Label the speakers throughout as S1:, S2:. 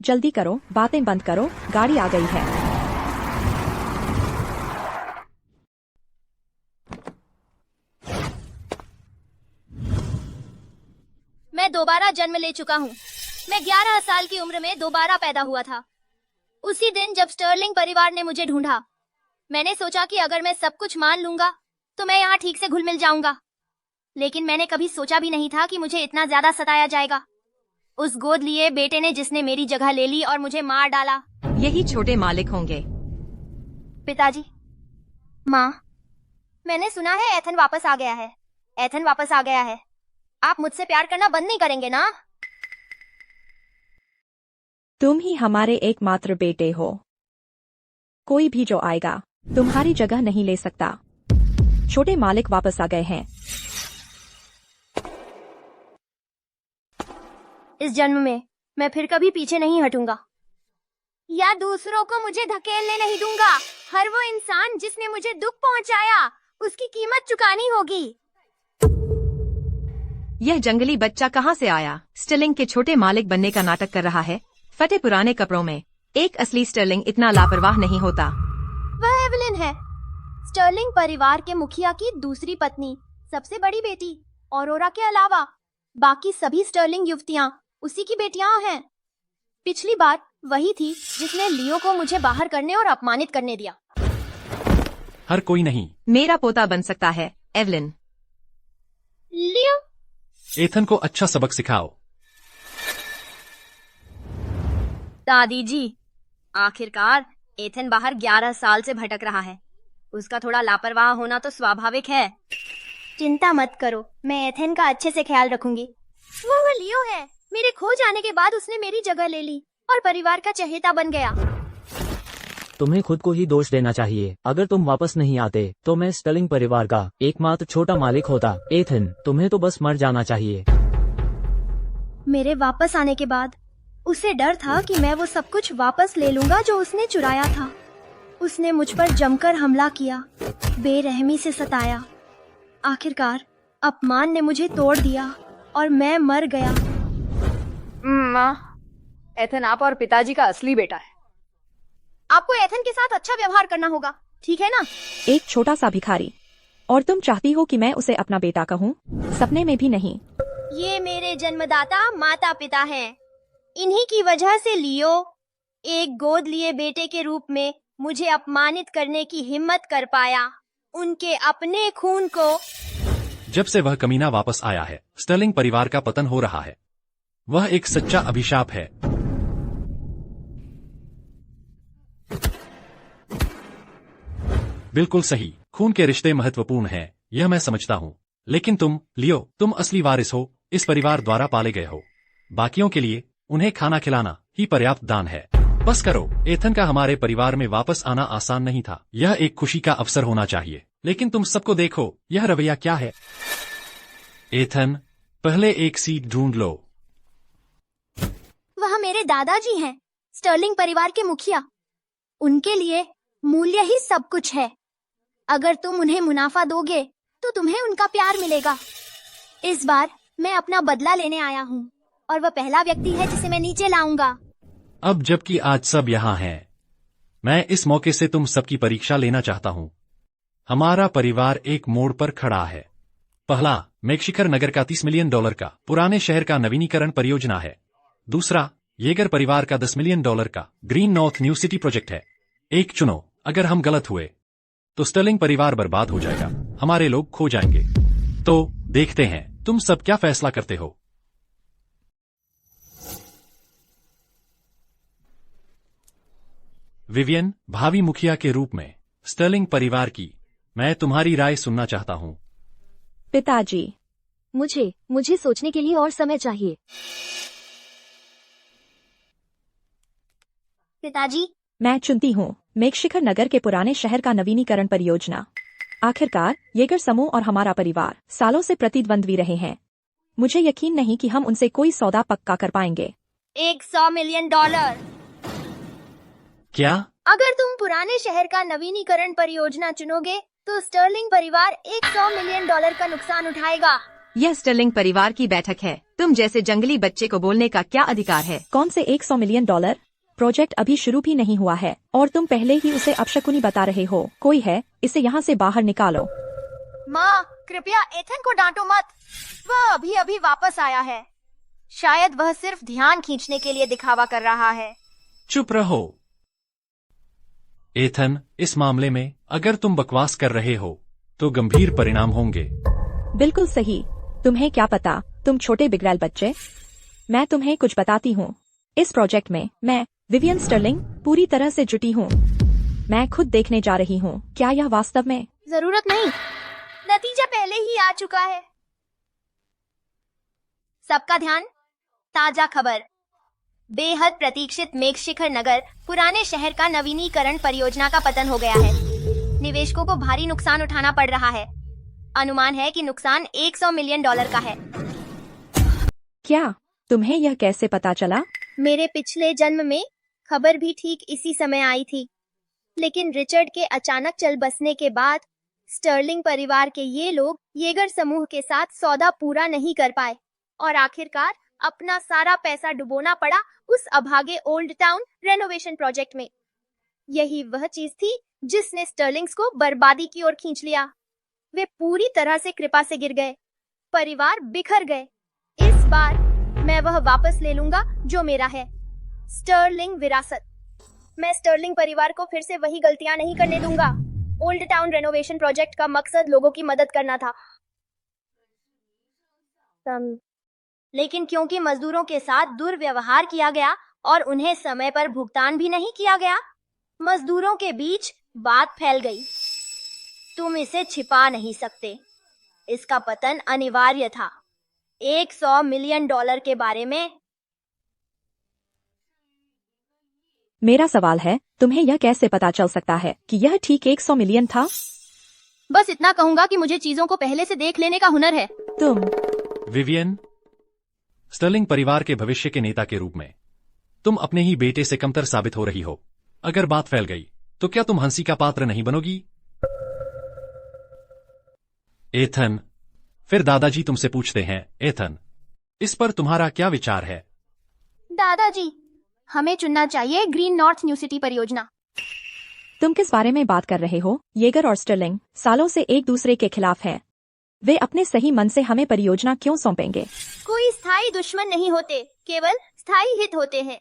S1: जल्दी करो, बातें बंद करो, गाड़ी आ गई है।
S2: मैं दोबारा जन्म ले चुका हूँ। मैं 11 साल की उम्र में दोबारा पैदा हुआ था। उसी दिन जब स्टर्लिंग परिवार ने मुझे ढूंढा, मैंने सोचा कि अगर मैं सब कुछ मान लूंगा तो मैं यहाँ ठीक से घुल मिल जाऊंगा। लेकिन मैंने कभी सोचा भी नहीं था कि मुझे इतना ज्यादा सताया जाएगा। उस गोद लिए बेटे ने जिसने मेरी जगह ले ली और मुझे मार डाला।
S3: यही छोटे मालिक होंगे।
S2: पिताजी, माँ, मैंने सुना है एथन वापस आ गया है। एथन वापस आ गया है। आप मुझसे प्यार करना बंद नहीं करेंगे ना?
S1: तुम ही हमारे एकमात्र बेटे हो। कोई भी जो आएगा तुम्हारी जगह नहीं ले सकता। छोटे मालिक वापस आ गए हैं।
S2: इस जन्म में मैं फिर कभी पीछे नहीं हटूंगा या दूसरों को मुझे धकेलने नहीं दूंगा। हर वो इंसान जिसने मुझे दुख पहुंचाया, उसकी कीमत चुकानी होगी।
S3: यह जंगली बच्चा कहाँ से आया? स्टर्लिंग के छोटे मालिक बनने का नाटक कर रहा है। फटे पुराने कपड़ों में। एक असली स्टर्लिंग इतना लापरवाह नहीं होता।
S2: वह एवलिन है, स्टर्लिंग परिवार के मुखिया की दूसरी पत्नी, सबसे बड़ी बेटी। औरोरा के अलावा बाकी सभी स्टर्लिंग युवतियां उसी की बेटियां हैं। पिछली बार वही थी जिसने लियो को मुझे बाहर करने और अपमानित करने दिया।
S4: हर कोई नहीं।
S3: मेरा पोता बन सकता है, एवलिन।
S2: लियो,
S4: एथन को अच्छा सबक सिखाओ।
S2: दादी जी, आखिरकार एथन बाहर 11 साल से भटक रहा है। उसका थोड़ा लापरवाह होना तो स्वाभाविक है। चिंता मत करो, मैं एथन का अच्छे से ख्याल रखूंगी। वो लियो है। मेरे खो जाने के बाद उसने मेरी जगह ले ली और परिवार का चहेता बन गया।
S5: तुम्हें खुद को ही दोष देना चाहिए। अगर तुम वापस नहीं आते तो मैं स्टर्लिंग परिवार का एकमात्र छोटा मालिक होता। एथन, तुम्हें तो बस मर जाना चाहिए।
S2: मेरे वापस आने के बाद उसे डर था कि मैं वो सब कुछ वापस ले लूंगा जो उसने चुराया था। उसने मुझ पर जमकर हमला किया, बेरहमी से सताया। आखिरकार अपमान ने मुझे तोड़ दिया और मैं मर गया।
S6: माँ, एथन आप और पिताजी का असली बेटा है।
S2: आपको एथन के साथ अच्छा व्यवहार करना होगा, ठीक है ना?
S1: एक छोटा सा भिखारी, और तुम चाहती हो कि मैं उसे अपना बेटा कहूँ? सपने में भी नहीं।
S2: ये मेरे जन्मदाता माता पिता हैं। इन्हीं की वजह से लियो एक गोद लिए बेटे के रूप में मुझे अपमानित करने की हिम्मत कर पाया। उनके अपने खून को।
S4: जब से वह कमीना वापस आया है, स्टर्लिंग परिवार का पतन हो रहा है। वह एक सच्चा अभिशाप है। बिल्कुल सही, खून के रिश्ते महत्वपूर्ण हैं, यह मैं समझता हूँ। लेकिन तुम, लियो, तुम असली वारिस हो, इस परिवार द्वारा पाले गए हो। बाकियों के लिए उन्हें खाना खिलाना ही पर्याप्त दान है। बस करो। एथन का हमारे परिवार में वापस आना आसान नहीं था। यह एक खुशी का अवसर होना चाहिए। लेकिन तुम सबको देखो, यह रवैया क्या है? एथन, पहले एक सीट ढूंढ लो।
S2: वह मेरे दादाजी हैं, स्टर्लिंग परिवार के मुखिया। उनके लिए मूल्य ही सब कुछ है। अगर तुम उन्हें मुनाफा दोगे तो तुम्हें उनका प्यार मिलेगा। इस बार मैं अपना बदला लेने आया हूँ और वह पहला व्यक्ति है जिसे मैं नीचे लाऊंगा।
S4: अब जबकि आज सब यहाँ हैं, मैं इस मौके से तुम सबकी परीक्षा लेना चाहता हूँ। हमारा परिवार एक मोड़ पर खड़ा है। पहला, मेक्सिकर नगर का $30 मिलियन का पुराने शहर का नवीनीकरण परियोजना है। दूसरा, येगर परिवार का $10 मिलियन का green north new city project है। एक चुनो। अगर हम गलत हुए तो स्टर्लिंग परिवार बर्बाद हो जाएगा, हमारे लोग खो जाएंगे। तो देखते हैं तुम सब क्या फैसला करते हो। विवियन, भावी मुखिया के रूप में स्टर्लिंग परिवार की मैं तुम्हारी राय सुनना चाहता हूँ।
S1: पिताजी,
S2: मुझे सोचने के लिए और समय चाहिए। पिताजी,
S1: मैं चुनती हूँ मेक्सिकर नगर के पुराने शहर का नवीनीकरण परियोजना। आखिरकार येगर समूह और हमारा परिवार सालों से प्रतिद्वंद्वी रहे हैं। मुझे यकीन नहीं कि हम उनसे कोई सौदा पक्का कर पाएंगे।
S2: $100 मिलियन।
S4: क्या?
S2: अगर तुम पुराने शहर का नवीनीकरण परियोजना चुनोगे तो स्टर्लिंग परिवार $100 मिलियन का नुकसान उठाएगा।
S3: यह स्टर्लिंग परिवार की बैठक है। तुम जैसे जंगली बच्चे को बोलने का क्या अधिकार है?
S1: कौन से $100 मिलियन? प्रोजेक्ट अभी शुरू भी नहीं हुआ है और तुम पहले ही उसे अपशकुनी बता रहे हो। कोई है, इसे यहाँ से बाहर निकालो।
S2: माँ, कृपया एथन को डांटो मत। वह अभी अभी वापस आया है। शायद वह सिर्फ ध्यान खींचने के लिए दिखावा कर रहा है।
S4: चुप रहो। एथन, इस मामले में अगर तुम बकवास कर रहे हो तो गंभीर परिणाम होंगे।
S1: बिल्कुल सही। तुम्हें क्या पता, तुम छोटे बिगड़ैल बच्चे। मैं तुम्हें कुछ बताती हूँ। इस प्रोजेक्ट में मैं, विवियन स्टर्लिंग, पूरी तरह से जुटी हूँ। मैं खुद देखने जा रही हूँ क्या यह वास्तव में।
S2: जरूरत नहीं, नतीजा पहले ही आ चुका है। सबका ध्यान, ताजा खबर। बेहद प्रतीक्षित मेघशिखर नगर पुराने शहर का नवीनीकरण परियोजना का पतन हो गया है। निवेशकों को भारी नुकसान उठाना पड़ रहा है। अनुमान है कि नुकसान $100 मिलियन का है।
S1: क्या? तुम्हें यह कैसे पता चला?
S2: मेरे पिछले जन्म में खबर भी ठीक इसी समय आई थी, लेकिन रिचर्ड के अचानक चल बसने के बाद स्टर्लिंग परिवार के ये लोग येगर समूह के साथ सौदा पूरा नहीं कर पाए और आखिरकार अपना सारा पैसा डुबोना पड़ा उस अभागे ओल्ड टाउन रेनोवेशन प्रोजेक्ट में। यही वह चीज थी जिसने स्टर्लिंग्स को बर्बादी की ओर खींच लिया। वे पूरी तरह से कृपा से गिर गए, परिवार बिखर गए। इस बार मैं वह वापस ले लूंगा जो मेरा है, स्टर्लिंग विरासत। मैं स्टर्लिंग परिवार को फिर से वही गलतियां नहीं करने दूंगा। ओल्ड टाउन रेनोवेशन प्रोजेक्ट का मकसद लोगों की मदद करना था, लेकिन क्योंकि मजदूरों के साथ दुर्व्यवहार किया गया और उन्हें समय पर भुगतान भी नहीं किया गया, मजदूरों के बीच बात फैल गई। तुम इसे छिपा नहीं सकते, इसका पतन अनिवार्य था। $100 मिलियन के बारे में।
S1: मेरा सवाल है, तुम्हें यह कैसे पता चल सकता है कि यह ठीक $100 मिलियन था?
S2: बस इतना कहूंगा कि मुझे चीजों को पहले से देख लेने का हुनर है।
S1: तुम
S4: विवियन, स्टर्लिंग परिवार के भविष्य के नेता के रूप में तुम अपने ही बेटे से कमतर साबित हो रही हो। अगर बात फैल गई तो क्या तुम हंसी का पात्र नहीं बनोगी? एथन, फिर दादाजी तुमसे पूछते हैं, एथन, इस पर तुम्हारा क्या विचार है?
S2: दादाजी, हमें चुनना चाहिए ग्रीन नॉर्थ न्यू सिटी परियोजना।
S1: तुम किस बारे में बात कर रहे हो? येगर और स्टर्लिंग सालों से एक दूसरे के खिलाफ हैं। वे अपने सही मन से हमें परियोजना क्यों सौंपेंगे?
S2: कोई स्थायी दुश्मन नहीं होते, केवल स्थायी हित होते हैं।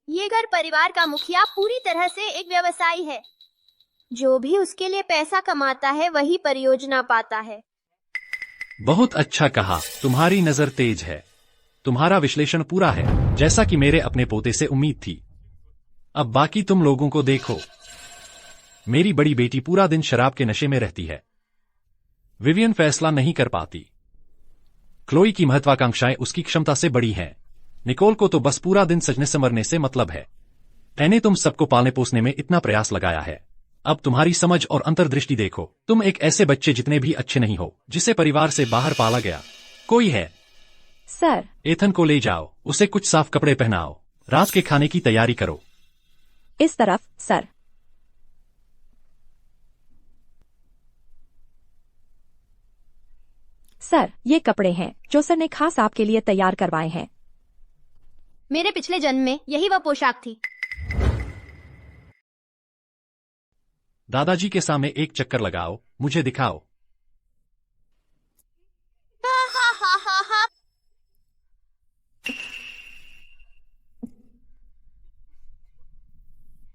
S2: येगर परिवार का मुखिया पूरी तरह से एक व्यवसायी है। जो भी उसके लिए पैसा कमाता है वही परियोजना पाता है।
S4: बहुत अच्छा कहा, तुम्हारी नजर तेज है। तुम्हारा विश्लेषण पूरा है, जैसा कि मेरे अपने पोते से उम्मीद थी। अब बाकी तुम लोगों को देखो। मेरी बड़ी बेटी पूरा दिन शराब के नशे में रहती है। विवियन फैसला नहीं कर पाती। क्लोई की महत्वाकांक्षाएं उसकी क्षमता से बड़ी हैं। निकोल को तो बस पूरा दिन सजने संवरने से मतलब है। मैंने तुम सबको पालने पोसने में इतना प्रयास लगाया है। अब तुम्हारी समझ और अंतर्दृष्टि देखो। तुम एक ऐसे बच्चे जितने भी अच्छे नहीं हो, जिसे परिवार से बाहर पाला गया। कोई है?
S1: सर,
S4: एथन को ले जाओ, उसे कुछ साफ कपड़े पहनाओ, रात के खाने की तैयारी करो।
S1: इस तरफ, सर। सर, ये कपड़े हैं जो सर ने खास आपके लिए तैयार करवाए हैं।
S2: मेरे पिछले जन्म में यही वह पोशाक थी।
S4: दादाजी के सामने एक चक्कर लगाओ, मुझे दिखाओ।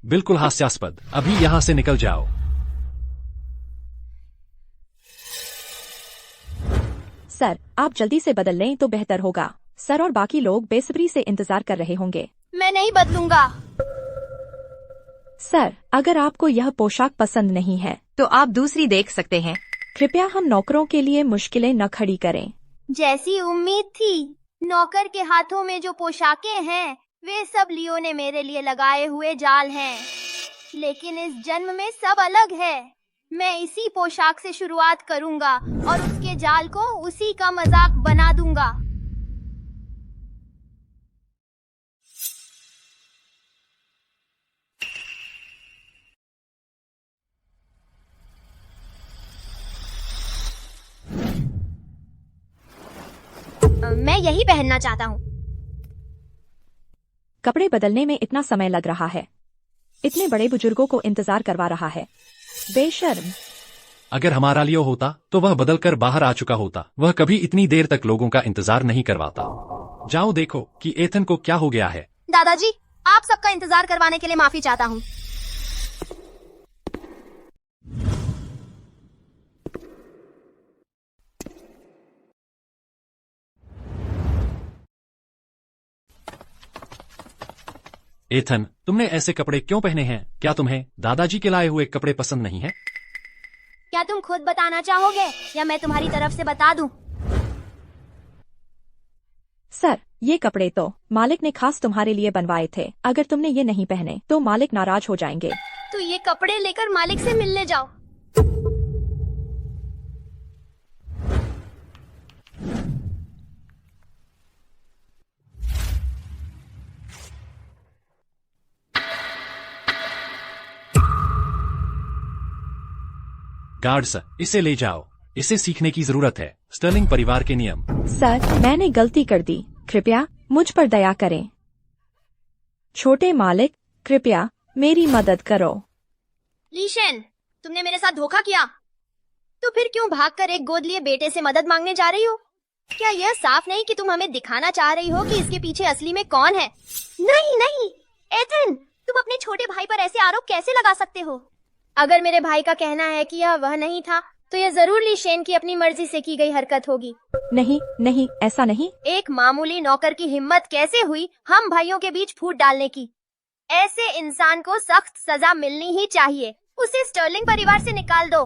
S4: बिल्कुल हास्यास्पद। अभी यहां से निकल जाओ।
S1: सर, आप जल्दी से बदल लें तो बेहतर होगा। सर और बाकी लोग बेसब्री से इंतजार कर रहे होंगे।
S2: मैं नहीं बदलूंगा।
S1: सर, अगर आपको यह पोशाक पसंद नहीं है
S3: तो आप दूसरी देख सकते हैं।
S1: कृपया हम नौकरों के लिए मुश्किलें न खड़ी करें।
S2: जैसी उम्मीद थी। नौकर के हाथों में जो पोशाकें हैं वे सब लियो ने मेरे लिए लगाए हुए जाल हैं। लेकिन इस जन्म में सब अलग है। मैं इसी पोशाक से शुरुआत करूंगा और उसके जाल को उसी का मजाक बना दूंगा। मैं यही पहनना चाहता हूँ।
S1: कपड़े बदलने में इतना समय लग रहा है। इतने बड़े बुजुर्गों को इंतजार करवा रहा है। बेशर्म।
S4: अगर हमारा लियो होता तो वह बदलकर बाहर आ चुका होता। वह कभी इतनी देर तक लोगों का इंतजार नहीं करवाता। जाओ देखो कि एथन को क्या हो गया है।
S2: दादाजी, आप सबका इंतजार करवाने के लिए माफी चाहता हूँ।
S4: एथन, तुमने ऐसे कपड़े क्यों पहने हैं? क्या तुम्हें दादाजी के लाए हुए कपड़े पसंद नहीं हैं?
S2: क्या तुम खुद बताना चाहोगे या मैं तुम्हारी तरफ से बता दूं?
S1: सर, ये कपड़े तो मालिक ने खास तुम्हारे लिए बनवाए थे। अगर तुमने ये नहीं पहने तो मालिक नाराज हो जाएंगे।
S2: तो ये कपड़े लेकर मालिक से मिलने जाओ।
S4: गार्ड्स, इसे ले जाओ। इसे सीखने की जरूरत है। स्टर्लिंग परिवार के नियम।
S1: सर, मैंने गलती कर दी। कृपया मुझ पर दया करें। छोटे मालिक, कृपया मेरी मदद करो।
S2: लीशेन, तुमने मेरे साथ धोखा किया। तो फिर क्यों भागकर एक गोद लिए बेटे से मदद मांगने जा रही हो? क्या यह साफ नहीं कि तुम हमें दिखाना चाह रही हो कि इसके पीछे असली में कौन है? नहीं नहीं, एथन, तुम अपने छोटे भाई पर ऐसे आरोप कैसे लगा सकते हो? अगर मेरे भाई का कहना है कि यह वह नहीं था, तो यह जरूर लीशेन की अपनी मर्जी से की गई हरकत होगी।
S1: नहीं नहीं, ऐसा नहीं।
S2: एक मामूली नौकर की हिम्मत कैसे हुई हम भाइयों के बीच फूट डालने की? ऐसे इंसान को सख्त सजा मिलनी ही चाहिए। उसे स्टर्लिंग परिवार से निकाल दो।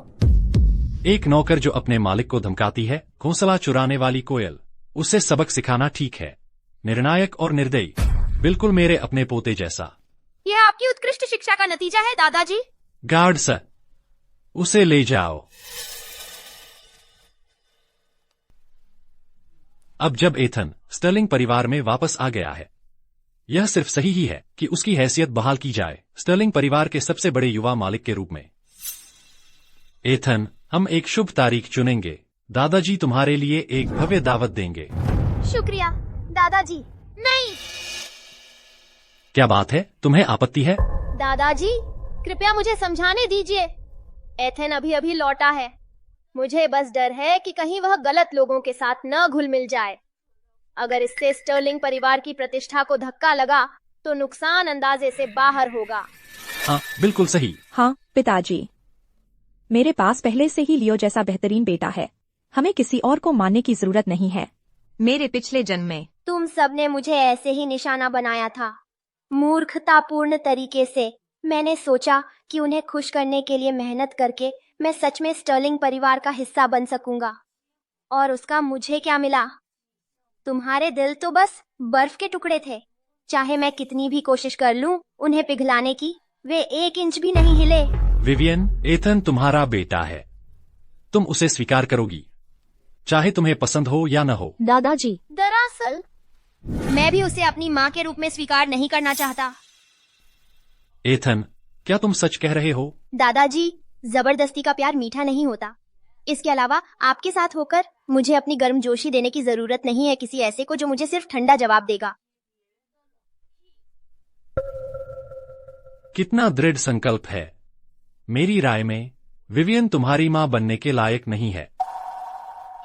S4: एक नौकर जो अपने मालिक को धमकाती है, घोंसला चुराने वाली कोयल। उसे सबक सिखाना ठीक है। निर्णायक और निर्दयी, बिल्कुल मेरे अपने पोते जैसा।
S2: यह आपकी उत्कृष्ट शिक्षा का नतीजा है दादाजी।
S4: गार्ड सर, उसे ले जाओ। अब जब एथन स्टर्लिंग परिवार में वापस आ गया है, यह सिर्फ सही ही है कि उसकी हैसियत बहाल की जाए स्टर्लिंग परिवार के सबसे बड़े युवा मालिक के रूप में। एथन, हम एक शुभ तारीख चुनेंगे। दादाजी तुम्हारे लिए एक भव्य दावत देंगे।
S2: शुक्रिया दादाजी। नहीं
S4: क्या बात है, तुम्हें आपत्ति है?
S2: दादाजी, कृपया मुझे समझाने दीजिए। एथन अभी अभी लौटा है। मुझे बस डर है कि कहीं वह गलत लोगों के साथ न घुल मिल जाए। अगर इससे स्टर्लिंग परिवार की प्रतिष्ठा को धक्का लगा तो नुकसान अंदाजे से बाहर होगा।
S4: हाँ, बिल्कुल सही।
S1: हाँ पिताजी, मेरे पास पहले से ही लियो जैसा बेहतरीन बेटा है। हमें किसी और को मानने की जरूरत नहीं है।
S3: मेरे पिछले जन्म में
S2: तुम सबने मुझे ऐसे ही निशाना बनाया था, मूर्खतापूर्ण तरीके से। मैंने सोचा कि उन्हें खुश करने के लिए मेहनत करके मैं सच में स्टर्लिंग परिवार का हिस्सा बन सकूंगा। और उसका मुझे क्या मिला? तुम्हारे दिल तो बस बर्फ के टुकड़े थे। चाहे मैं कितनी भी कोशिश कर लूं उन्हें पिघलाने की, वे 1 इंच भी नहीं हिले।
S4: विवियन, एथन तुम्हारा बेटा है। तुम उसे स्वीकार करोगी, चाहे तुम्हें पसंद हो या न हो।
S1: दादाजी,
S2: दरअसल मैं भी उसे अपनी माँ के रूप में स्वीकार नहीं करना चाहता।
S4: एथन, क्या तुम सच कह रहे हो?
S2: दादाजी, जबरदस्ती का प्यार मीठा नहीं होता। इसके अलावा आपके साथ होकर मुझे अपनी गर्मजोशी देने की जरूरत नहीं है किसी ऐसे को जो मुझे सिर्फ ठंडा जवाब देगा।
S4: कितना दृढ़ संकल्प है। मेरी राय में विवियन तुम्हारी माँ बनने के लायक नहीं है।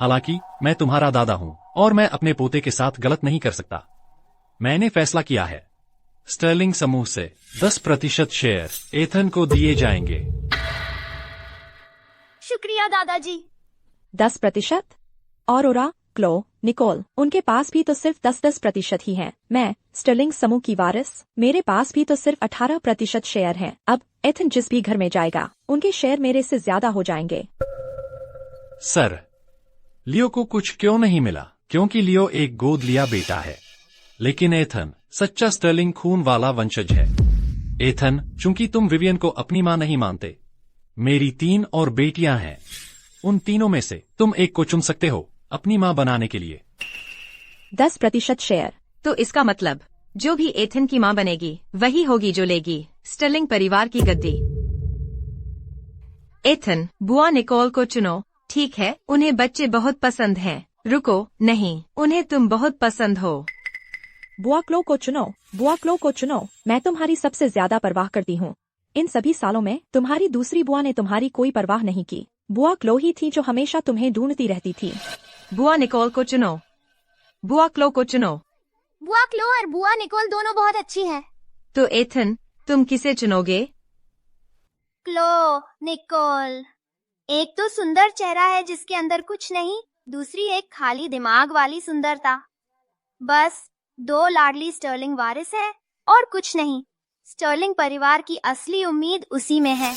S4: हालांकि मैं तुम्हारा दादा हूं और मैं अपने पोते के साथ गलत नहीं कर सकता। मैंने फैसला किया है, स्टर्लिंग समूह से 10% शेयर एथन को दिए जाएंगे।
S2: शुक्रिया दादाजी।
S1: 10%? औरोरा, क्लो, निकोल, उनके पास भी तो सिर्फ 10% ही हैं। मैं स्टर्लिंग समूह की वारिस, मेरे पास भी तो सिर्फ 18% शेयर हैं। अब एथन जिस भी घर में जाएगा उनके शेयर मेरे से ज्यादा हो जाएंगे।
S4: सर, लियो को कुछ क्यों नहीं मिला? क्योंकि लियो एक गोद लिया बेटा है, लेकिन एथन सच्चा स्टर्लिंग खून वाला वंशज है। एथन, चूंकि तुम विवियन को अपनी माँ नहीं मानते, मेरी 3 और बेटियां हैं। उन तीनों में से तुम एक को चुन सकते हो अपनी माँ बनाने के लिए।
S1: 10% शेयर।
S3: तो इसका मतलब जो भी एथन की माँ बनेगी वही होगी जो लेगी स्टर्लिंग परिवार की गद्दी। एथन, बुआ निकोल को चुनो। ठीक है, उन्हें बच्चे बहुत पसंद हैं रुको, नहीं, उन्हें तुम बहुत पसंद हो।
S1: बुआ क्लो को चुनो, बुआ क्लो को चुनो। मैं तुम्हारी सबसे ज्यादा परवाह करती हूँ। इन सभी सालों में तुम्हारी दूसरी बुआ ने तुम्हारी कोई परवाह नहीं की। बुआ क्लो ही थी जो हमेशा तुम्हें ढूंढती रहती थी।
S3: बुआ निकोल को चुनो, बुआ क्लो को चुनो।
S2: बुआ क्लो और बुआ निकोल दोनों बहुत अच्छी हैं।
S3: तो एथन, तुम किसे चुनोगे?
S2: क्लो, निकोल। एक तो सुंदर चेहरा है जिसके अंदर कुछ नहीं, दूसरी एक खाली दिमाग वाली सुंदरता। बस 2 लाडली स्टर्लिंग वारिस है और कुछ नहीं। स्टर्लिंग परिवार की असली उम्मीद उसी में है।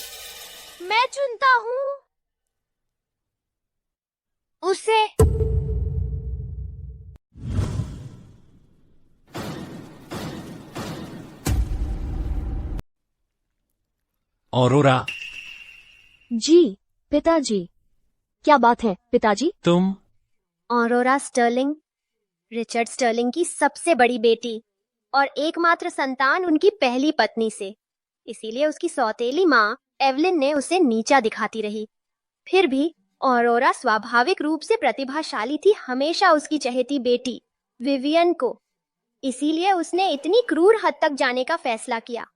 S2: मैं चुनता हूँ उसे।
S4: ऑरोरा,
S2: जी पिताजी। क्या बात है पिताजी?
S4: तुम?
S2: ऑरोरा स्टर्लिंग, रिचर्ड स्टर्लिंग की सबसे बड़ी बेटी और एकमात्र संतान उनकी पहली पत्नी से। इसीलिए उसकी सौतेली माँ एवलिन ने उसे नीचा दिखाती रही। फिर भी ऑरोरा स्वाभाविक रूप से प्रतिभाशाली थी, हमेशा उसकी चहेती बेटी विवियन को। इसीलिए उसने इतनी क्रूर हद तक जाने का फैसला किया।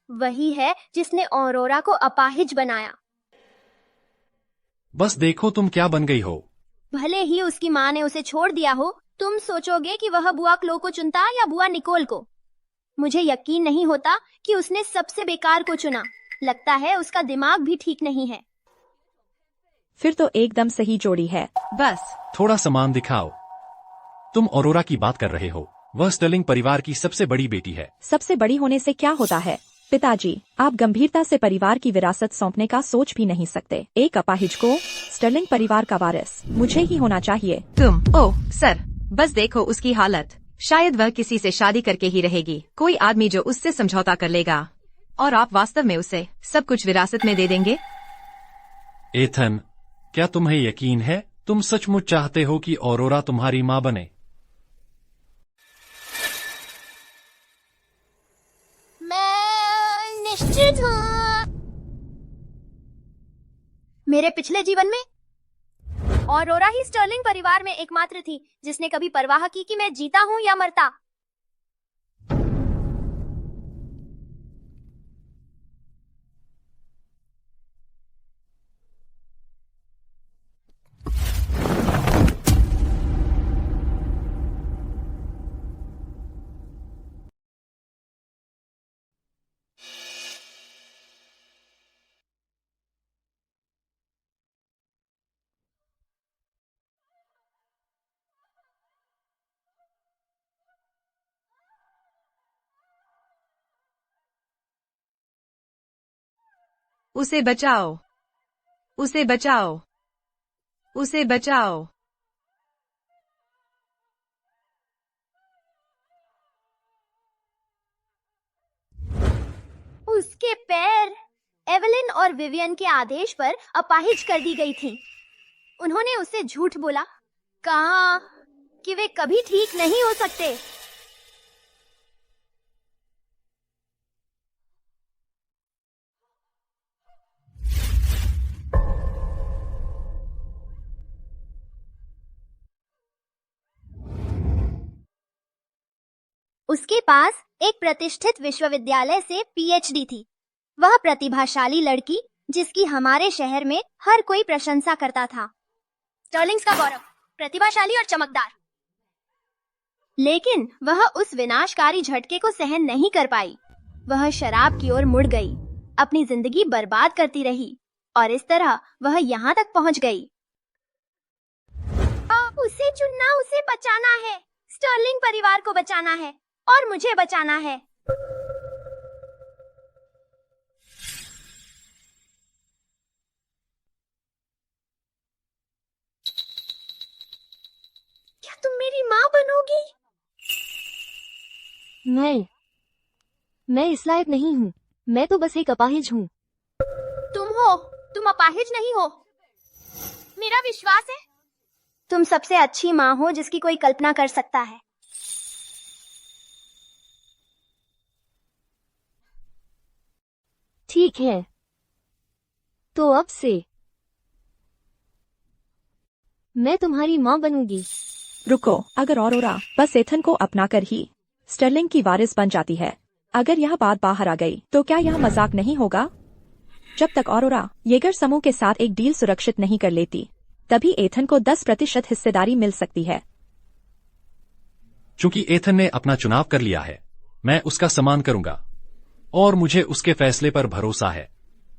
S2: वही है जिसने ऑरोरा को अपाहिज बनाया।
S4: बस देखो तुम क्या बन गई हो।
S2: भले ही उसकी माँ ने उसे छोड़ दिया हो, तुम सोचोगे कि वह बुआ क्लो को चुनता या बुआ निकोल को। मुझे यकीन नहीं होता कि उसने सबसे बेकार को चुना। लगता है उसका दिमाग भी ठीक नहीं है।
S1: फिर तो एकदम सही जोड़ी है।
S3: बस,
S4: थोड़ा सामान दिखाओ। तुम ऑरोरा की बात कर रहे हो। वह स्टर्लिंग परिवार की सबसे बड़ी बेटी है।
S1: सबसे बड़ी होने से क्या होता है? पिताजी, आप गंभीरता से परिवार की विरासत सौंपने का सोच भी नहीं सकते। एक अपाहिज को स्टर्लिंग परिवार का वारिस मुझे ही होना चाहिए।
S3: तुम, ओह सर, बस देखो उसकी हालत। शायद वह किसी से शादी करके ही रहेगी, कोई आदमी जो उससे समझौता कर लेगा। और आप वास्तव में उसे सब कुछ विरासत में दे देंगे?
S4: एथन, क्या तुम्हें यकीन है? तुम सचमुच चाहते हो कि ऑरोरा तुम्हारी माँ बने?
S2: मैं निश्चित हूँ। मेरे पिछले जीवन में ऑरोरा ही स्टर्लिंग परिवार में एकमात्र थी जिसने कभी परवाह की कि मैं जीता हूँ या मरता।
S3: उसे बचाओ, उसे बचाओ, उसे बचाओ।
S2: उसके पैर एवलिन और विवियन के आदेश पर अपाहिज कर दी गई थी। उन्होंने उसे झूठ बोला, कहा कि वे कभी ठीक नहीं हो सकते। उसके पास एक प्रतिष्ठित विश्वविद्यालय से पीएचडी थी। वह प्रतिभाशाली लड़की जिसकी हमारे शहर में हर कोई प्रशंसा करता था। स्टर्लिंग्स का गौरव, प्रतिभाशाली और चमकदार। लेकिन वह उस विनाशकारी झटके को सहन नहीं कर पाई। वह शराब की ओर मुड़ गई, अपनी जिंदगी बर्बाद करती रही और इस तरह वह यहाँ तक पहुँच गई। उसे चुनना, उसे बचाना है। स्टर्लिंग परिवार को बचाना है और मुझे बचाना है। क्या तुम मेरी माँ बनोगी?
S7: मैं इस लायक नहीं हूँ। मैं तो बस एक अपाहिज हूँ।
S2: तुम हो, तुम अपाहिज नहीं हो। मेरा विश्वास है तुम सबसे अच्छी माँ हो जिसकी कोई कल्पना कर सकता है।
S7: ठीक है, तो अब से मैं तुम्हारी माँ बनूंगी।
S1: रुको, अगर ऑरोरा बस एथन को अपनाकर ही स्टर्लिंग की वारिस बन जाती है, अगर यह बात बाहर आ गई तो क्या यह मजाक नहीं होगा? जब तक ऑरोरा येगर समूह के साथ एक डील सुरक्षित नहीं कर लेती, तभी एथन को 10% हिस्सेदारी मिल सकती है।
S4: चूंकि एथन ने अपना चुनाव कर लिया है, मैं उसका सम्मान करूंगा और मुझे उसके फैसले पर भरोसा है।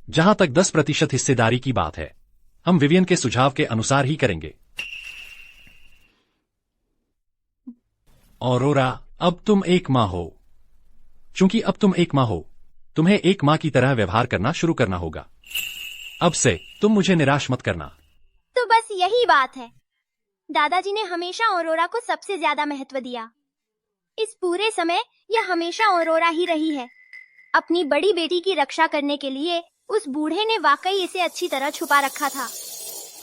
S4: जहां तक 10% हिस्सेदारी की बात है, हम विवियन के सुझाव के अनुसार ही करेंगे। ऑरोरा, अब तुम एक माँ हो। चूंकि अब तुम एक माँ हो, तुम्हें एक माँ की तरह व्यवहार करना शुरू करना होगा। अब से तुम मुझे निराश मत करना।
S2: तो बस यही बात है। दादाजी ने हमेशा ऑरोरा को सबसे ज्यादा महत्व दिया। इस पूरे समय यह हमेशा ऑरोरा ही रही है। अपनी बड़ी बेटी की रक्षा करने के लिए उस बूढ़े ने वाकई इसे अच्छी तरह छुपा रखा था।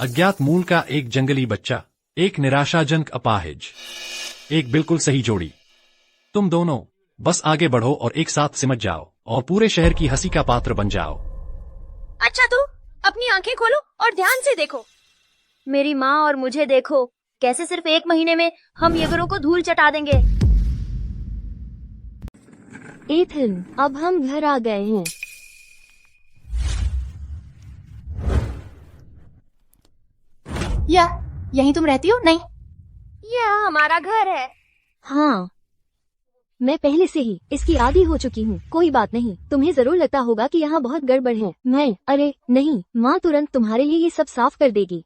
S4: अज्ञात मूल का एक जंगली बच्चा, एक निराशाजनक अपाहिज, एक बिल्कुल सही जोड़ी। तुम दोनों बस आगे बढ़ो और एक साथ सिमट जाओ और पूरे शहर की हंसी का पात्र बन जाओ।
S2: अच्छा, तो अपनी आंखें खोलो और ध्यान से देखो। मेरी माँ और मुझे देखो, कैसे सिर्फ 1 महीने में हम येगरों को धूल चटा देंगे।
S7: एथन, अब हम घर आ गए हैं।
S2: यहीं तुम रहती हो? नहीं, यह हमारा घर है।
S7: हाँ, मैं पहले से ही इसकी आदी हो चुकी हूँ। कोई बात नहीं, तुम्हें जरूर लगता होगा कि यहाँ बहुत गड़बड़ है। अरे नहीं, माँ तुरंत तुम्हारे लिए ये सब साफ कर देगी।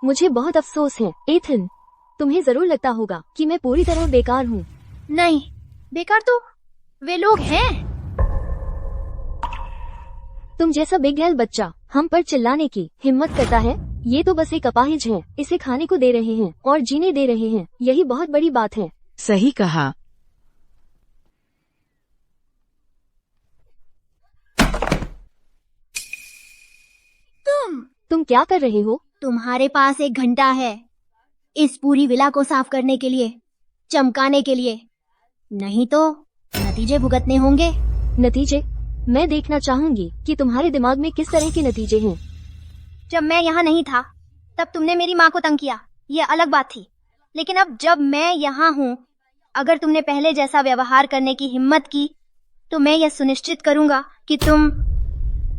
S7: मुझे बहुत अफसोस है एथन, तुम्हें जरूर लगता होगा कि मैं पूरी तरह बेकार हूँ।
S2: नहीं, बेकार तो वे लोग हैं।
S7: तुम जैसा बेगैल बच्चा हम पर चिल्लाने की हिम्मत करता है। ये तो बस एक अपाहिज है। इसे खाने को दे रहे हैं और जीने दे रहे हैं, यही बहुत बड़ी बात है।
S3: सही कहा।
S7: तुम क्या कर रहे हो?
S2: तुम्हारे पास 1 घंटा है इस पूरी विला को साफ करने के लिए, चमकाने के लिए, नहीं तो नतीजे भुगतने होंगे।
S7: नतीजे? मैं देखना चाहूंगी कि तुम्हारे दिमाग में किस तरह के नतीजे हैं।
S2: जब मैं यहाँ नहीं था तब तुमने मेरी माँ को तंग किया, ये अलग बात थी। लेकिन अब जब मैं यहाँ हूँ, अगर तुमने पहले जैसा व्यवहार करने की हिम्मत की तो मैं यह सुनिश्चित करूंगा कि तुम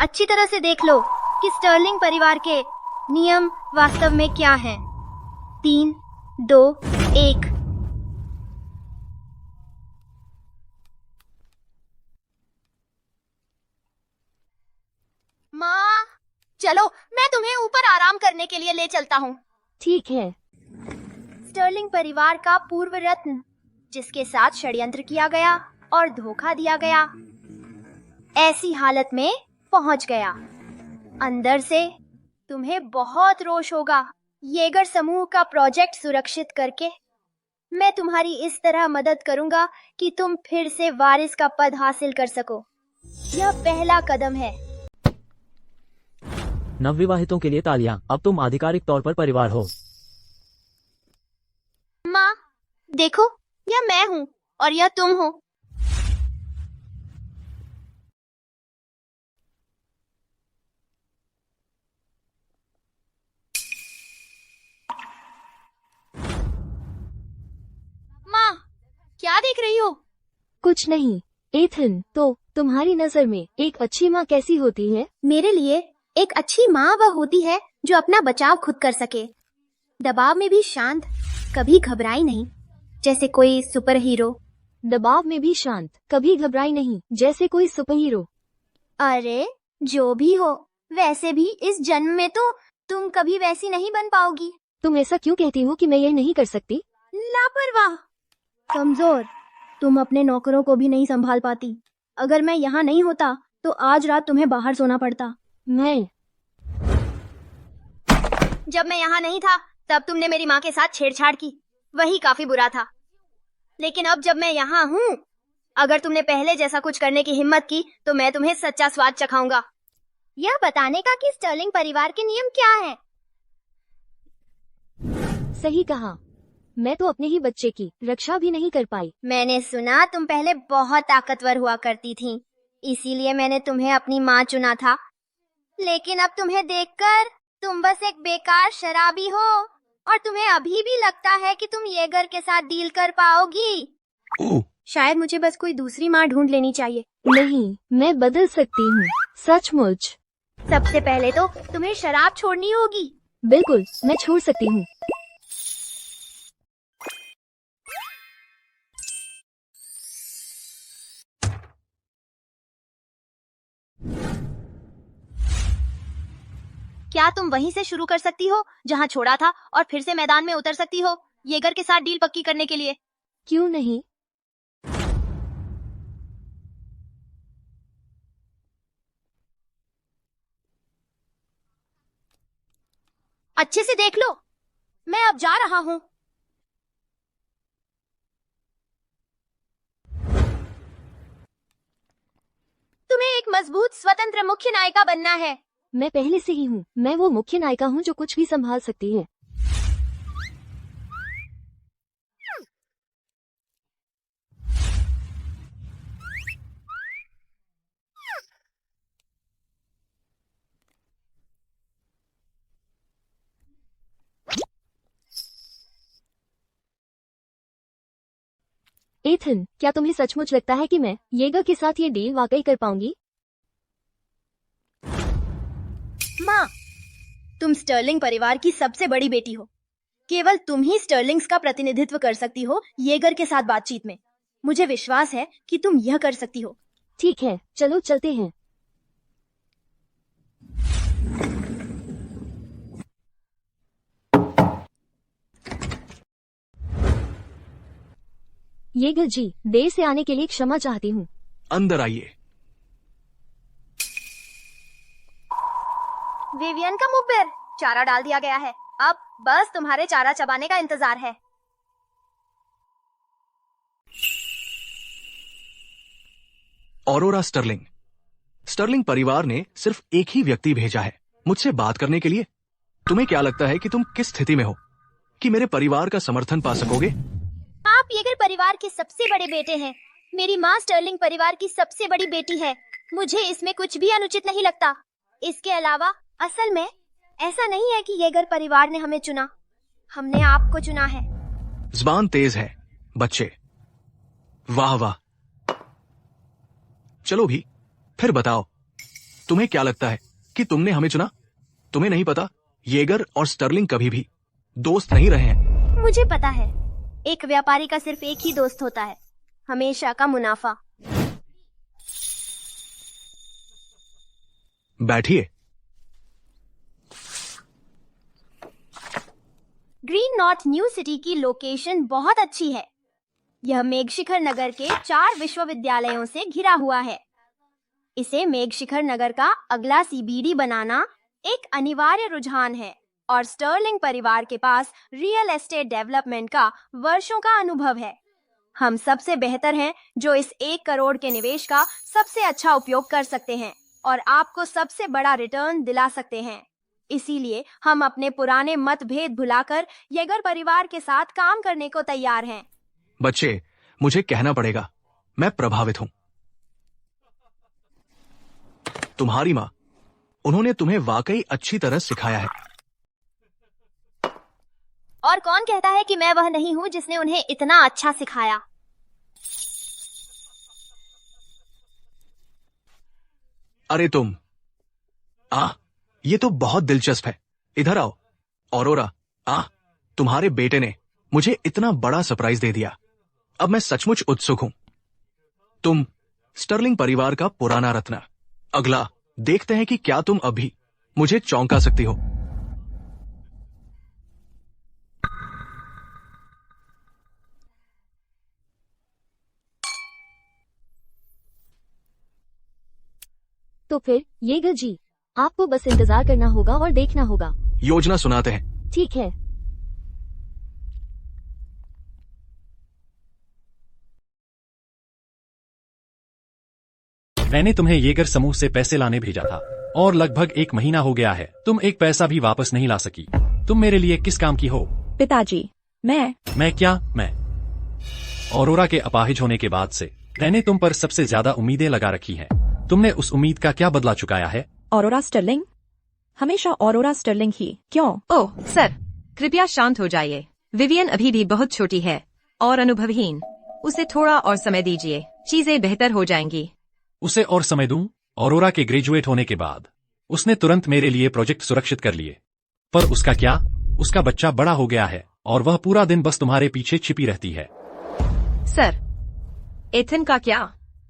S2: अच्छी तरह से देख लो कि स्टर्लिंग परिवार के नियम वास्तव में क्या हैं। 3, 2, 1। माँ, चलो मैं तुम्हें ऊपर आराम करने के लिए ले चलता हूँ।
S7: ठीक है।
S2: स्टर्लिंग परिवार का पूर्व रत्न, जिसके साथ षड्यंत्र किया गया और धोखा दिया गया, ऐसी हालत में पहुंच गया। अंदर से तुम्हें बहुत रोष होगा। येगर समूह का प्रोजेक्ट सुरक्षित करके मैं तुम्हारी इस तरह मदद करूंगा कि तुम फिर से वारिस का पद हासिल कर सको। यह पहला कदम है।
S5: नवविवाहितों के लिए तालियां। अब तुम आधिकारिक तौर पर परिवार हो।
S2: माँ, देखो, यह मैं हूँ और यह तुम हो। माँ, क्या देख रही हो?
S7: कुछ नहीं एथन, तो तुम्हारी नजर में एक अच्छी माँ कैसी होती है?
S2: मेरे लिए एक अच्छी माँ वह होती है जो अपना बचाव खुद कर सके, दबाव में भी शांत, कभी घबराई नहीं जैसे कोई सुपर हीरो।
S7: दबाव में भी शांत, कभी घबराई नहीं जैसे कोई सुपर हीरो।
S2: अरे जो भी हो, वैसे भी इस जन्म में तो तुम कभी वैसी नहीं बन पाओगी।
S7: तुम ऐसा क्यों कहती हो कि मैं यह नहीं कर सकती?
S2: लापरवाह, कमजोर, तुम अपने नौकरों को भी नहीं संभाल पाती। अगर मैं यहाँ नहीं होता तो आज रात तुम्हें बाहर सोना पड़ता। जब मैं यहाँ नहीं था तब तुमने मेरी माँ के साथ छेड़छाड़ की, वही काफी बुरा था। लेकिन अब जब मैं यहाँ हूँ, अगर तुमने पहले जैसा कुछ करने की हिम्मत की तो मैं तुम्हें सच्चा स्वाद चखाऊंगा, यह बताने का कि स्टर्लिंग परिवार के नियम क्या हैं।
S7: सही कहा, मैं तो अपने ही बच्चे की रक्षा भी नहीं कर पाई।
S2: मैंने सुना तुम पहले बहुत ताकतवर हुआ करती थी, इसीलिए मैंने तुम्हें अपनी माँ चुना था। लेकिन अब तुम्हें देखकर तुम बस एक बेकार शराबी हो और तुम्हें अभी भी लगता है कि तुम येगर के साथ डील कर पाओगी। शायद मुझे बस कोई दूसरी माँ ढूंढ लेनी चाहिए।
S7: नहीं, मैं बदल सकती हूँ, सचमुच।
S2: सबसे पहले तो तुम्हें शराब छोड़नी होगी।
S7: बिल्कुल, मैं छोड़ सकती हूँ।
S2: क्या तुम वहीं से शुरू कर सकती हो जहाँ छोड़ा था और फिर से मैदान में उतर सकती हो येगर के साथ डील पक्की करने के लिए?
S7: क्यों नहीं?
S2: अच्छे से देख लो, मैं अब जा रहा हूँ। तुम्हें एक मजबूत स्वतंत्र मुख्य नायिका बनना है।
S7: मैं पहले से ही हूँ। मैं वो मुख्य नायिका हूँ जो कुछ भी संभाल सकती है। एथन, क्या तुम्हें सचमुच लगता है कि मैं येगर के साथ ये डील वाकई कर पाऊंगी?
S2: माँ, तुम स्टर्लिंग परिवार की सबसे बड़ी बेटी हो। केवल तुम ही स्टर्लिंग्स का प्रतिनिधित्व कर सकती हो येगर के साथ बातचीत में। मुझे विश्वास है कि तुम यह कर सकती हो।
S7: ठीक है, चलो चलते हैं। येगर जी, देर से आने के लिए क्षमा चाहती हूँ।
S8: अंदर आइए।
S2: विवियन का मुंह पर चारा डाल दिया गया है। अब बस तुम्हारे चारा चबाने का इंतजार है।
S8: Aurora Stirling. स्टर्लिंग परिवार ने सिर्फ एक ही व्यक्ति भेजा है मुझसे बात करने के लिए। तुम्हें क्या लगता है कि तुम किस स्थिति में हो कि मेरे परिवार का समर्थन पा सकोगे?
S2: आप येगर परिवार के सबसे बड़े बेटे हैं। मेरी माँ स्टर्लिंग परिवार की सबसे बड़ी बेटी है। मुझे इसमें कुछ भी अनुचित नहीं लगता। इसके अलावा असल में ऐसा नहीं है कि येगर परिवार ने हमें चुना, हमने आपको चुना है।
S8: जुबान तेज है बच्चे। वाह वाह। चलो भी, फिर बताओ, तुम्हें क्या लगता है कि तुमने हमें चुना? तुम्हें नहीं पता, येगर और स्टर्लिंग कभी भी दोस्त नहीं रहे हैं।
S2: मुझे पता है, एक व्यापारी का सिर्फ एक ही दोस्त होता है, हमेशा का मुनाफा।
S8: बैठिए।
S2: ग्रीन नॉर्थ न्यू सिटी की लोकेशन बहुत अच्छी है। यह मेघशिखर नगर के 4 विश्वविद्यालयों से घिरा हुआ है। इसे मेघशिखर नगर का अगला सीबीडी बनाना एक अनिवार्य रुझान है और स्टर्लिंग परिवार के पास रियल एस्टेट डेवलपमेंट का वर्षों का अनुभव है। हम सबसे बेहतर हैं जो इस 1 करोड़ के निवेश का सबसे अच्छा उपयोग कर सकते हैं और आपको सबसे बड़ा रिटर्न दिला सकते हैं। इसीलिए हम अपने पुराने मतभेद भुलाकर येगर परिवार के साथ काम करने को तैयार हैं।
S8: बच्चे, मुझे कहना पड़ेगा, मैं प्रभावित हूं। तुम्हारी माँ, उन्होंने तुम्हें वाकई अच्छी तरह सिखाया है।
S2: और कौन कहता है कि मैं वह नहीं हूँ जिसने उन्हें इतना अच्छा सिखाया?
S8: अरे तुम, ये तो बहुत दिलचस्प है। इधर आओ। ऑरोरा, तुम्हारे बेटे ने मुझे इतना बड़ा सरप्राइज दे दिया। अब मैं सचमुच उत्सुक हूं। तुम स्टर्लिंग परिवार का पुराना रत्न। अगला देखते हैं कि क्या तुम अभी मुझे चौंका सकती हो।
S7: तो फिर येगर जी, आपको बस इंतजार करना होगा और देखना होगा।
S8: योजना सुनाते हैं।
S7: ठीक है।
S4: मैंने तुम्हें येगर समूह से पैसे लाने भेजा था और लगभग 1 महीना हो गया है। तुम एक पैसा भी वापस नहीं ला सकी। तुम मेरे लिए किस काम की हो?
S1: पिताजी, मैं
S4: ऑरोरा के अपाहिज होने के बाद से मैंने तुम पर सबसे ज्यादा उम्मीदें लगा रखी हैं। तुमने उस उम्मीद का क्या बदला चुकाया है?
S1: ऑरोरा स्टर्लिंग, हमेशा ऑरोरा स्टर्लिंग ही। क्यों?
S3: ओह सर, कृपया शांत हो जाइए। विवियन अभी भी बहुत छोटी है और अनुभवहीन। उसे थोड़ा और समय दीजिए, चीजें बेहतर हो जाएंगी।
S4: उसे और समय दूं? ऑरोरा के ग्रेजुएट होने के बाद उसने तुरंत मेरे लिए प्रोजेक्ट सुरक्षित कर लिए। पर उसका क्या? उसका बच्चा बड़ा हो गया है और वह पूरा दिन बस तुम्हारे पीछे छिपी रहती है।
S3: सर, एथन का क्या?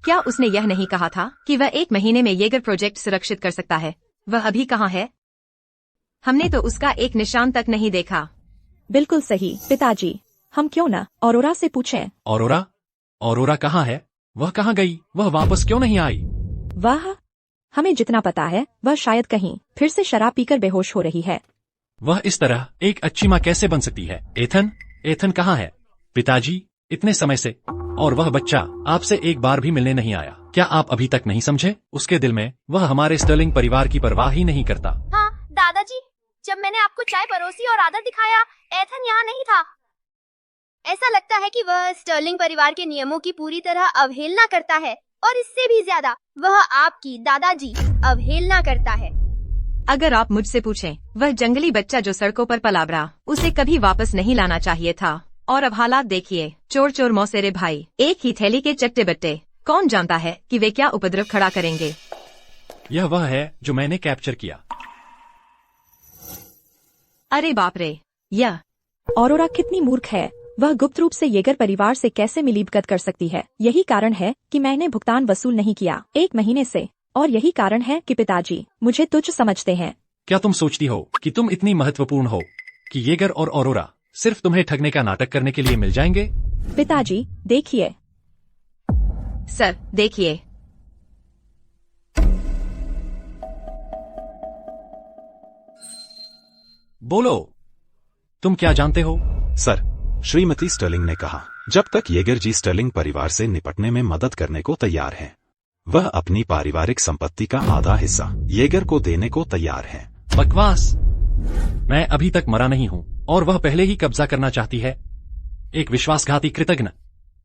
S3: क्या उसने यह नहीं कहा था कि वह 1 महीने में येगर प्रोजेक्ट सुरक्षित कर सकता है? वह अभी कहाँ है? हमने तो उसका एक निशान तक नहीं देखा।
S1: बिल्कुल सही पिताजी, हम क्यों न ऑरोरा से पूछें।
S4: ऑरोरा? ऑरोरा कहाँ है? वह कहाँ गई? वह वापस क्यों नहीं आई?
S1: वह, हमें जितना पता है वह शायद कहीं फिर से शराब पीकर बेहोश हो रही है।
S4: वह इस तरह एक अच्छी माँ कैसे बन सकती है? एथन? एथन कहाँ है? पिताजी, इतने समय से, और वह बच्चा आपसे एक बार भी मिलने नहीं आया। क्या आप अभी तक नहीं समझे? उसके दिल में वह हमारे स्टर्लिंग परिवार की परवाह ही नहीं करता।
S2: हाँ दादाजी, जब मैंने आपको चाय परोसी और आदर दिखाया, एथन यहाँ नहीं था। ऐसा लगता है कि वह स्टर्लिंग परिवार के नियमों की पूरी तरह अवहेलना करता है, और इससे भी ज्यादा वह आपकी दादाजी अवहेलना करता है।
S3: अगर आप मुझसे पूछें, वह जंगली बच्चा जो सड़कों पर पला बढ़ा, उसे कभी वापस नहीं लाना चाहिए था। और अब हालात देखिए, चोर चोर मौसेरे भाई, एक ही थैली के चट्टे बट्टे। कौन जानता है कि वे क्या उपद्रव खड़ा करेंगे।
S4: यह वह है जो मैंने कैप्चर किया।
S3: अरे बाप रे, यह
S1: ऑरोरा कितनी मूर्ख है। वह गुप्त रूप से येगर परिवार से कैसे मिलीभगत कर सकती है? यही कारण है कि मैंने भुगतान वसूल नहीं किया 1 महीने से, और यही कारण है कि पिताजी मुझे तुच्छ समझते हैं।
S4: क्या तुम सोचती हो कि तुम इतनी महत्वपूर्ण हो कि येगर और ऑरोरा सिर्फ तुम्हें ठगने का नाटक करने के लिए मिल जाएंगे?
S1: पिताजी देखिए।
S3: सर देखिए,
S4: बोलो, तुम क्या जानते हो?
S9: सर, श्रीमती स्टर्लिंग ने कहा, जब तक येगर जी स्टर्लिंग परिवार से निपटने में मदद करने को तैयार हैं, वह अपनी पारिवारिक संपत्ति का आधा हिस्सा येगर को देने को तैयार है।
S4: बकवास! मैं अभी तक मरा नहीं हूँ और वह पहले ही कब्जा करना चाहती है। एक विश्वासघाती कृतघ्न।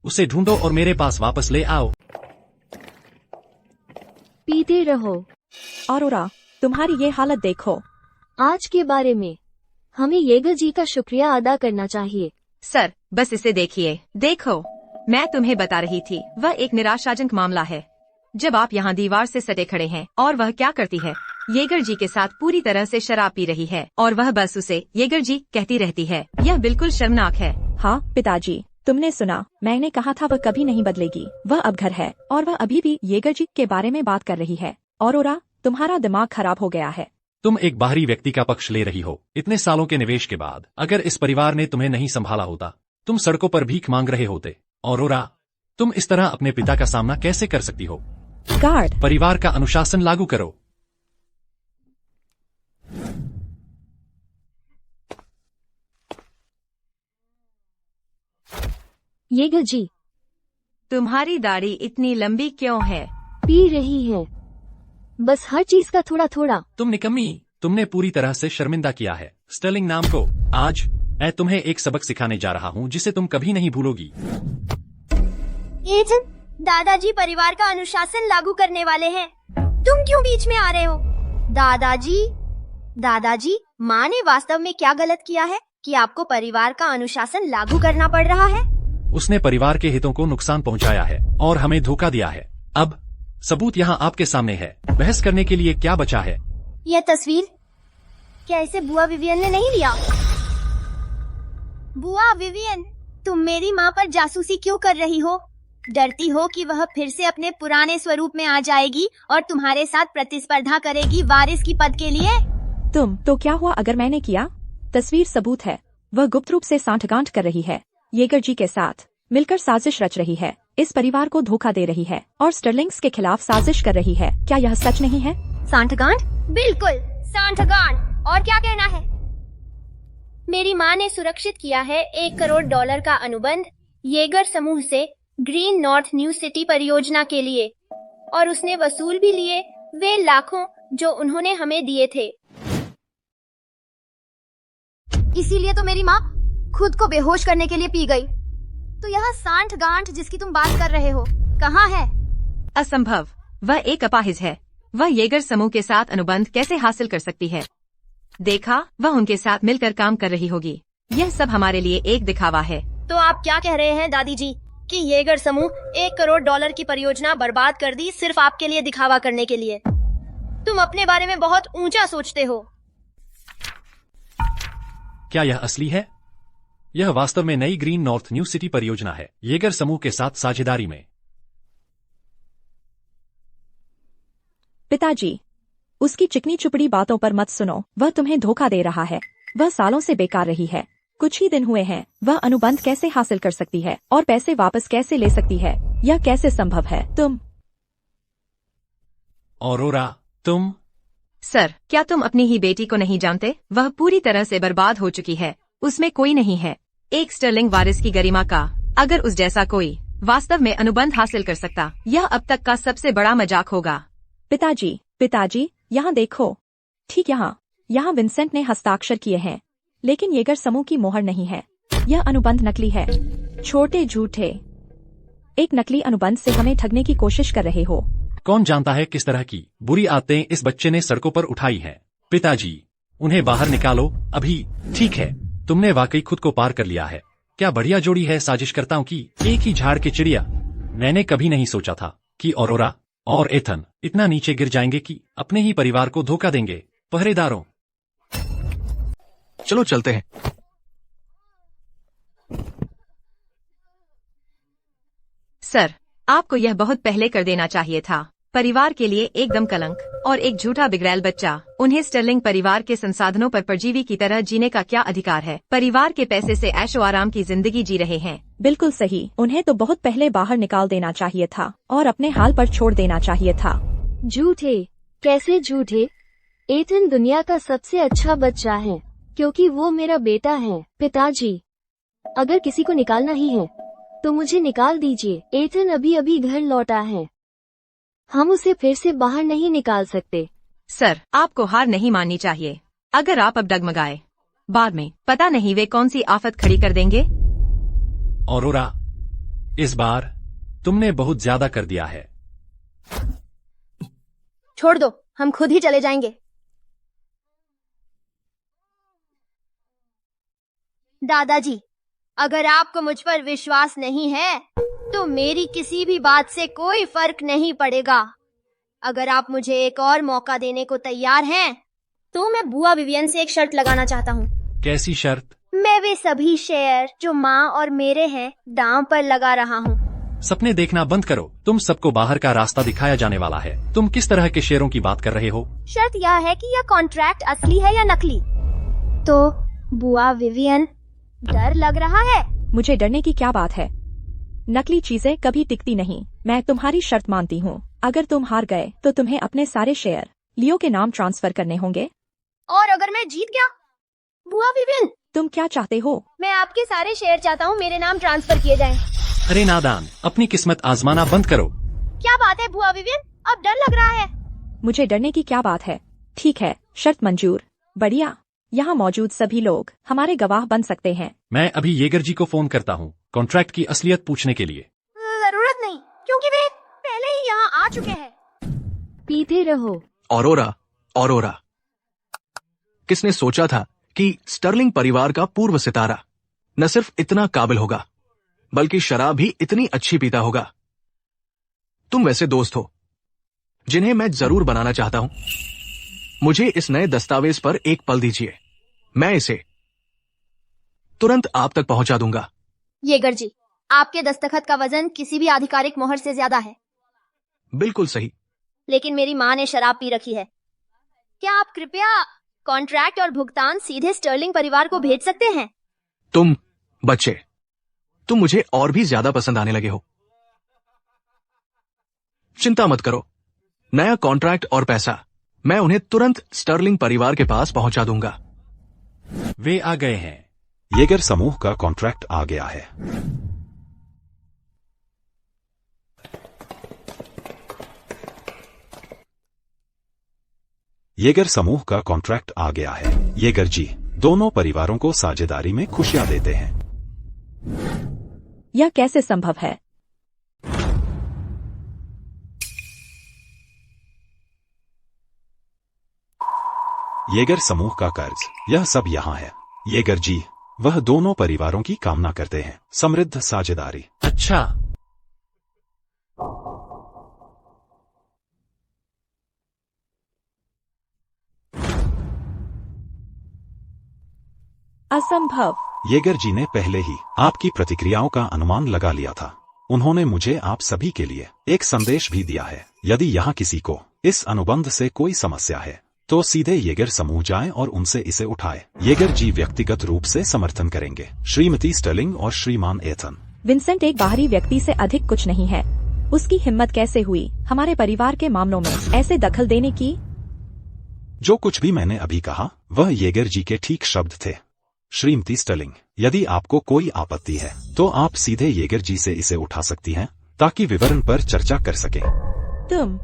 S4: उसे ढूंढो और मेरे पास वापस ले आओ।
S7: पीते रहो।
S1: ऑरोरा, तुम्हारी ये हालत देखो।
S7: आज के बारे में हमें येगर जी का शुक्रिया अदा करना चाहिए।
S3: सर बस इसे देखिए। देखो, मैं तुम्हें बता रही थी, वह एक निराशाजनक मामला है। जब आप यहाँ दीवार से सटे खड़े हैं और वह क्या करती है? येगर जी के साथ पूरी तरह से शराब पी रही है और वह बस उसे येगर जी कहती रहती है। यह बिल्कुल शर्मनाक है।
S1: हाँ पिताजी, तुमने सुना, मैंने कहा था वह कभी नहीं बदलेगी। वह अब घर है और वह अभी भी येगर जी के बारे में बात कर रही है। ऑरोरा, तुम्हारा दिमाग खराब हो गया है।
S4: तुम एक बाहरी व्यक्ति का पक्ष ले रही हो। इतने सालों के निवेश के बाद अगर इस परिवार ने तुम्हें नहीं संभाला होता, तुम सड़कों पर भीख मांग रहे होते। ऑरोरा, तुम इस तरह अपने पिता का सामना कैसे कर सकती हो?
S1: गार्ड,
S4: परिवार का अनुशासन लागू करो।
S7: येगर जी,
S3: तुम्हारी दाढ़ी इतनी लंबी क्यों है?
S7: पी रही है, बस हर चीज का थोड़ा थोड़ा।
S4: तुम निकम्मी, तुमने पूरी तरह से शर्मिंदा किया है स्टर्लिंग नाम को। आज मैं तुम्हें एक सबक सिखाने जा रहा हूँ जिसे तुम कभी नहीं भूलोगी।
S2: एथन, दादाजी परिवार का अनुशासन लागू करने वाले हैं। तुम क्यों बीच में आ रहे हो? दादाजी, माँ ने वास्तव में क्या गलत किया है कि आपको परिवार का अनुशासन लागू करना पड़ रहा है?
S4: उसने परिवार के हितों को नुकसान पहुंचाया है और हमें धोखा दिया है। अब सबूत यहाँ आपके सामने है। बहस करने के लिए क्या बचा है?
S2: यह तस्वीर, क्या इसे बुआ विवियन ने नहीं लिया? बुआ विवियन, तुम मेरी माँ पर जासूसी क्यों कर रही हो? डरती हो कि वह फिर से अपने पुराने स्वरूप में आ जाएगी और तुम्हारे साथ प्रतिस्पर्धा करेगी वारिस की पद के लिए?
S1: तुम तो क्या हुआ अगर मैंने किया? तस्वीर सबूत है। वह गुप्त रूप से सांठगांठ कर रही है, येगर जी के साथ मिलकर साजिश रच रही है, इस परिवार को धोखा दे रही है और स्टर्लिंग्स के खिलाफ साजिश कर रही है। क्या यह सच नहीं है?
S2: सांठगांठ? बिल्कुल सांठगांठ। और क्या कहना है? मेरी माँ ने सुरक्षित किया है $1 करोड़ का अनुबंध येगर समूह से ग्रीन नॉर्थ न्यू सिटी परियोजना के लिए, और उसने वसूल भी लिए वे लाखों जो उन्होंने हमें दिए थे। इसीलिए तो मेरी माँ खुद को बेहोश करने के लिए पी गई। तो यह सांठगांठ जिसकी तुम बात कर रहे हो कहाँ है?
S3: असंभव। वह एक अपाहिज है। वह येगर समूह के साथ अनुबंध कैसे हासिल कर सकती है? देखा, वह उनके साथ मिलकर काम कर रही होगी। यह सब हमारे लिए एक दिखावा है।
S2: तो आप क्या कह रहे हैं दादी जी कि येगर समूह $1 करोड़ की परियोजना बर्बाद कर दी सिर्फ आपके लिए दिखावा करने के लिए? तुम अपने बारे में बहुत ऊंचा सोचते हो।
S4: क्या यह असली है? यह वास्तव में नई ग्रीन नॉर्थ न्यू सिटी परियोजना है, येगर समूह के साथ साझेदारी में।
S1: पिताजी, उसकी चिकनी चुपड़ी बातों पर मत सुनो। वह तुम्हें धोखा दे रहा है। वह सालों से बेकार रही है। कुछ ही दिन हुए हैं। वह अनुबंध कैसे हासिल कर सकती है और पैसे वापस कैसे ले सकती है? यह कैसे संभव है? तुम
S4: औरोरा, तुम
S3: सर, क्या तुम अपनी ही बेटी को नहीं जानते? वह पूरी तरह से बर्बाद हो चुकी है। उसमें कोई नहीं है एक स्टर्लिंग वारिस की गरिमा का। अगर उस जैसा कोई वास्तव में अनुबंध हासिल कर सकता, यह अब तक का सबसे बड़ा मजाक होगा।
S1: पिताजी, यहाँ देखो। ठीक यहाँ विंसेंट ने हस्ताक्षर किए हैं, लेकिन येगर समूह की मोहर नहीं है। यह अनुबंध नकली है। छोटे झूठे एक नकली अनुबंध से हमें ठगने की कोशिश कर रहे हो।
S4: कौन जानता है किस तरह की बुरी आदतें इस बच्चे ने सड़कों पर उठाई हैं। पिताजी, उन्हें बाहर निकालो अभी। ठीक है, तुमने वाकई खुद को पार कर लिया है। क्या बढ़िया जोड़ी है साजिशकर्ताओं की, एक ही झाड़ के चिड़िया। मैंने कभी नहीं सोचा था कि औरोरा और एथन इतना नीचे गिर जाएंगे कि अपने ही परिवार को धोखा देंगे। पहरेदारों,
S8: चलो चलते हैं।
S3: सर, आपको यह बहुत पहले कर देना चाहिए था। परिवार के लिए एकदम कलंक और एक झूठा बिगड़ैल बच्चा। उन्हें स्टर्लिंग परिवार के संसाधनों पर परजीवी की तरह जीने का क्या अधिकार है? परिवार के पैसे से ऐशो आराम की जिंदगी जी रहे हैं।
S1: बिल्कुल सही। उन्हें तो बहुत पहले बाहर निकाल देना चाहिए था और अपने हाल पर छोड़ देना चाहिए था।
S7: झूठे? कैसे झूठे? एथन दुनिया का सबसे अच्छा बच्चा है क्योंकि वो मेरा बेटा है। पिताजी, अगर किसी को निकालना ही है तो मुझे निकाल दीजिए। एथन अभी घर लौटा है। हम उसे फिर से बाहर नहीं निकाल सकते।
S3: सर, आपको हार नहीं माननी चाहिए। अगर आप अब डगमगाए, बाद में पता नहीं वे कौन सी आफत खड़ी कर देंगे।
S4: औरोरा, इस बार तुमने बहुत ज्यादा कर दिया है।
S2: छोड़ दो, हम खुद ही चले जाएंगे। दादाजी, अगर आपको मुझ पर विश्वास नहीं है तो मेरी किसी भी बात से कोई फर्क नहीं पड़ेगा। अगर आप मुझे एक और मौका देने को तैयार हैं, तो मैं बुआ विवियन से एक शर्त लगाना चाहता हूँ।
S4: कैसी शर्त?
S2: मैं वे सभी शेयर जो माँ और मेरे हैं दांव पर लगा रहा हूँ।
S4: सपने देखना बंद करो। तुम सबको बाहर का रास्ता दिखाया जाने वाला है। तुम किस तरह के शेयरों की बात कर रहे हो?
S2: शर्त यह है कि यह कॉन्ट्रैक्ट असली है या नकली। तो बुआ विवियन, डर लग रहा है?
S1: मुझे डरने की क्या बात है? नकली चीजें कभी टिकती नहीं। मैं तुम्हारी शर्त मानती हूँ। अगर तुम हार गए तो तुम्हें अपने सारे शेयर लियो के नाम ट्रांसफर करने होंगे।
S2: और अगर मैं जीत गया? बुआ विवियन,
S1: तुम क्या चाहते हो?
S2: मैं आपके सारे शेयर चाहता हूँ मेरे नाम ट्रांसफर किए जाएं।
S4: अरे नादान, अपनी किस्मत आजमाना बंद करो।
S2: क्या बात है बुआ विवियन, अब डर लग रहा है।
S1: मुझे डरने की क्या बात है? ठीक है, शर्त मंजूर। बढ़िया। यहाँ मौजूद सभी लोग हमारे गवाह बन सकते हैं। मैं
S4: अभी येगर जी को फोन करता हूँ कॉन्ट्रैक्ट की असलियत पूछने के लिए।
S2: जरूरत नहीं, क्योंकि वे पहले ही यहाँ आ चुके हैं।
S7: पीते रहो।
S8: औरोरा, किसने सोचा था कि स्टर्लिंग परिवार का पूर्व सितारा न सिर्फ इतना काबिल होगा, बल्कि शराब भी इतनी अच्छी पीता होगा। तुम वैसे दोस्त हो जिन्हें मैं जरूर बनाना चाहता हूं। मुझे इस नए दस्तावेज पर एक पल दीजिए। मैं इसे तुरंत आप तक पहुंचा दूंगा।
S2: येगर जी, आपके दस्तखत का वजन किसी भी आधिकारिक मोहर से ज्यादा है।
S8: बिल्कुल सही।
S2: लेकिन मेरी माँ ने शराब पी रखी है। क्या आप कृपया कॉन्ट्रैक्ट और भुगतान सीधे स्टर्लिंग परिवार को भेज सकते हैं?
S8: तुम बच्चे, तुम मुझे और भी ज्यादा पसंद आने लगे हो। चिंता मत करो, नया कॉन्ट्रैक्ट और पैसा मैं उन्हें तुरंत स्टर्लिंग परिवार के पास पहुंचा दूंगा।
S4: वे आ गए हैं।
S9: येगर समूह का कॉन्ट्रैक्ट आ गया है। येगर समूह का कॉन्ट्रैक्ट आ गया है। येगर जी दोनों परिवारों को साझेदारी में खुशियां देते हैं।
S1: यह कैसे संभव है?
S9: येगर समूह का कर्ज, यह सब यहाँ है। येगर जी, वह दोनों परिवारों की कामना करते हैं, समृद्ध साझेदारी।
S4: अच्छा,
S1: असंभव।
S9: येगर जी ने पहले ही आपकी प्रतिक्रियाओं का अनुमान लगा लिया था। उन्होंने मुझे आप सभी के लिए एक संदेश भी दिया है। यदि यहाँ किसी को इस अनुबंध से कोई समस्या है तो सीधे येगर समूह जाएं और उनसे इसे उठाएं। येगर जी व्यक्तिगत रूप से समर्थन करेंगे। श्रीमती स्टर्लिंग और श्रीमान एथन।
S1: विंसेंट एक बाहरी व्यक्ति से अधिक कुछ नहीं है। उसकी हिम्मत कैसे हुई हमारे परिवार के मामलों में ऐसे दखल देने की?
S9: जो कुछ भी मैंने अभी कहा वह येगर जी के ठीक शब्द थे। श्रीमती स्टर्लिंग, यदि आपको कोई आपत्ति है तो आप सीधे येगर जी से इसे उठा सकती हैं ताकि विवरण पर चर्चा कर सकें।
S1: तुम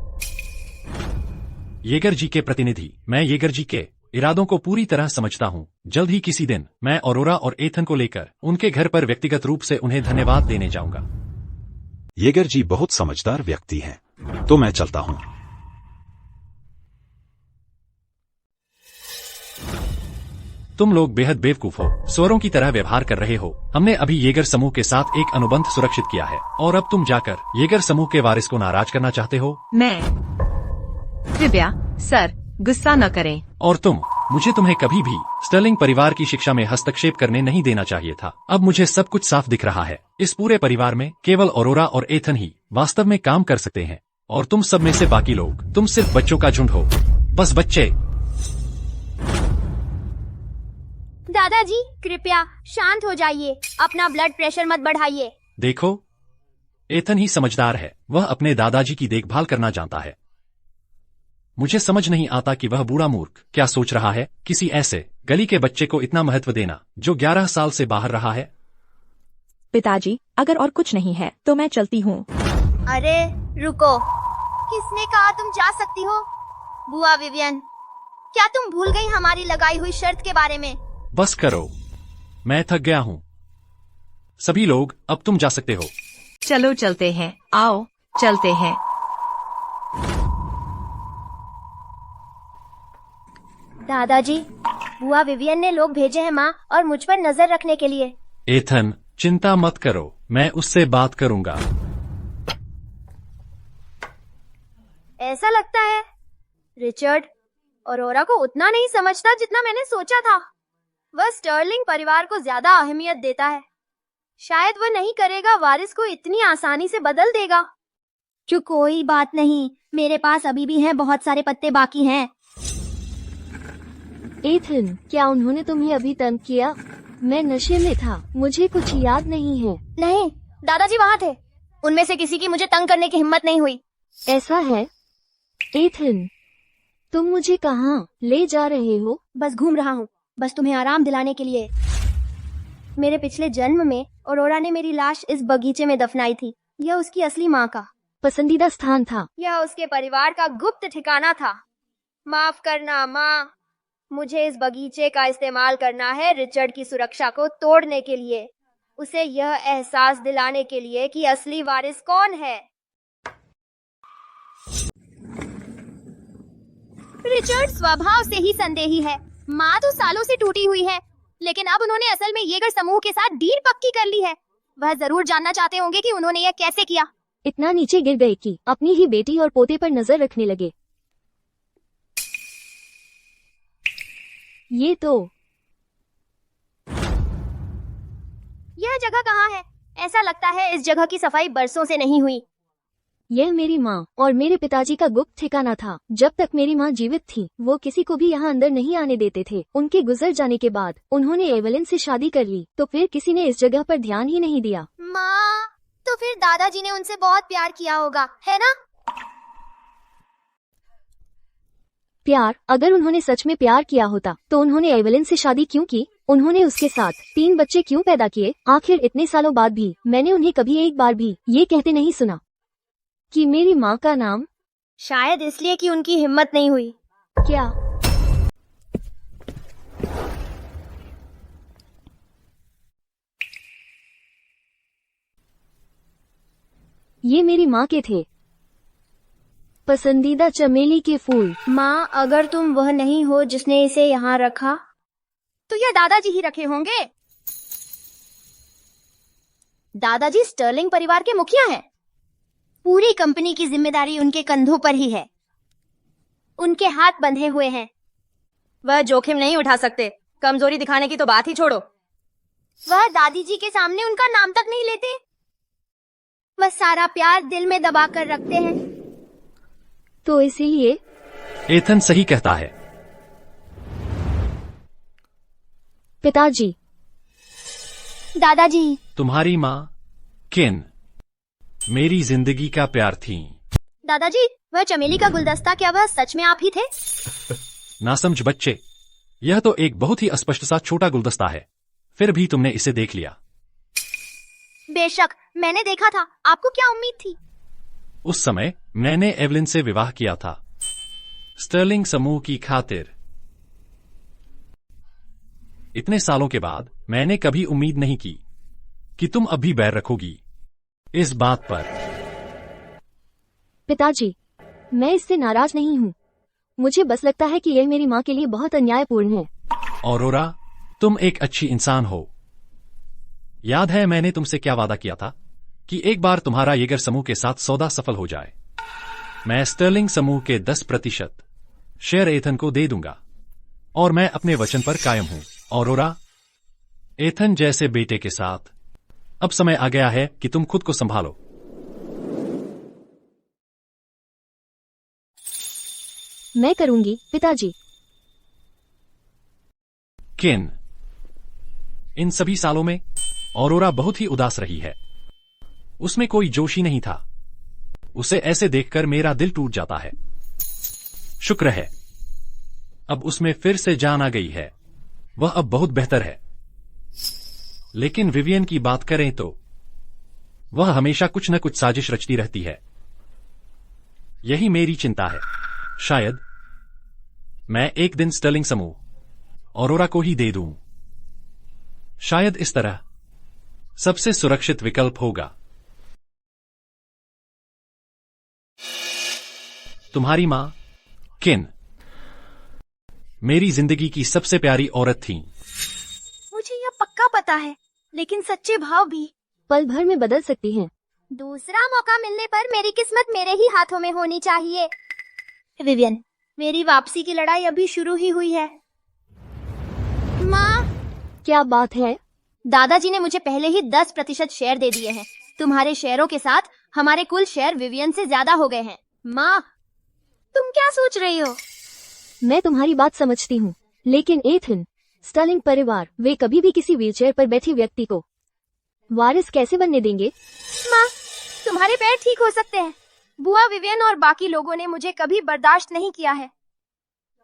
S4: येगर जी के प्रतिनिधि, मैं येगर जी के इरादों को पूरी तरह समझता हूँ। जल्द ही किसी दिन मैं औरोरा और एथन को लेकर उनके घर पर व्यक्तिगत रूप से उन्हें धन्यवाद देने जाऊंगा।
S9: येगर जी बहुत समझदार व्यक्ति हैं। तो मैं चलता हूँ।
S4: तुम लोग बेहद बेवकूफ हो, स्वरों की तरह व्यवहार कर रहे हो। हमने अभी येगर समूह के साथ एक अनुबंध सुरक्षित किया है और अब तुम जाकर येगर समूह के वारिस को नाराज करना चाहते हो।
S3: कृपया सर, गुस्सा न करें।
S4: और मुझे तुम्हें कभी भी स्टर्लिंग परिवार की शिक्षा में हस्तक्षेप करने नहीं देना चाहिए था। अब मुझे सब कुछ साफ दिख रहा है। इस पूरे परिवार में केवल औरोरा और एथन ही वास्तव में काम कर सकते हैं और तुम सब में से बाकी लोग, तुम सिर्फ बच्चों का झुंड हो, बस बच्चे।
S2: दादाजी कृपया शांत हो जाइए, अपना ब्लड प्रेशर मत बढ़ाइए।
S4: देखो, एथन ही समझदार है। वह अपने दादाजी की देखभाल करना जानता है। मुझे समझ नहीं आता कि वह बूढ़ा मूर्ख क्या सोच रहा है, किसी ऐसे गली के बच्चे को इतना महत्व देना जो 11 साल से बाहर रहा है।
S1: पिताजी, अगर और कुछ नहीं है तो मैं चलती हूँ।
S2: अरे रुको, किसने कहा तुम जा सकती हो? बुआ विवियन, क्या तुम भूल गई हमारी लगाई हुई शर्त के बारे में?
S4: बस करो, मैं थक गया हूँ। सभी लोग, अब तुम जा सकते हो।
S3: चलो चलते हैं, आओ चलते हैं।
S2: दादाजी, बुआ विवियन ने लोग भेजे हैं माँ और मुझ पर नजर रखने के लिए।
S4: एथन, चिंता मत करो, मैं उससे बात करूंगा।
S2: ऐसा लगता है रिचर्ड औरोरा को उतना नहीं समझता जितना मैंने सोचा था। वह स्टर्लिंग परिवार को ज्यादा अहमियत देता है। शायद वह नहीं करेगा, वारिस को इतनी आसानी से बदल देगा। जो कोई बात नहीं, मेरे पास अभी भी हैं बहुत सारे पत्ते बाकी हैं।
S7: एथन, क्या उन्होंने तुम्हें अभी तंग किया? मैं नशे में था, मुझे कुछ याद नहीं है।
S2: नहीं, दादाजी वहाँ थे। उनमें से किसी की मुझे तंग करने की हिम्मत नहीं हुई।
S7: ऐसा है? एथन, तुम मुझे कहाँ ले जा रहे हो?
S2: बस घूम रहा हूँ, बस तुम्हें आराम दिलाने के लिए। मेरे पिछले जन्म में औरोरा ने मेरी लाश इस बगीचे में दफनाई थी। यह उसकी असली माँ का
S7: पसंदीदा स्थान था।
S2: यह उसके परिवार का गुप्त ठिकाना था। माफ करना माँ, मुझे इस बगीचे का इस्तेमाल करना है रिचर्ड की सुरक्षा को तोड़ने के लिए, उसे यह एहसास दिलाने के लिए कि असली वारिस कौन है। रिचर्ड स्वभाव से ही संदेही है। माँ तो सालों से टूटी हुई है, लेकिन अब उन्होंने असल में येगर समूह के साथ डील पक्की कर ली है। वह जरूर जानना चाहते होंगे कि उन्होंने यह कैसे किया।
S7: इतना नीचे गिर गए कि अपनी ही बेटी और पोते पर नजर रखने लगे। ये तो
S2: यह जगह कहाँ है? ऐसा लगता है इस जगह की सफाई बरसों से नहीं हुई।
S7: यह मेरी माँ और मेरे पिताजी का गुप्त ठिकाना था। जब तक मेरी माँ जीवित थी वो किसी को भी यहाँ अंदर नहीं आने देते थे। उनके गुजर जाने के बाद उन्होंने एवलिन से शादी कर ली तो फिर किसी ने इस जगह पर ध्यान ही नहीं दिया।
S2: माँ, तो फिर दादाजी ने उनसे बहुत प्यार किया होगा, है ना?
S7: प्यार? अगर उन्होंने सच में प्यार किया होता तो उन्होंने एवलिन से शादी क्यों की? उन्होंने उसके साथ 3 बच्चे क्यों पैदा किए? आखिर इतने सालों बाद भी मैंने उन्हें कभी एक बार भी ये कहते नहीं सुना कि मेरी माँ का नाम।
S2: शायद इसलिए कि उनकी हिम्मत नहीं हुई।
S7: क्या? ये मेरी माँ के थे। पसंदीदा चमेली के फूल।
S2: माँ, अगर तुम वह नहीं हो जिसने इसे यहाँ रखा, तो यह दादाजी ही रखे होंगे। दादाजी स्टर्लिंग परिवार के मुखिया हैं। पूरी कंपनी की जिम्मेदारी उनके कंधों पर ही है। उनके हाथ बंधे हुए हैं।
S3: वह जोखिम नहीं उठा सकते। कमजोरी दिखाने की तो बात ही छोड़ो।
S2: वह दादी जी के सामने उनका नाम तक नहीं लेते। वह सारा प्यार दिल में दबा कर रखते हैं।
S7: तो इसीलिए
S4: एथन सही कहता है।
S7: पिताजी।
S2: दादाजी।
S4: तुम्हारी माँ किन मेरी जिंदगी का प्यार थी।
S2: दादाजी, वह चमेली का गुलदस्ता, क्या वह सच में आप ही थे?
S4: नासमझ बच्चे, यह तो एक बहुत ही अस्पष्ट सा छोटा गुलदस्ता है, फिर भी तुमने इसे देख लिया।
S2: बेशक, मैंने देखा था। आपको क्या उम्मीद थी?
S4: उस समय मैंने एवलिन से विवाह किया था, स्टर्लिंग समूह की खातिर। इतने सालों के बाद मैंने कभी उम्मीद नहीं की कि तुम अब भी बैर रखोगी इस बात पर।
S7: पिताजी, मैं इससे नाराज नहीं हूँ। मुझे बस लगता है कि यह मेरी माँ के लिए बहुत अन्यायपूर्ण है।
S4: औरोरा, तुम एक अच्छी इंसान हो। याद है मैंने तुमसे क्या वादा किया था कि एक बार तुम्हारा येगर समूह के साथ सौदा सफल हो जाए, मैं स्टर्लिंग समूह के 10% शेयर एथन को दे दूंगा, और मैं अपने वचन पर कायम हूं। औरोरा, एथन जैसे बेटे के साथ अब समय आ गया है कि तुम खुद को संभालो।
S7: मैं करूंगी पिताजी।
S4: किन, इन सभी सालों में औरोरा बहुत ही उदास रही है। उसमें कोई जोश ही नहीं था। उसे ऐसे देखकर मेरा दिल टूट जाता है। शुक्र है अब उसमें फिर से जान आ गई है। वह अब बहुत बेहतर है। लेकिन विवियन की बात करें तो वह हमेशा कुछ न कुछ साजिश रचती रहती है। यही मेरी चिंता है। शायद मैं एक दिन स्टर्लिंग समूह औरोरा को ही दे दूं। शायद इस तरह सबसे सुरक्षित विकल्प होगा। तुम्हारी मां किन मेरी जिंदगी की सबसे प्यारी औरत थी।
S2: मुझे यह पक्का पता है, लेकिन सच्चे भाव भी
S7: पल भर में बदल सकती हैं।
S2: दूसरा मौका मिलने पर मेरी किस्मत मेरे ही हाथों में होनी चाहिए। विवियन, मेरी वापसी की लड़ाई अभी शुरू ही हुई है। माँ,
S7: क्या बात है?
S2: दादाजी ने मुझे पहले ही 10% शेयर दे दिए हैं। तुम्हारे शेयरों के साथ हमारे कुल शेयर विवियन से ज्यादा हो गए हैं। माँ, तुम क्या सोच रही हो?
S7: मैं तुम्हारी बात समझती हूँ, लेकिन एथन, स्टर्लिंग परिवार, वे कभी भी किसी व्हीलचेयर पर बैठे व्यक्ति को वारिस कैसे बनने देंगे?
S2: माँ, तुम्हारे पैर ठीक हो सकते हैं। बुआ विवियन और बाकी लोगों ने मुझे कभी बर्दाश्त नहीं किया है।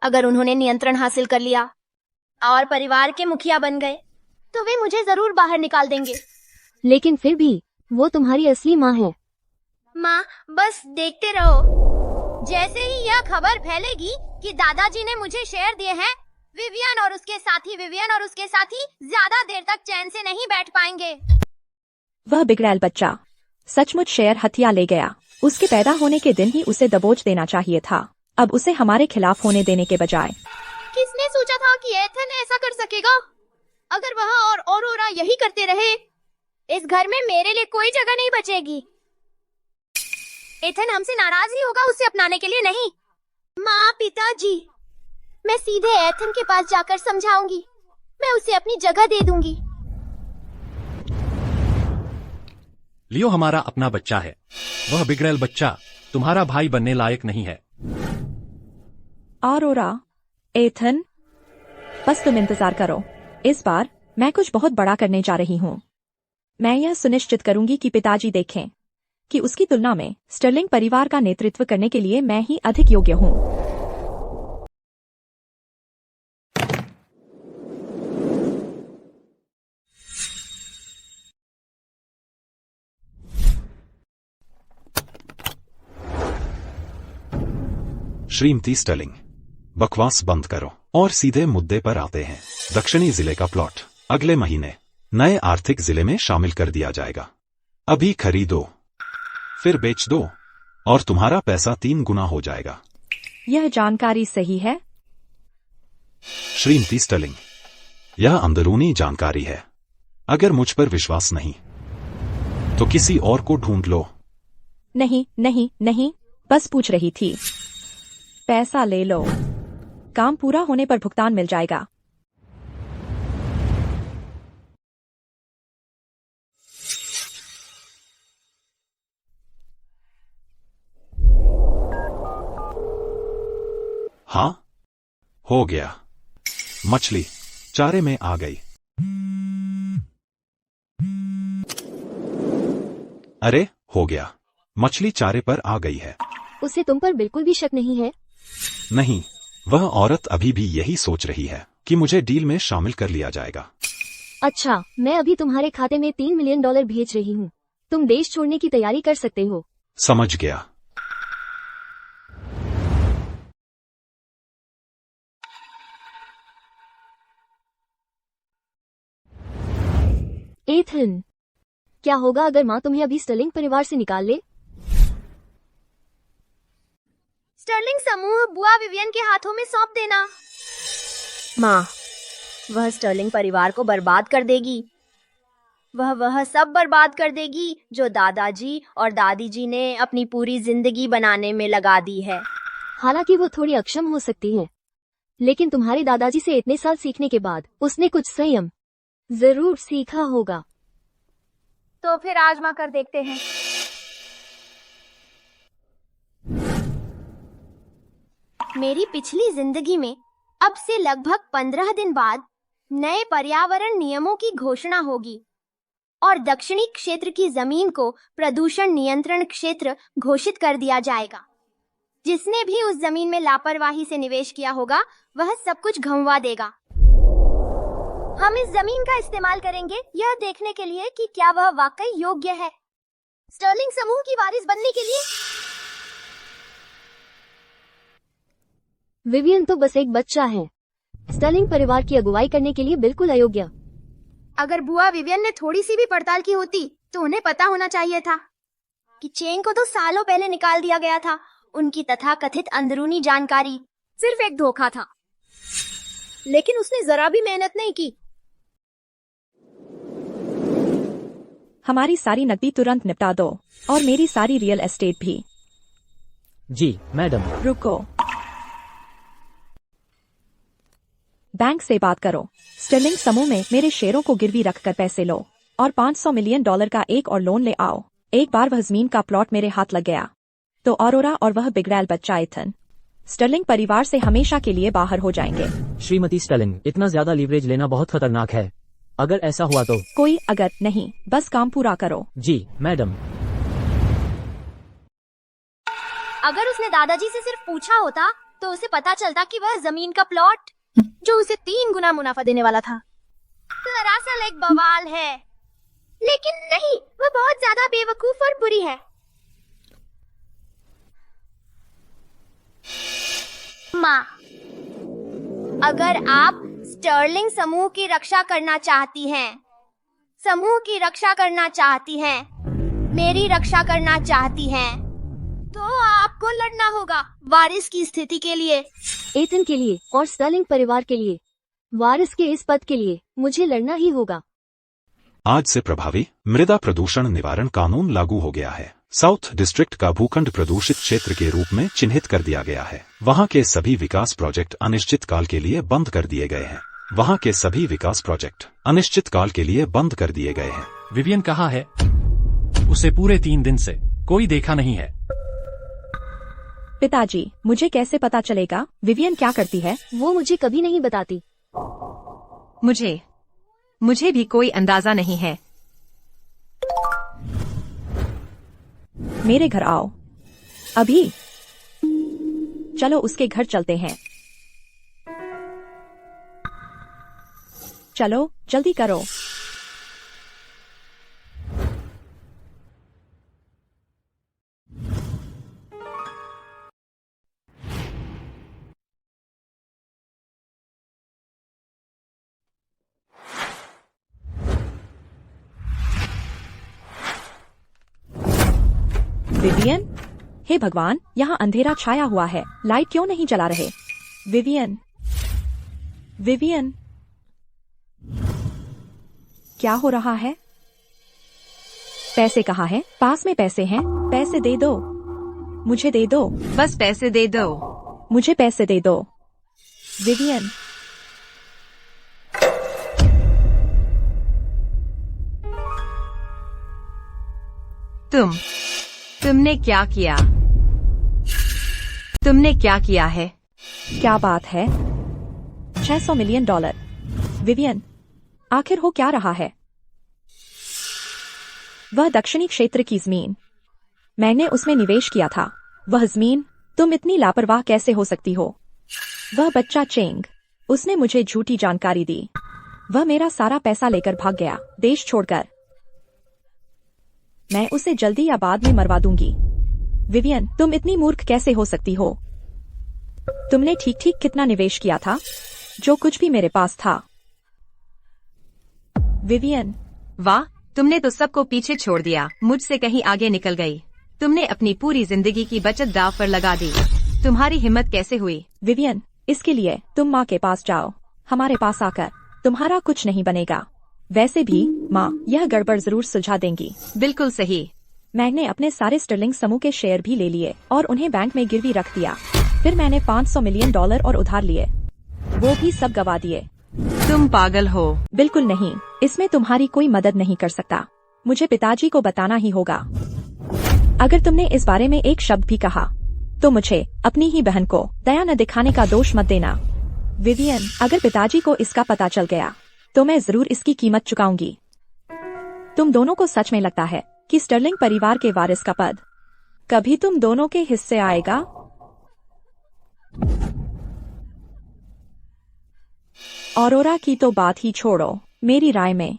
S2: अगर उन्होंने नियंत्रण हासिल कर लिया और परिवार के मुखिया बन गए, तो वे मुझे जरूर बाहर निकाल देंगे।
S7: लेकिन फिर भी वो तुम्हारी असली माँ है।
S2: माँ, बस देखते रहो। जैसे ही यह खबर फैलेगी कि दादाजी ने मुझे शेयर दिए हैं, विवियन और उसके साथी ज्यादा देर तक चैन से नहीं बैठ पाएंगे।
S1: वह बिगड़ैल बच्चा सचमुच शेयर हथिया ले गया। उसके पैदा होने के दिन ही उसे दबोच देना चाहिए था। अब उसे हमारे खिलाफ होने देने के बजाय।
S2: किसने सोचा था कि एथन ऐसा कर सकेगा? अगर वह और औरोरा यही करते रहे, इस घर में मेरे लिए कोई जगह नहीं बचेगी। एथन हमसे नाराज ही होगा, उसे अपनाने के लिए नहीं। माँ, पिताजी, मैं सीधे एथन के पास जाकर समझाऊंगी। मैं उसे अपनी जगह दे दूंगी।
S4: लियो हमारा अपना बच्चा है। वह बिगड़ैल बच्चा तुम्हारा भाई बनने लायक नहीं है।
S1: औरोरा, एथन, बस तुम इंतजार करो। इस बार मैं कुछ बहुत बड़ा करने जा रही हूँ। मैं यह सुनिश्चित करूंगी कि पिताजी देखें कि उसकी तुलना में स्टर्लिंग परिवार का नेतृत्व करने के लिए मैं ही अधिक योग्य हूँ।
S9: श्रीमती स्टर्लिंग, बकवास बंद करो और सीधे मुद्दे पर आते हैं। दक्षिणी जिले का प्लॉट अगले महीने नए आर्थिक जिले में शामिल कर दिया जाएगा। अभी खरीदो, फिर बेच दो और तुम्हारा पैसा 3 गुना हो जाएगा।
S1: यह जानकारी सही है?
S9: श्रीमती स्टर्लिंग, यह अंदरूनी जानकारी है। अगर मुझ पर विश्वास नहीं तो किसी और को ढूंढ लो।
S1: नहीं नहीं नहीं, बस पूछ रही थी। पैसा ले लो, काम पूरा होने पर भुगतान मिल जाएगा।
S9: हाँ, हो गया। मछली चारे में आ गई। अरे, हो गया, मछली चारे पर आ गई है।
S7: उसे तुम पर बिल्कुल भी शक नहीं है?
S9: नहीं, वह औरत अभी भी यही सोच रही है कि मुझे डील में शामिल कर लिया जाएगा।
S7: अच्छा, मैं अभी तुम्हारे खाते में $3 मिलियन भेज रही हूँ। तुम देश छोड़ने की तैयारी कर सकते हो।
S9: समझ गया।
S7: एथन, क्या होगा अगर माँ तुम्हें अभी स्टर्लिंग परिवार से निकाल ले?
S2: स्टर्लिंग समूह बुआ विवियन के हाथों में सौंप देना। माँ, वह स्टर्लिंग परिवार को बर्बाद कर देगी। वह सब बर्बाद कर देगी जो दादाजी और दादी जी ने अपनी पूरी जिंदगी बनाने में लगा दी है।
S7: हालांकि वो थोड़ी अक्षम हो सकती है, लेकिन तुम्हारे दादाजी से इतने साल सीखने के बाद उसने कुछ संयम जरूर सीखा होगा।
S2: तो फिर आजमा कर देखते हैं। मेरी पिछली जिंदगी में अब से लगभग 15 दिन बाद नए पर्यावरण नियमों की घोषणा होगी और दक्षिणी क्षेत्र की जमीन को प्रदूषण नियंत्रण क्षेत्र घोषित कर दिया जाएगा। जिसने भी उस जमीन में लापरवाही से निवेश किया होगा वह सब कुछ गंवा देगा। हम इस जमीन का इस्तेमाल करेंगे यह देखने के लिए कि क्या वह वाकई योग्य है स्टर्लिंग समूह की वारिस बनने के लिए।
S7: विवियन तो बस एक बच्चा है, स्टर्लिंग परिवार की अगुवाई करने के लिए बिल्कुल अयोग्य।
S2: अगर बुआ विवियन ने थोड़ी सी भी पड़ताल की होती तो उन्हें पता होना चाहिए था कि चेंग को तो सालों पहले निकाल दिया गया था। उनकी तथाकथित अंदरूनी जानकारी सिर्फ एक धोखा था, लेकिन उसने जरा भी मेहनत नहीं की।
S1: हमारी सारी नकदी तुरंत निपटा दो और मेरी सारी रियल एस्टेट भी।
S5: जी मैडम।
S1: रुको, बैंक से बात करो। स्टर्लिंग समूह में मेरे शेयरों को गिरवी रखकर पैसे लो और $500 मिलियन का एक और लोन ले आओ। एक बार वह जमीन का प्लॉट मेरे हाथ लग गया तो ऑरोरा और वह बिगड़ैल बच्चा एथन स्टर्लिंग परिवार से हमेशा के लिए बाहर हो जाएंगे।
S5: श्रीमती स्टर्लिंग, इतना ज्यादा लीवरेज लेना बहुत खतरनाक है। अगर ऐसा हुआ तो?
S1: कोई अगर नहीं, बस काम पूरा करो।
S5: जी मैडम।
S2: अगर उसने दादाजी से सिर्फ पूछा होता तो उसे पता चलता कि वह जमीन का प्लॉट जो उसे 3 गुना मुनाफा देने वाला था दरअसल एक बवाल है। लेकिन नहीं, वह बहुत ज्यादा बेवकूफ और बुरी है। माँ, अगर आप स्टर्लिंग समूह की रक्षा करना चाहती हैं, समूह की रक्षा करना चाहती हैं, मेरी रक्षा करना चाहती हैं, तो आपको लड़ना होगा वारिस की स्थिति के लिए।
S7: एथन के लिए और स्टर्लिंग परिवार के लिए, वारिस के इस पद के लिए मुझे लड़ना ही होगा।
S9: आज से प्रभावी मृदा प्रदूषण निवारण कानून लागू हो गया है। साउथ डिस्ट्रिक्ट का भूखंड प्रदूषित क्षेत्र के रूप में चिन्हित कर दिया गया है। वहाँ के सभी विकास प्रोजेक्ट अनिश्चित काल के लिए बंद कर दिए गए हैं। वहाँ के सभी विकास प्रोजेक्ट अनिश्चित काल के लिए बंद कर दिए गए हैं।
S4: विवियन कहाँ है? उसे पूरे 3 दिन से कोई देखा नहीं है।
S1: पिताजी, मुझे कैसे पता चलेगा विवियन क्या करती है?
S7: वो मुझे कभी नहीं बताती।
S3: मुझे भी कोई अंदाजा नहीं है।
S1: मेरे घर आओ अभी। चलो उसके घर चलते हैं। चलो जल्दी करो। विवियन, हे भगवान, यहाँ अंधेरा छाया हुआ है, लाइट क्यों नहीं जला रहे? विवियन, विवियन, क्या हो रहा है? पैसे कहाँ हैं? पास में पैसे हैं? पैसे दे दो, मुझे दे दो,
S3: बस पैसे दे दो।
S1: मुझे पैसे दे दो। विवियन,
S3: तुमने क्या किया? तुमने क्या किया है?
S1: क्या बात है? $600 मिलियन। विवियन, आखिर हो क्या रहा है? वह दक्षिणी क्षेत्र की जमीन, मैंने उसमें निवेश किया था। वह जमीन, तुम इतनी लापरवाह कैसे हो सकती हो? वह बच्चा चेंग, उसने मुझे झूठी जानकारी दी। वह मेरा सारा पैसा लेकर भाग गया, देश छोड़कर। मैं उसे जल्दी या बाद में मरवा दूंगी। विवियन, तुम इतनी मूर्ख कैसे हो सकती हो? तुमने ठीक ठीक कितना निवेश किया था? जो कुछ भी मेरे पास था। विवियन,
S3: वाह, तुमने तो सबको पीछे छोड़ दिया, मुझसे कहीं आगे निकल गई। तुमने अपनी पूरी जिंदगी की बचत दांव पर लगा दी। तुम्हारी हिम्मत कैसे हुई?
S1: विवियन, इसके लिए तुम माँ के पास जाओ। हमारे पास आकर तुम्हारा कुछ नहीं बनेगा। वैसे भी माँ यह गड़बड़ जरूर सुलझा देंगी।
S3: बिल्कुल सही।
S1: मैंने अपने सारे स्टर्लिंग समूह के शेयर भी ले लिए और उन्हें बैंक में गिरवी रख दिया। फिर मैंने $500 मिलियन और उधार लिए, वो भी सब गवा दिए।
S3: तुम पागल हो।
S1: बिल्कुल नहीं, इसमें तुम्हारी कोई मदद नहीं कर सकता। मुझे पिताजी को बताना ही होगा। अगर तुमने इस बारे में एक शब्द भी कहा तो मुझे अपनी ही बहन को दया न दिखाने का दोष मत देना। विवियन, अगर पिताजी को इसका पता चल गया तो मैं जरूर इसकी कीमत चुकाऊंगी। तुम दोनों को सच में लगता है कि स्टर्लिंग परिवार के वारिस का पद कभी तुम दोनों के हिस्से आएगा? ऑरोरा की तो बात ही छोड़ो। मेरी राय में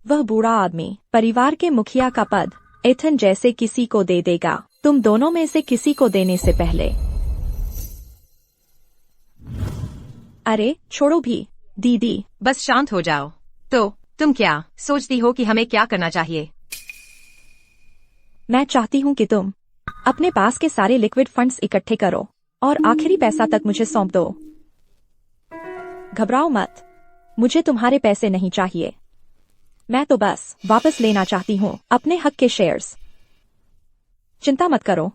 S1: वह बूढ़ा आदमी परिवार के मुखिया का पद एथन जैसे किसी को दे देगा, तुम दोनों में से किसी को देने से पहले। अरे छोड़ो भी दीदी,
S3: बस शांत हो जाओ। तो तुम क्या सोचती हो कि हमें क्या करना चाहिए?
S1: मैं चाहती हूँ कि तुम अपने पास के सारे लिक्विड फंड्स इकट्ठे करो और आखिरी पैसा तक मुझे सौंप दो। घबराओ मत, मुझे तुम्हारे पैसे नहीं चाहिए। मैं तो बस वापस लेना चाहती हूँ अपने हक के शेयर्स। चिंता मत करो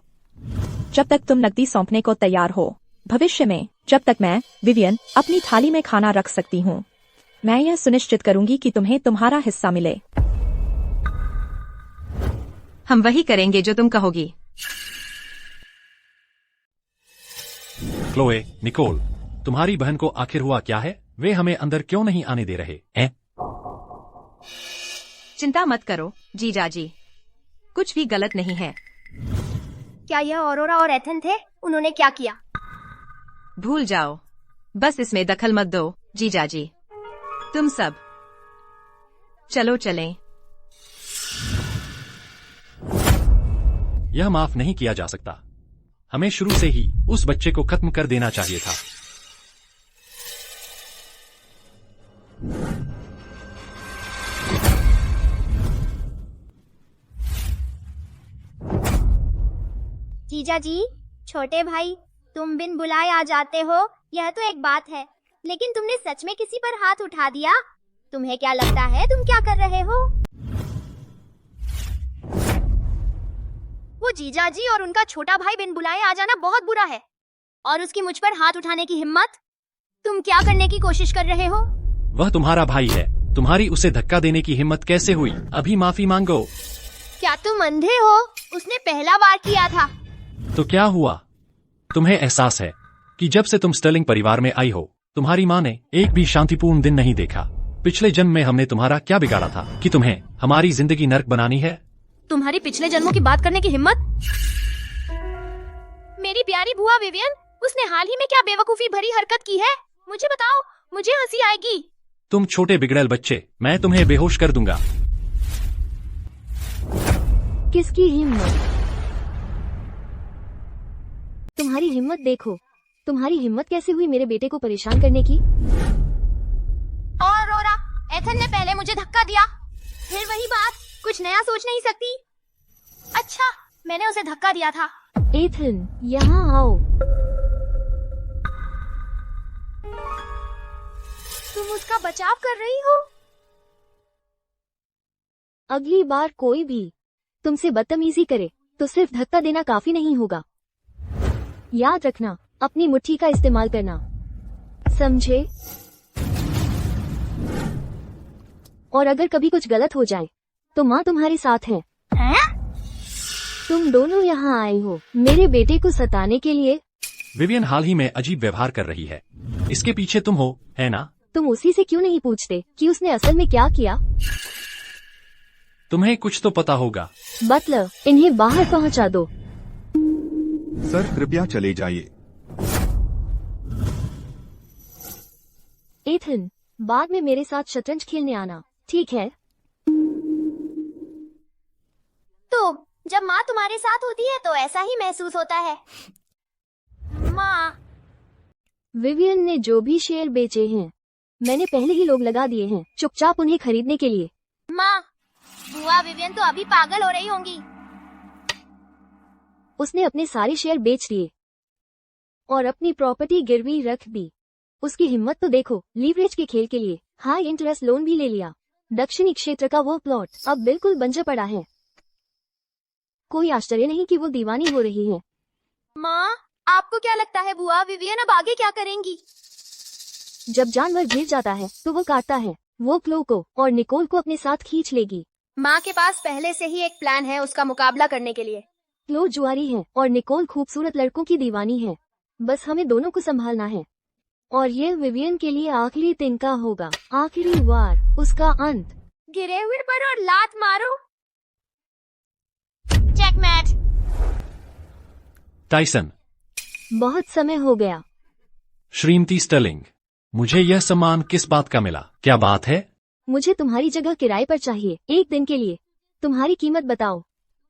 S1: जब तक तुम नकदी सौंपने को तैयार हो। भविष्य में जब तक मैं विवियन अपनी थाली में खाना रख सकती हूँ, मैं यह सुनिश्चित करूंगी कि तुम्हें तुम्हारा हिस्सा मिले।
S3: हम वही करेंगे जो तुम कहोगी।
S4: क्लोए, निकोल, तुम्हारी बहन को आखिर हुआ क्या है? वे हमें अंदर क्यों नहीं आने दे रहे हैं?
S3: चिंता मत करो जीजाजी, कुछ भी गलत नहीं है।
S2: क्या यह ऑरोरा और एथन थे? उन्होंने क्या किया?
S3: भूल जाओ, बस इसमें दखल मत दो जीजाजी। तुम सब चलो चलें।
S4: यह माफ नहीं किया जा सकता। हमें शुरू से ही उस बच्चे को खत्म कर देना चाहिए था।
S2: जीजा जी, छोटे भाई, तुम बिन बुलाए आ जाते हो, यह तो एक बात है, लेकिन तुमने सच में किसी पर हाथ उठा दिया। तुम्हें क्या लगता है तुम क्या कर रहे हो? वो जीजा जी और उनका छोटा भाई बिन बुलाए आ जाना बहुत बुरा है, और उसकी मुझ पर हाथ उठाने की हिम्मत। तुम क्या करने की कोशिश कर रहे हो?
S4: वह तुम्हारा भाई है, तुम्हारी उसे धक्का देने की हिम्मत कैसे हुई? अभी माफी मांगो।
S2: क्या तुम अंधे हो? उसने पहला बार किया था।
S4: तो क्या हुआ? तुम्हें एहसास है कि जब से तुम स्टर्लिंग परिवार में आई हो, तुम्हारी माँ ने एक भी शांतिपूर्ण दिन नहीं देखा। पिछले जन्म में हमने तुम्हारा क्या बिगाड़ा था कि तुम्हें हमारी जिंदगी नर्क बनानी है?
S2: तुम्हारी पिछले जन्मों की बात करने की हिम्मत? मेरी प्यारी बुआ विवियन, उसने हाल ही में क्या बेवकूफी भरी हरकत की है? मुझे बताओ, मुझे हंसी आएगी।
S4: तुम छोटे बिगड़ैल बच्चे, मैं तुम्हें बेहोश कर दूंगा।
S7: किसकी हिम्मत? तुम्हारी हिम्मत देखो, तुम्हारी हिम्मत कैसे हुई मेरे बेटे को परेशान करने की?
S2: और रोरा, एथन ने पहले मुझे धक्का दिया, फिर वही बात, कुछ नया सोच नहीं सकती। अच्छा, मैंने उसे धक्का दिया था।
S7: एथन, यहाँ आओ।
S2: तुम उसका बचाव कर रही हो?
S7: अगली बार कोई भी तुमसे बदतमीजी करे तो सिर्फ धक्का देना काफी नहीं होगा। याद रखना, अपनी मुट्ठी का इस्तेमाल करना, समझे? और अगर कभी कुछ गलत हो जाए तो माँ तुम्हारे साथ है। तुम दोनों यहाँ आए हो मेरे बेटे को सताने के लिए।
S4: विवियन हाल ही में अजीब व्यवहार कर रही है, इसके पीछे तुम हो, है ना?
S7: तुम उसी से क्यों नहीं पूछते कि उसने असल में क्या किया?
S4: तुम्हें कुछ तो पता होगा।
S7: बटलर, इन्हें बाहर पहुंचा दो।
S10: सर कृपया चले जाइए।
S7: एथन, बाद में मेरे साथ शतरंज खेलने आना, ठीक है?
S2: तो जब माँ तुम्हारे साथ होती है तो ऐसा ही महसूस होता है। माँ,
S7: विवियन ने जो भी शेयर बेचे हैं मैंने पहले ही लोग लगा दिए हैं, चुपचाप उन्हें खरीदने के लिए।
S2: माँ, बुआ विवियन तो अभी पागल हो रही होंगी।
S7: उसने अपने सारे शेयर बेच दिए और अपनी प्रॉपर्टी गिरवी रख दी। उसकी हिम्मत तो देखो, लीवरेज के खेल के लिए हाई इंटरेस्ट लोन भी ले लिया। दक्षिणी क्षेत्र का वो प्लॉट अब बिल्कुल बंजर पड़ा है। कोई आश्चर्य नहीं कि वो दीवानी हो रही है।
S2: माँ, आपको क्या लगता है बुआ विवियन अब आगे क्या करेंगी?
S7: जब जानवर गिर जाता है तो वो काटता है। वो क्लो को और निकोल को अपने साथ खींच लेगी।
S2: माँ के पास पहले से ही एक प्लान है उसका मुकाबला करने के लिए।
S7: क्लो जुआरी है और निकोल खूबसूरत लड़कों की दीवानी है। बस हमें दोनों को संभालना है और ये विवियन के लिए आखिरी तिनका होगा, आखिरी वार, उसका अंत।
S2: गिरे हुए पर और लात मारो। चेकमेट।
S4: टाइसन।
S7: बहुत समय हो गया।
S4: श्रीमती स्टर्लिंग, मुझे यह सम्मान किस बात का मिला? क्या बात है?
S7: मुझे तुम्हारी जगह किराए पर चाहिए, एक दिन के लिए। तुम्हारी कीमत बताओ।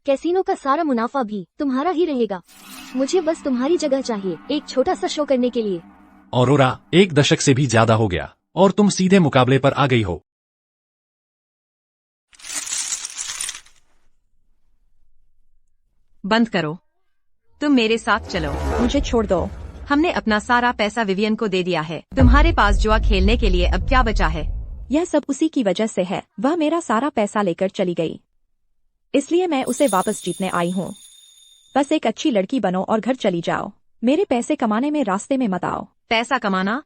S7: कैसीनो का सारा मुनाफा भी तुम्हारा ही रहेगा। मुझे बस तुम्हारी जगह चाहिए, एक छोटा सा शो करने के लिए।
S4: औरोरा, 1 दशक से भी ज्यादा हो गया और तुम सीधे मुकाबले पर आ गई हो।
S3: बंद करो, तुम मेरे साथ चलो।
S1: मुझे छोड़ दो।
S3: हमने अपना सारा पैसा विवियन को दे दिया है। तुम्हारे पास जुआ खेलने के लिए अब क्या बचा है?
S1: यह सब उसी की वजह से है। वह मेरा सारा पैसा लेकर चली गई, इसलिए मैं उसे वापस जीतने आई हूँ। बस एक अच्छी लड़की बनो और घर चली जाओ। मेरे पैसे कमाने में रास्ते में मत आओ।
S3: पैसा कमाना?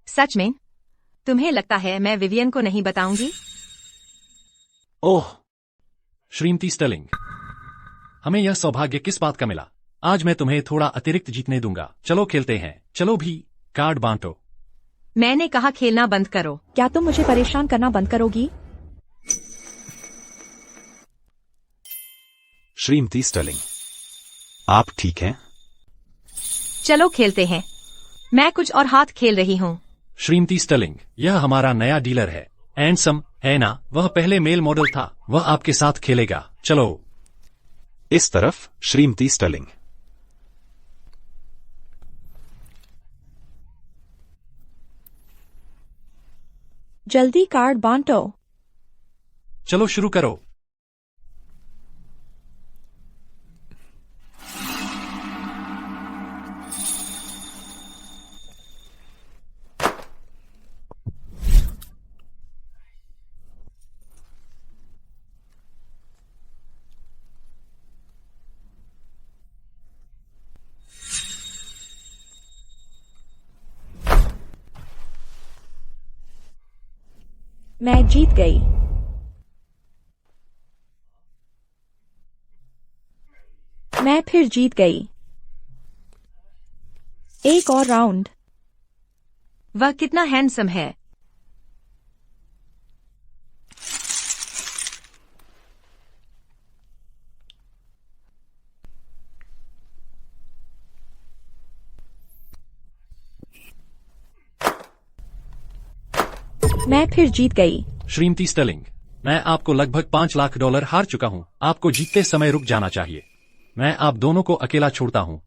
S3: सच में? तुम्हें लगता है मैं विवियन को नहीं बताऊंगी?
S4: ओह श्रीमती स्टर्लिंग, हमें यह सौभाग्य किस बात का मिला? आज मैं तुम्हें थोड़ा अतिरिक्त जीतने दूंगा। चलो खेलते हैं। चलो भी, कार्ड बांटो।
S3: मैंने कहा खेलना बंद करो।
S1: क्या तुम मुझे परेशान करना बंद करोगी?
S9: श्रीमती स्टर्लिंग, आप ठीक हैं?
S3: चलो खेलते हैं। मैं कुछ और हाथ खेल रही हूँ।
S4: श्रीमती स्टर्लिंग, यह हमारा नया डीलर है, एंडसम, है ना? वह पहले मेल मॉडल था, वह आपके साथ खेलेगा। चलो।
S9: इस तरफ श्रीमती स्टर्लिंग।
S1: जल्दी कार्ड बांटो।
S4: चलो शुरू करो।
S1: मैं जीत गई। मैं फिर जीत गई। एक और राउंड।
S3: वह कितना हैंडसम है।
S1: मैं फिर जीत गई।
S4: श्रीमती स्टर्लिंग, मैं आपको लगभग $5 लाख हार चुका हूँ। आपको जीतते समय रुक जाना चाहिए। मैं आप दोनों को अकेला छोड़ता हूँ।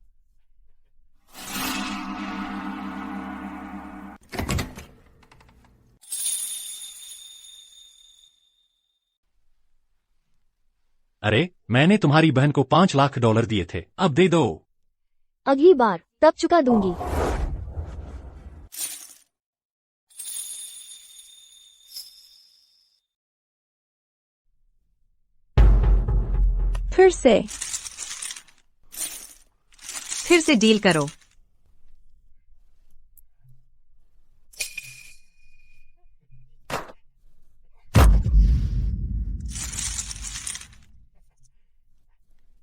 S4: अरे मैंने तुम्हारी बहन को $5 लाख दिए थे, अब दे दो।
S7: अगली बार तब चुका दूंगी।
S3: फिर से डील करो।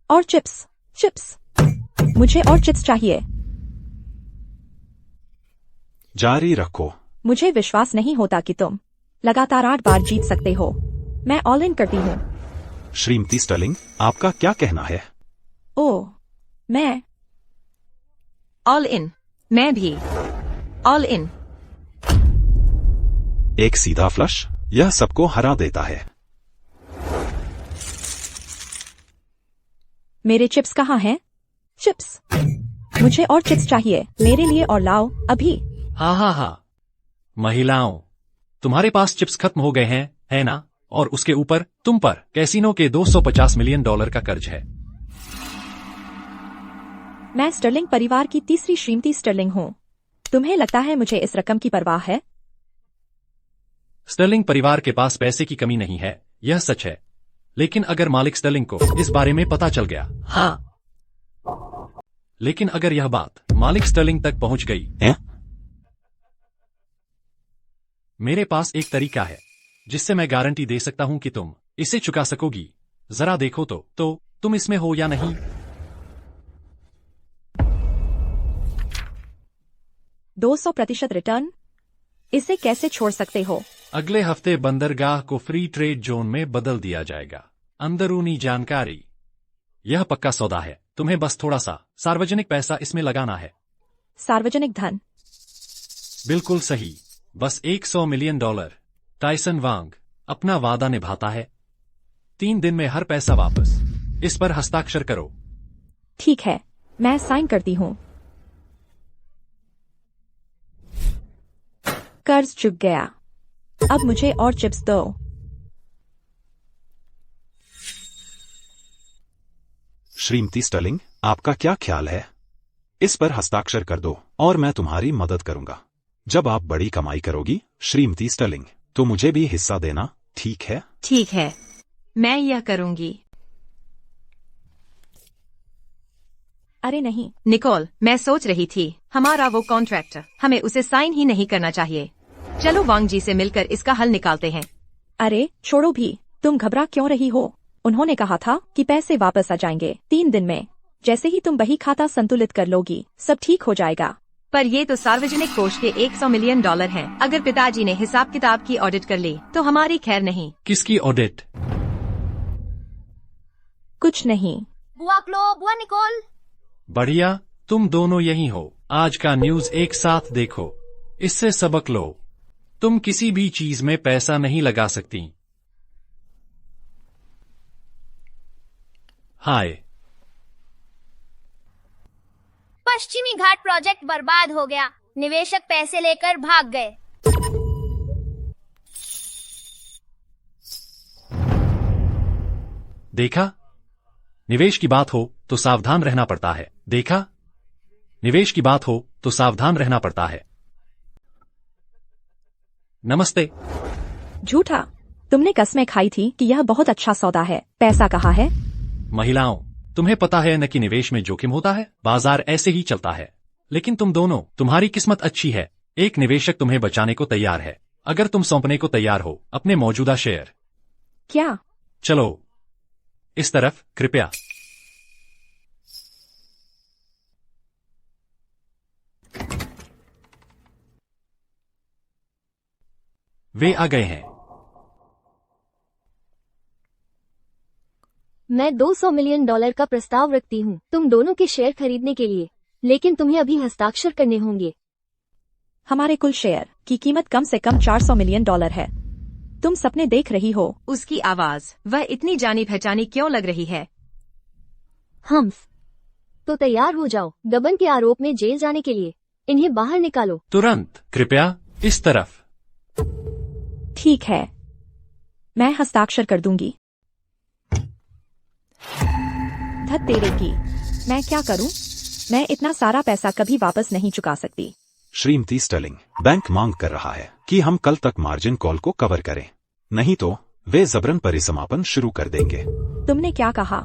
S1: और चिप्स चिप्स, मुझे और चिप्स चाहिए।
S9: जारी रखो।
S1: मुझे विश्वास नहीं होता कि तुम लगातार 8 बार जीत सकते हो। मैं ऑल इन करती हूँ।
S9: श्रीमती स्टर्लिंग, आपका क्या कहना है?
S1: ओह, मैं
S3: ऑल इन। मैं भी ऑल इन।
S9: एक सीधा फ्लश, यह सबको हरा देता है।
S1: मेरे चिप्स कहाँ हैं? चिप्स, मुझे और चिप्स चाहिए, मेरे लिए और लाओ अभी।
S4: हाँ, महिलाओं, तुम्हारे पास चिप्स खत्म हो गए हैं, है ना? और उसके ऊपर तुम पर कैसीनो के $250 मिलियन का कर्ज है।
S1: मैं स्टर्लिंग परिवार की तीसरी श्रीमती स्टर्लिंग हूँ। तुम्हें लगता है मुझे इस रकम की परवाह है?
S4: स्टर्लिंग परिवार के पास पैसे की कमी नहीं है, यह सच है। लेकिन अगर मालिक स्टर्लिंग को इस बारे में पता चल गया, हाँ, लेकिन अगर यह बात मालिक स्टर्लिंग तक पहुंच गई, मेरे पास एक तरीका है जिससे मैं गारंटी दे सकता हूं कि तुम इसे चुका सकोगी। जरा देखो तो तुम इसमें हो या नहीं।
S1: 200% रिटर्न? इसे कैसे छोड़ सकते हो?
S4: अगले हफ्ते बंदरगाह को फ्री ट्रेड जोन में बदल दिया जाएगा। अंदरूनी जानकारी। यह पक्का सौदा है, तुम्हें बस थोड़ा सा सार्वजनिक पैसा इसमें लगाना है।
S1: सार्वजनिक धन?
S4: बिल्कुल सही, बस $100 मिलियन। टाइसन वांग अपना वादा निभाता है। 3 दिन में हर पैसा वापस। इस पर हस्ताक्षर करो।
S1: ठीक है, मैं साइन करती हूँ। कर्ज चुक गया। अब मुझे और चिप्स दो।
S9: श्रीमती स्टर्लिंग, आपका क्या ख्याल है? इस पर हस्ताक्षर कर दो और मैं तुम्हारी मदद करूंगा। जब आप बड़ी कमाई करोगी श्रीमती स्टर्लिंग, तो मुझे भी हिस्सा देना, ठीक है?
S3: ठीक है, मैं यह करूंगी।
S1: अरे नहीं
S3: निकोल, मैं सोच रही थी हमारा वो कॉन्ट्रैक्टर, हमें उसे साइन ही नहीं करना चाहिए। चलो वांग जी से मिलकर इसका हल निकालते हैं।
S1: अरे छोड़ो भी, तुम घबरा क्यों रही हो? उन्होंने कहा था कि पैसे वापस आ जाएंगे 3 दिन में। जैसे ही तुम बही खाता संतुलित कर लोगी, सब ठीक हो जाएगा।
S3: पर ये तो सार्वजनिक कोष के $100 मिलियन हैं। अगर पिताजी ने हिसाब किताब की ऑडिट कर ली तो हमारी खैर नहीं।
S4: किसकी ऑडिट?
S1: कुछ नहीं।
S2: बुआ क्लो, बुआ निकोल।
S4: बढ़िया, तुम दोनों यही हो। आज का न्यूज एक साथ देखो, इससे सबक लो। तुम किसी भी चीज में पैसा नहीं लगा सकती। हाय।
S2: पश्चिमी घाट प्रोजेक्ट बर्बाद हो गया। निवेशक पैसे लेकर भाग गए।
S4: देखा, निवेश की बात हो तो सावधान रहना पड़ता है। देखा, निवेश की बात हो तो सावधान रहना पड़ता है। नमस्ते।
S1: झूठा, तुमने कसमें खाई थी कि यह बहुत अच्छा सौदा है। पैसा कहाँ है?
S4: महिलाओं, तुम्हें पता है न कि निवेश में जोखिम होता है। बाजार ऐसे ही चलता है। लेकिन तुम दोनों, तुम्हारी किस्मत अच्छी है। एक निवेशक तुम्हें बचाने को तैयार है, अगर तुम सौंपने को तैयार हो अपने मौजूदा शेयर।
S1: क्या?
S4: चलो इस तरफ कृपया। वे आ गए हैं।
S7: मैं $200 मिलियन का प्रस्ताव रखती हूँ तुम दोनों के शेयर खरीदने के लिए, लेकिन तुम्हें अभी हस्ताक्षर करने होंगे।
S1: हमारे कुल शेयर की कीमत कम से कम $400 मिलियन है। तुम सपने देख रही हो?
S3: उसकी आवाज वह इतनी जानी पहचानी क्यों लग रही है?
S7: हम्स, तो तैयार हो जाओ गबन के आरोप में जेल जाने के लिए। इन्हें बाहर निकालो
S4: तुरंत। कृपया इस तरफ।
S1: ठीक है, मैं हस्ताक्षर कर दूंगी। धत तेरे की, मैं क्या करूं? मैं इतना सारा पैसा कभी वापस नहीं चुका सकती।
S9: श्रीमती स्टर्लिंग, बैंक मांग कर रहा है कि हम कल तक मार्जिन कॉल को कवर करें, नहीं तो वे जबरन परिसमापन शुरू कर देंगे।
S1: तुमने क्या कहा?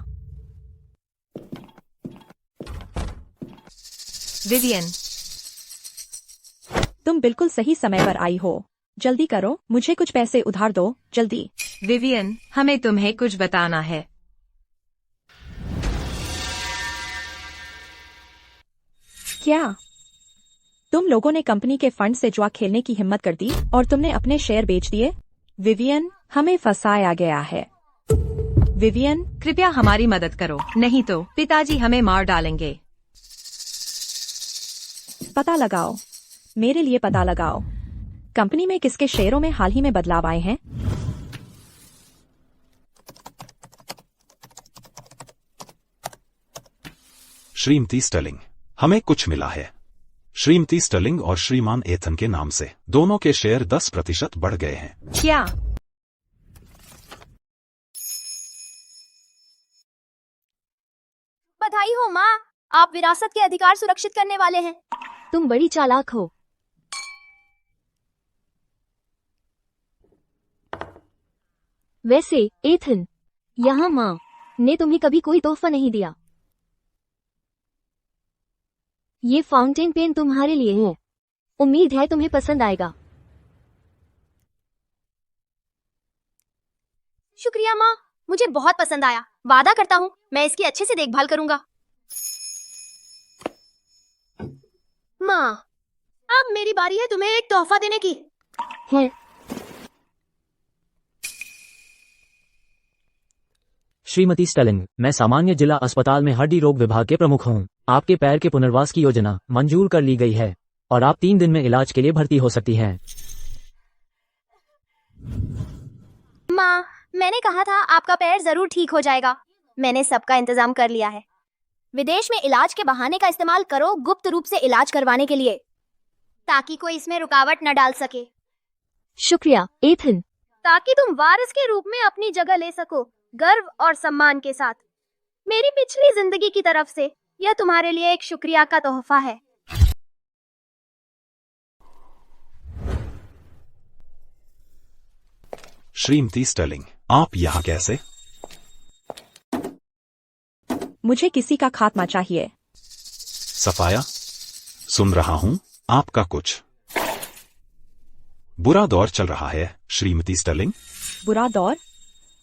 S3: विवियन,
S1: तुम बिल्कुल सही समय पर आई हो। जल्दी करो, मुझे कुछ पैसे उधार दो, जल्दी।
S3: विवियन, हमें तुम्हें कुछ बताना है।
S1: क्या तुम लोगों ने कंपनी के फंड से जुआ खेलने की हिम्मत कर दी और तुमने अपने शेयर बेच दिए? विवियन, हमें फंसाया गया है। विवियन,
S3: कृपया हमारी मदद करो, नहीं तो पिताजी हमें मार डालेंगे।
S1: पता लगाओ, मेरे लिए पता लगाओ, कंपनी में किसके शेयरों में हाल ही में बदलाव आए हैं?
S9: श्रीमती स्टर्लिंग, हमें कुछ मिला है। श्रीमती स्टर्लिंग और श्रीमान एथन के नाम से दोनों के शेयर 10% बढ़ गए हैं।
S3: क्या?
S2: बधाई हो माँ, आप विरासत के अधिकार सुरक्षित करने वाले हैं।
S7: तुम बड़ी चालाक हो। वैसे एथन, यहाँ माँ ने तुम्हें कभी कोई तोहफा नहीं दिया। ये फाउंटेन पेन तुम्हारे लिए है, उम्मीद है तुम्हें पसंद आएगा।
S2: शुक्रिया माँ, मुझे बहुत पसंद आया। वादा करता हूँ मैं इसकी अच्छे से देखभाल करूंगा। माँ, अब मेरी बारी है तुम्हें एक तोहफा देने की।
S7: है।
S5: श्रीमती स्टर्लिंग, मैं सामान्य जिला अस्पताल में हड्डी रोग विभाग के प्रमुख हूँ। आपके पैर के पुनर्वास की योजना मंजूर कर ली गई है और आप 3 दिन में इलाज के लिए भर्ती हो सकती हैं।
S2: माँ, मैंने कहा था आपका पैर जरूर ठीक हो जाएगा। मैंने सबका इंतजाम कर लिया है। विदेश में इलाज के बहाने का इस्तेमाल करो गुप्त रूप से इलाज करवाने के लिए, ताकि कोई इसमें रुकावट न डाल सके।
S7: शुक्रिया एथन।
S2: ताकि तुम वारिस के रूप में अपनी जगह ले सको, गर्व और सम्मान के साथ। मेरी पिछली जिंदगी की तरफ से यह तुम्हारे लिए एक शुक्रिया का तोहफा है।
S9: श्रीमती स्टर्लिंग, आप यहाँ कैसे?
S1: मुझे किसी का खात्मा चाहिए।
S9: सफाया, सुन रहा हूँ आपका कुछ बुरा दौर चल रहा है श्रीमती स्टर्लिंग।
S1: बुरा दौर?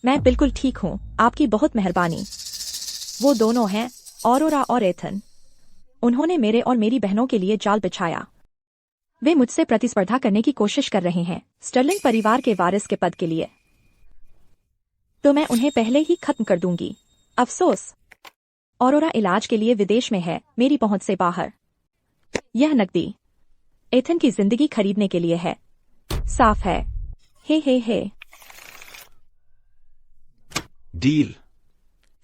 S1: मैं बिल्कुल ठीक हूँ, आपकी बहुत मेहरबानी। वो दोनों हैं, ऑरोरा और एथन। उन्होंने मेरे और मेरी बहनों के लिए जाल बिछाया। वे मुझसे प्रतिस्पर्धा करने की कोशिश कर रहे हैं स्टर्लिंग परिवार के वारिस के पद के लिए। तो मैं उन्हें पहले ही खत्म कर दूंगी। अफसोस, ऑरोरा इलाज के लिए विदेश में है, मेरी पहुंच से बाहर। यह नकदी एथन की जिंदगी खरीदने के लिए है। साफ है। हे।
S9: डील।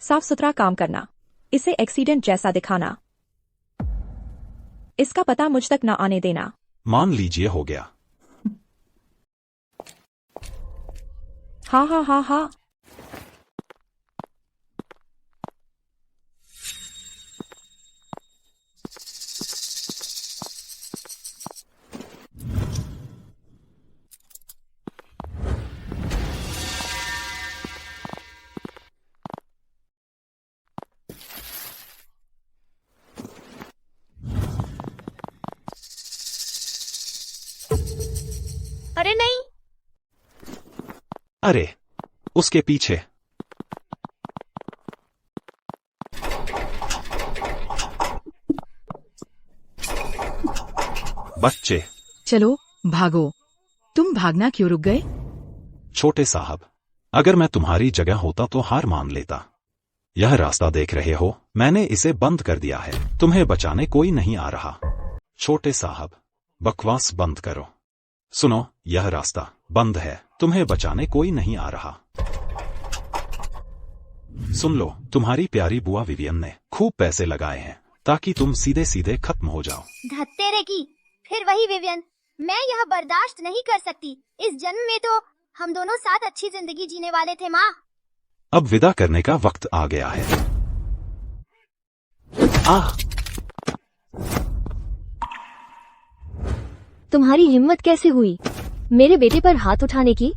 S1: साफ सुथरा काम करना, इसे एक्सीडेंट जैसा दिखाना, इसका पता मुझ तक न आने देना।
S9: मान लीजिए हो गया।
S1: हाँ।
S2: अरे नहीं।
S9: अरे, उसके पीछे। बच्चे।
S3: चलो भागो। तुम भागना क्यों रुक गए?
S9: छोटे साहब, अगर मैं तुम्हारी जगह होता तो हार मान लेता। यह रास्ता देख रहे हो, मैंने इसे बंद कर दिया है। तुम्हें बचाने कोई नहीं आ रहा। छोटे साहब, बकवास बंद करो। सुनो, यह रास्ता बंद है, तुम्हें बचाने कोई नहीं आ रहा। सुन लो, तुम्हारी प्यारी बुआ विवियन ने खूब पैसे लगाए हैं ताकि तुम सीधे सीधे खत्म हो जाओ।
S2: धत्तेरे की, फिर वही विवियन। मैं यह बर्दाश्त नहीं कर सकती। इस जन्म में तो हम दोनों साथ अच्छी जिंदगी जीने वाले थे माँ।
S9: अब विदा करने का वक्त आ गया है।
S7: तुम्हारी हिम्मत कैसे हुई मेरे बेटे पर हाथ उठाने की?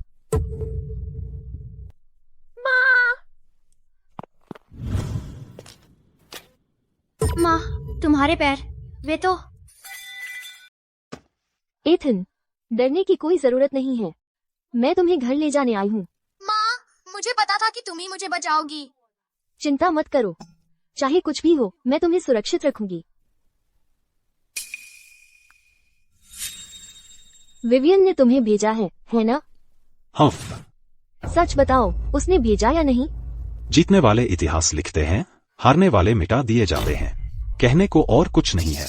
S2: माँ, तुम्हारे पैर, वे तो।
S7: एथन, डरने की कोई जरूरत नहीं है। मैं तुम्हें घर ले जाने आई हूँ।
S2: माँ, मुझे पता था कि तुम ही मुझे बचाओगी।
S7: चिंता मत करो, चाहे कुछ भी हो मैं तुम्हें सुरक्षित रखूंगी। विवियन ने तुम्हें भेजा है ना?
S9: हाँ।
S7: सच बताओ, उसने भेजा या नहीं?
S9: जीतने वाले इतिहास लिखते हैं, हारने वाले मिटा दिए जाते हैं। कहने को और कुछ नहीं है।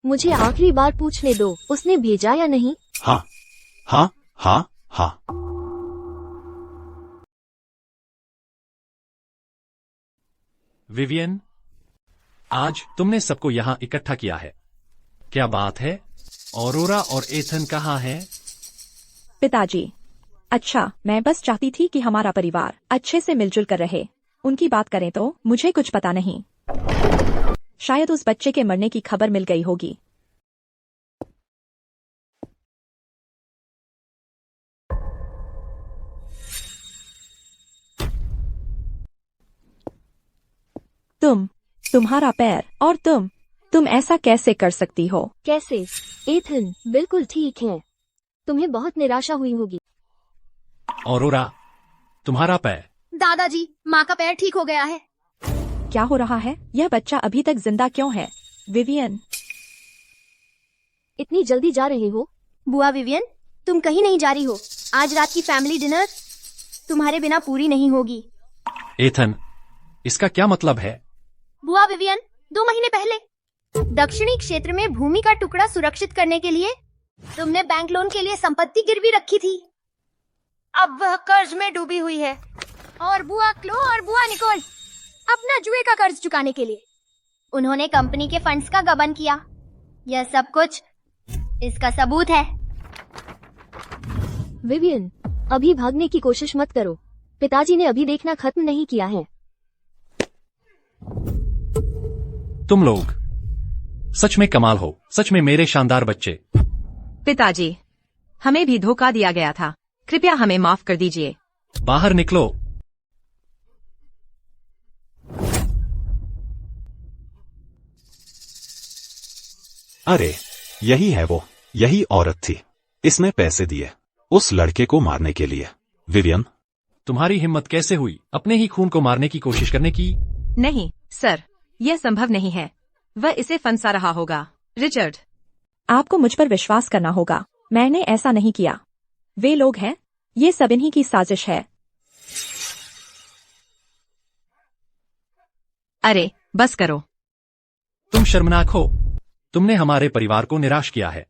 S7: मुझे आखिरी बार पूछने दो, उसने भेजा या नहीं?
S9: हाँ हाँ हाँ हाँ।
S4: विवियन, आज तुमने सबको यहाँ इकट्ठा किया है, क्या बात है? ऑरोरा और एथन कहाँ हैं?
S1: पिताजी, अच्छा, मैं बस चाहती थी कि हमारा परिवार अच्छे से मिलजुल कर रहे। उनकी बात करें तो मुझे कुछ पता नहीं। शायद उस बच्चे के मरने की खबर मिल गई होगी। तुम्हारा पैर, और तुम ऐसा कैसे कर सकती हो?
S7: कैसे? एथन, बिल्कुल ठीक है। तुम्हें बहुत निराशा हुई होगी।
S4: ऑरोरा, तुम्हारा पैर।
S2: दादाजी, माँ का पैर ठीक हो गया है।
S1: क्या हो रहा है? यह बच्चा अभी तक जिंदा क्यों है? विवियन,
S7: इतनी जल्दी जा रहे हो?
S2: बुआ विवियन, तुम कहीं नहीं जा रही हो। आज रात की फैमिली डिनर तुम्हारे बिना पूरी नहीं होगी।
S4: एथन, इसका क्या मतलब है?
S2: बुआ विवियन, 2 महीने पहले दक्षिणी क्षेत्र में भूमि का टुकड़ा सुरक्षित करने के लिए तुमने बैंक लोन के लिए संपत्ति गिरवी रखी थी। अब वह कर्ज में डूबी हुई है, और बुआ क्लो और बुआ निकोल अपना जुए का कर्ज चुकाने के लिए उन्होंने कंपनी के फंड्स का गबन किया। यह सब कुछ इसका सबूत है।
S7: विवियन, अभी भागने की कोशिश मत करो। पिताजी ने अभी देखना खत्म नहीं किया है।
S4: तुम लोग सच में कमाल हो, सच में मेरे शानदार बच्चे।
S3: पिताजी, हमें भी धोखा दिया गया था, कृपया हमें माफ कर दीजिए।
S4: बाहर निकलो।
S9: अरे, यही है वो, यही औरत थी। इसने पैसे दिए उस लड़के को मारने के लिए। विवियन,
S4: तुम्हारी हिम्मत कैसे हुई अपने ही खून को मारने की कोशिश करने की?
S3: नहीं सर, यह संभव नहीं है। वह इसे फंसा रहा होगा। रिचर्ड,
S1: आपको मुझ पर विश्वास करना होगा। मैंने ऐसा नहीं किया। वे लोग हैं, ये सब इन्हीं की साजिश है।
S3: अरे बस करो।
S4: तुम शर्मनाक हो। तुमने हमारे परिवार को निराश किया है,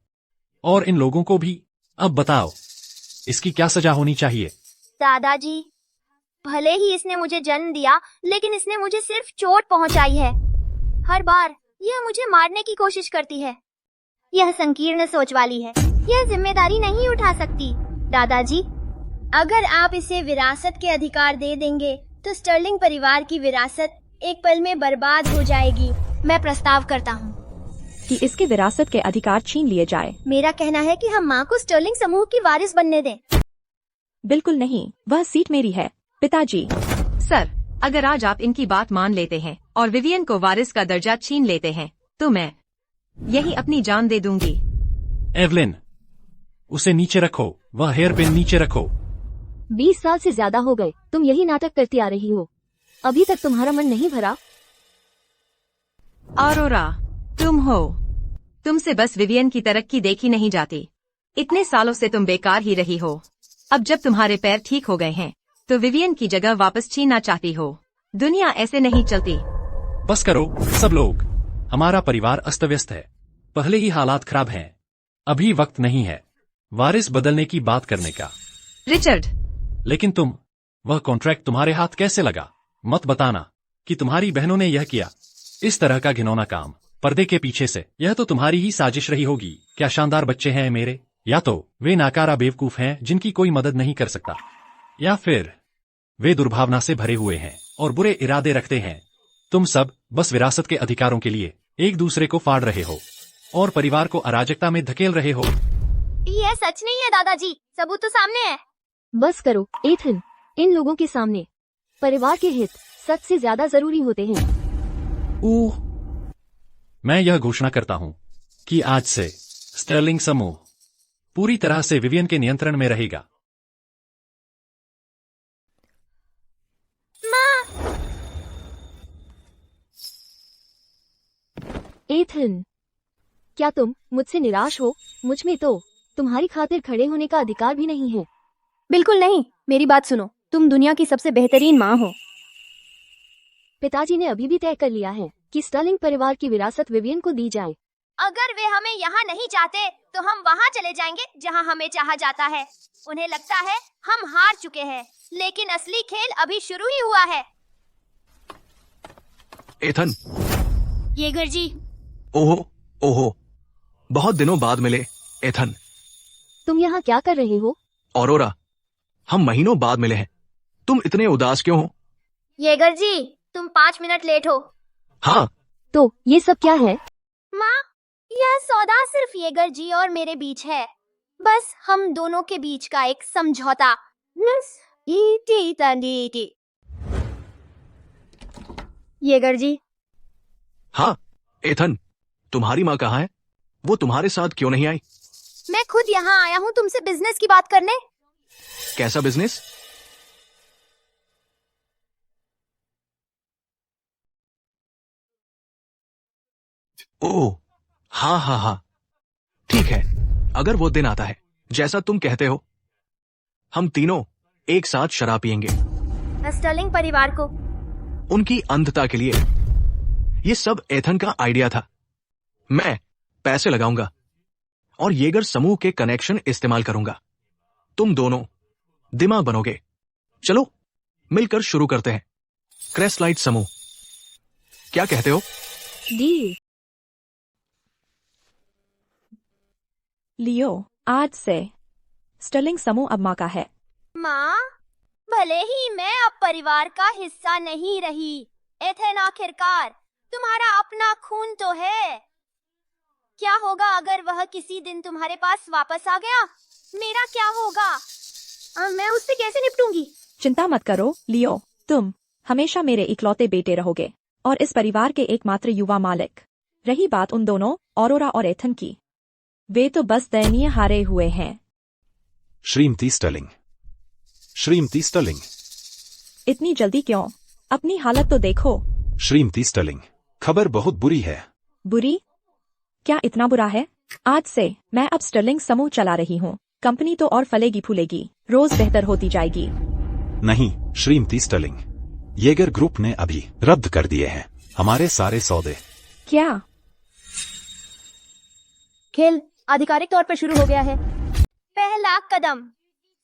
S4: और इन लोगों को भी। अब बताओ, इसकी क्या सजा होनी चाहिए?
S2: दादाजी, भले ही इसने मुझे जन्म दिया, लेकिन इसने मुझे सिर्फ चोट पहुंचाई है। हर बार यह मुझे मारने की कोशिश करती है। यह संकीर्ण सोच वाली है, यह जिम्मेदारी नहीं उठा सकती। दादाजी, अगर आप इसे विरासत के अधिकार दे देंगे तो स्टर्लिंग परिवार की विरासत एक पल में बर्बाद हो जाएगी। मैं प्रस्ताव करता हूँ
S1: कि इसके विरासत के अधिकार छीन लिए जाए।
S2: मेरा कहना है कि हम माँ को स्टर्लिंग समूह की वारिस बनने दें।
S1: बिल्कुल नहीं, वह सीट मेरी है। पिताजी,
S3: सर, अगर आज आप इनकी बात मान लेते हैं और विवियन को वारिस का दर्जा छीन लेते हैं तो मैं यही अपनी जान दे दूंगी।
S4: एवलिन, उसे नीचे रखो, वह हेयर पिन नीचे रखो।
S7: 20 साल से ज्यादा हो गए तुम यही नाटक करती आ रही हो। अभी तक तुम्हारा मन नहीं भरा?
S3: ऑरोरा, तुम हो। तुमसे बस विवियन की तरक्की देखी नहीं जाती। इतने सालों से तुम बेकार ही रही हो। अब जब तुम्हारे पैर ठीक हो गए हैं तो विवियन की जगह वापस छीनना चाहती हो। दुनिया ऐसे नहीं चलती।
S4: बस करो सब लोग, हमारा परिवार अस्त व्यस्त है। पहले ही हालात खराब हैं। अभी वक्त नहीं है वारिस बदलने की बात करने का।
S3: रिचर्ड,
S4: लेकिन वह कॉन्ट्रैक्ट तुम्हारे हाथ कैसे लगा? मत बताना कि तुम्हारी बहनों ने यह किया। इस तरह का घिनौना काम पर्दे के पीछे से। यह तो तुम्हारी ही साजिश रही होगी। क्या शानदार बच्चे हैं मेरे, या तो वे नाकारा बेवकूफ हैं जिनकी कोई मदद नहीं कर सकता, या फिर वे दुर्भावना से भरे हुए हैं और बुरे इरादे रखते हैं। तुम सब बस विरासत के अधिकारों के लिए एक दूसरे को फाड़ रहे हो और परिवार को अराजकता में धकेल रहे हो।
S2: ये सच नहीं है दादाजी, सबूत तो सामने है।
S7: बस करो एथन, इन लोगों के सामने परिवार के हित सच से ज्यादा जरूरी होते हैं।
S4: मैं यह घोषणा करता हूँ कि आज से स्टर्लिंग समूह पूरी तरह से विवियन के नियंत्रण में रहेगा।
S7: एथन, क्या तुम मुझसे निराश हो? मुझ में तो तुम्हारी खातिर खड़े होने का अधिकार भी नहीं है।
S11: बिल्कुल नहीं, मेरी बात सुनो, तुम दुनिया की सबसे बेहतरीन माँ हो।
S7: पिताजी ने अभी भी तय कर लिया है कि स्टर्लिंग परिवार की विरासत विवियन को दी जाए।
S2: अगर वे हमें यहाँ नहीं चाहते तो हम वहाँ चले जाएंगे जहाँ हमें चाहा जाता है। उन्हें लगता है हम हार चुके हैं, लेकिन असली खेल अभी शुरू ही हुआ है।
S8: एथन।
S2: येगर जी।
S8: ओहो ओहो, बहुत दिनों बाद मिले एथन।
S7: तुम यहाँ क्या कर रहे हो?
S8: औरोरा, हम महीनों बाद मिले हैं, तुम इतने उदास क्यों हो?
S2: येगर जी, तुम 5 मिनट लेट हो।
S8: हाँ।
S7: तो ये सब क्या है?
S2: माँ, यह सौदा सिर्फ येगर जी और मेरे बीच है, बस हम दोनों के बीच का एक समझौता।
S11: येगर जी।
S8: हाँ एथन, तुम्हारी माँ कहाँ है? वो तुम्हारे साथ क्यों नहीं आई?
S2: मैं खुद यहाँ आया हूँ तुमसे बिजनेस की बात करने।
S8: कैसा बिजनेस? ओह हाँ हाँ हाँ, ठीक है। अगर वो दिन आता है जैसा तुम कहते हो, हम तीनों एक साथ शराब पियेंगे।
S2: स्टर्लिंग परिवार को
S8: उनकी अंधता के लिए। ये सब एथन का आइडिया था। मैं पैसे लगाऊंगा और येगर समूह के कनेक्शन इस्तेमाल करूंगा। तुम दोनों दिमाग बनोगे। चलो मिलकर शुरू करते हैं क्रेस्टलाइट समूह। क्या कहते हो?
S7: डी
S1: लियो, आज से स्टर्लिंग समूह अब माँ का है।
S2: माँ, भले ही मैं अब परिवार का हिस्सा नहीं रही, एथन आखिरकार तुम्हारा अपना खून तो है। क्या होगा अगर वह किसी दिन तुम्हारे पास वापस आ गया? मेरा क्या होगा? मैं उससे कैसे निपटूंगी?
S1: चिंता मत करो लियो, तुम हमेशा मेरे इकलौते बेटे रहोगे और इस परिवार के एकमात्र युवा मालिक। रही बात उन दोनों औरोरा और एथन की, वे तो बस दयनीय हारे हुए हैं।
S9: श्रीमती स्टर्लिंग, श्रीमती स्टर्लिंग।
S1: इतनी जल्दी क्यों? अपनी हालत तो देखो।
S9: श्रीमती स्टर्लिंग, खबर बहुत बुरी है।
S1: बुरी? क्या इतना बुरा है? आज से मैं अब स्टर्लिंग समूह चला रही हूँ। कंपनी तो और फलेगी फूलेगी, रोज बेहतर होती जाएगी।
S9: नहीं श्रीमती स्टर्लिंग, येगर ग्रुप ने अभी रद्द कर दिए हैं हमारे सारे सौदे।
S1: क्या?
S11: खेल आधिकारिक तौर पर शुरू हो गया है।
S2: पहला कदम,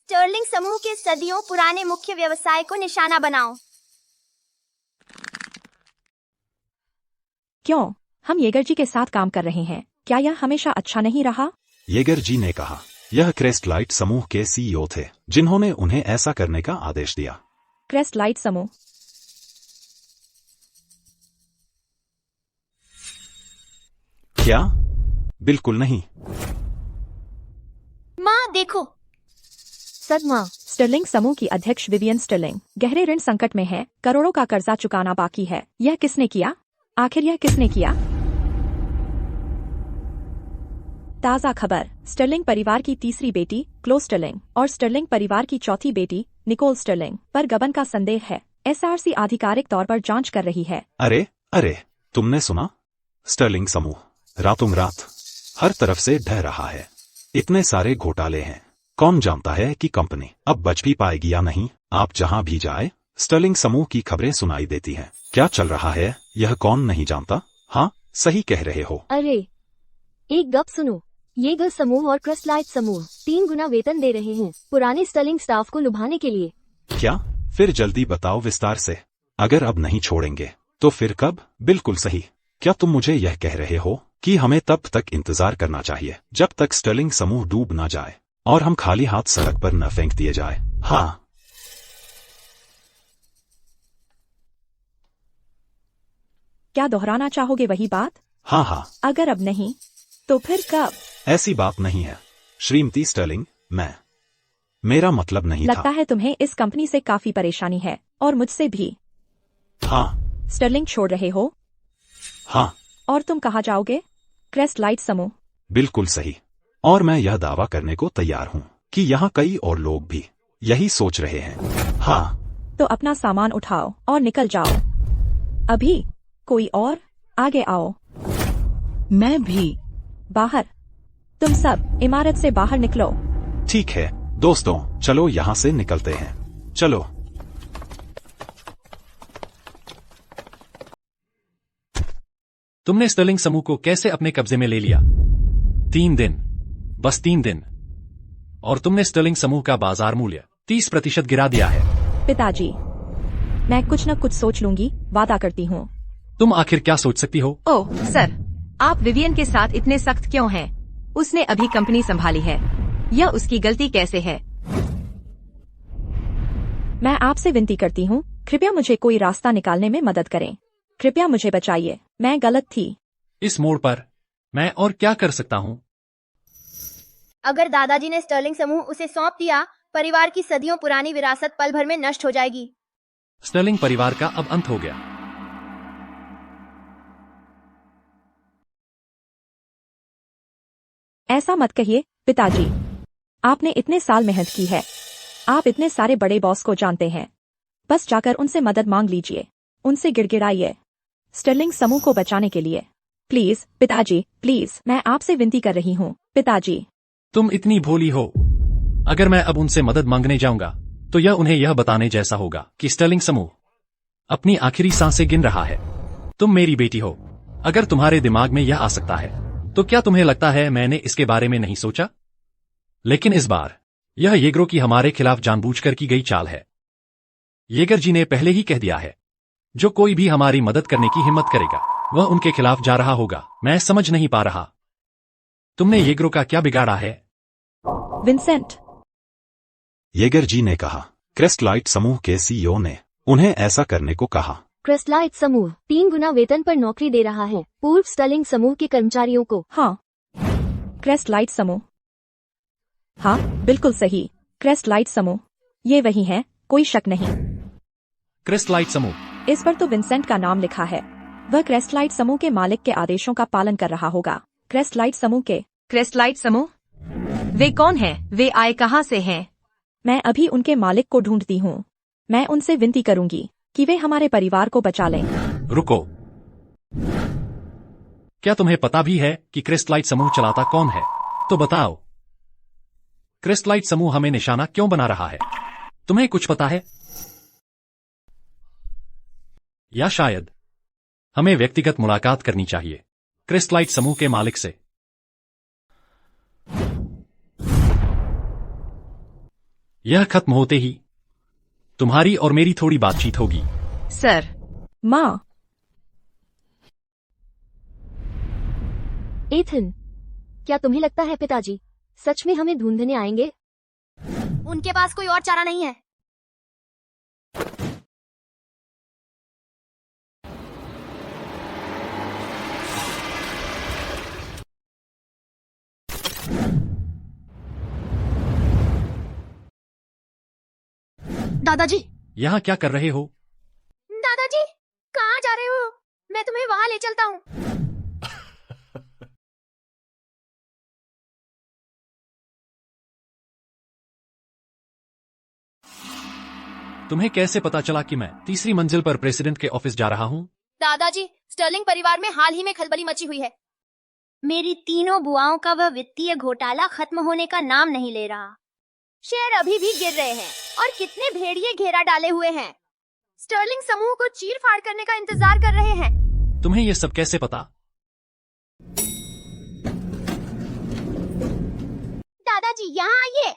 S2: स्टर्लिंग समूह के सदियों पुराने मुख्य व्यवसाय को निशाना बनाओ।
S1: क्यों? हम येगर जी के साथ काम कर रहे हैं, क्या यह हमेशा अच्छा नहीं रहा?
S9: येगर जी ने कहा यह क्रेस्टलाइट समूह के सीईओ थे जिन्होंने उन्हें ऐसा करने का आदेश दिया।
S1: क्रेस्टलाइट समूह?
S9: क्या? बिल्कुल नहीं।
S2: माँ देखो।
S7: सदमा।
S1: स्टर्लिंग समूह की अध्यक्ष विवियन स्टर्लिंग गहरे ऋण संकट में है, करोड़ों का कर्जा चुकाना बाकी है। यह किसने किया? आखिर यह किसने किया? ताज़ा खबर, स्टर्लिंग परिवार की तीसरी बेटी क्लो स्टर्लिंग और स्टर्लिंग परिवार की चौथी बेटी निकोल स्टर्लिंग पर गबन का संदेह है। एसआरसी आधिकारिक तौर पर जांच कर रही है।
S9: अरे तुमने सुना? स्टर्लिंग समूह रातों रात हर तरफ से ढह रहा है। इतने सारे घोटाले हैं, कौन जानता है कि कंपनी अब बच भी पाएगी या नहीं। आप जहां भी जाए स्टर्लिंग समूह की खबरें सुनाई देती हैं। क्या चल रहा है यह कौन नहीं जानता? हाँ सही कह रहे हो।
S7: अरे एक गप सुनो, येगर समूह और क्रेस्टलाइट समूह 3 गुना वेतन दे रहे हैं पुराने स्टर्लिंग स्टाफ को लुभाने के लिए।
S9: क्या? फिर जल्दी बताओ विस्तार से। अगर अब नहीं छोड़ेंगे तो फिर कब? बिल्कुल सही। क्या तुम मुझे यह कह रहे हो कि हमें तब तक इंतजार करना चाहिए जब तक स्टर्लिंग समूह डूब ना जाए और हम खाली हाथ सड़क पर न फेंक दिए जाए? हाँ।
S1: क्या दोहराना चाहोगे वही बात?
S9: हाँ हाँ,
S1: अगर अब नहीं तो फिर कब?
S9: ऐसी बात नहीं है श्रीमती स्टर्लिंग, मेरा मतलब नहीं
S1: लगता
S9: था।
S1: है तुम्हें इस कंपनी से काफी परेशानी है और मुझसे भी।
S9: हाँ
S1: स्टर्लिंग छोड़ रहे हो?
S9: हाँ,
S1: और तुम कहाँ जाओगे? क्रेस्ट लाइट समूह।
S9: बिल्कुल सही। और मैं यह दावा करने को तैयार हूँ कि यहाँ कई और लोग भी यही सोच रहे हैं। हाँ,
S1: तो अपना सामान उठाओ और निकल जाओ अभी। कोई और? आगे आओ।
S3: मैं भी।
S1: बाहर। तुम सब इमारत से बाहर निकलो।
S9: ठीक है दोस्तों, चलो यहाँ से निकलते हैं। चलो।
S4: तुमने स्टर्लिंग समूह को कैसे अपने कब्जे में ले लिया? 3 दिन, बस 3 दिन, और तुमने स्टर्लिंग समूह का बाजार मूल्य 30% गिरा दिया है।
S1: पिताजी, मैं कुछ न कुछ सोच लूंगी, वादा करती हूँ।
S4: तुम आखिर क्या सोच सकती हो?
S3: ओह सर, आप विवियन के साथ इतने सख्त क्यों हैं? उसने अभी कंपनी संभाली है, यह उसकी गलती कैसे है?
S1: मैं आपसे विनती करती हूँ, कृपया मुझे कोई रास्ता निकालने में मदद करें। कृपया मुझे बचाइए, मैं गलत थी।
S4: इस मोड़ पर मैं और क्या कर सकता हूँ?
S2: अगर दादाजी ने स्टर्लिंग समूह उसे सौंप दिया, परिवार की सदियों पुरानी विरासत पल भर में नष्ट हो जाएगी।
S4: स्टर्लिंग परिवार का अब अंत हो गया।
S1: ऐसा मत कहिए पिताजी, आपने इतने साल मेहनत की है, आप इतने सारे बड़े बॉस को जानते हैं। बस जाकर उनसे मदद मांग लीजिए, उनसे गिड़गिड़ाइए स्टर्लिंग समूह को बचाने के लिए। प्लीज पिताजी, प्लीज, मैं आपसे विनती कर रही हूँ पिताजी।
S4: तुम इतनी भोली हो। अगर मैं अब उनसे मदद मांगने जाऊंगा तो यह उन्हें यह बताने जैसा होगा कि स्टर्लिंग समूह अपनी आखिरी सांसें गिन रहा है। तुम मेरी बेटी हो, अगर तुम्हारे दिमाग में यह आ सकता है तो क्या तुम्हें लगता है मैंने इसके बारे में नहीं सोचा? लेकिन इस बार यह येगरो की हमारे खिलाफ जानबूझकर की गई चाल है। येगर जी ने पहले ही कह दिया है, जो कोई भी हमारी मदद करने की हिम्मत करेगा वह उनके खिलाफ जा रहा होगा। मैं समझ नहीं पा रहा, तुमने येगरो का क्या बिगाड़ा है?
S1: विंसेंट,
S9: येगर जी ने कहा, क्रेस्टलाइट समूह के सीईओ ने उन्हें ऐसा करने को कहा।
S7: क्रेस्टलाइट समूह 3 गुना वेतन पर नौकरी दे रहा है पूर्व स्टर्लिंग समूह के कर्मचारियों को।
S1: हाँ, क्रेस्ट लाइट समूह। हाँ, बिल्कुल सही, क्रेस्ट लाइट समूह, ये वही है, कोई शक नहीं।
S4: क्रेस्टलाइट समूह,
S1: इस पर तो विंसेंट का नाम लिखा है। वह क्रेस्टलाइट समूह के मालिक के आदेशों का पालन कर रहा होगा। क्रेस्टलाइट समूह के।
S3: क्रेस्टलाइट समूह? वे कौन हैं? वे आए कहाँ से हैं?
S1: मैं अभी उनके मालिक को ढूंढती हूँ। मैं उनसे विनती करूंगी कि वे हमारे परिवार को बचा लें।
S4: रुको, क्या तुम्हें पता भी है कि क्रेस्टलाइट समूह चलाता कौन है? तो बताओ, क्रेस्टलाइट समूह हमें निशाना क्यों बना रहा है? तुम्हें कुछ पता है? या शायद हमें व्यक्तिगत मुलाकात करनी चाहिए क्रेस्टलाइट समूह के मालिक से। यह खत्म होते ही तुम्हारी और मेरी थोड़ी बातचीत होगी।
S3: सर।
S1: माँ।
S7: एथन, क्या तुम्हें लगता है पिताजी सच में हमें ढूंढने आएंगे?
S2: उनके पास कोई और चारा नहीं है। दादाजी।
S4: यहाँ क्या कर रहे हो?
S2: दादाजी, कहाँ जा रहे हो? मैं तुम्हें वहां ले चलता हूँ।
S4: तुम्हें कैसे पता चला कि मैं तीसरी मंजिल पर प्रेसिडेंट के ऑफिस जा रहा हूँ?
S2: दादाजी, स्टर्लिंग परिवार में हाल ही में खलबली मची हुई है। मेरी तीनों बुआओं का वह वित्तीय घोटाला खत्म होने का नाम नहीं ले रहा। शेयर अभी भी गिर रहे हैं और कितने भेड़िए घेरा डाले हुए हैं। स्टर्लिंग समूह को चीर फाड़ करने का इंतजार कर रहे हैं।
S4: तुम्हें ये सब कैसे पता?
S2: दादाजी, यहाँ आइए।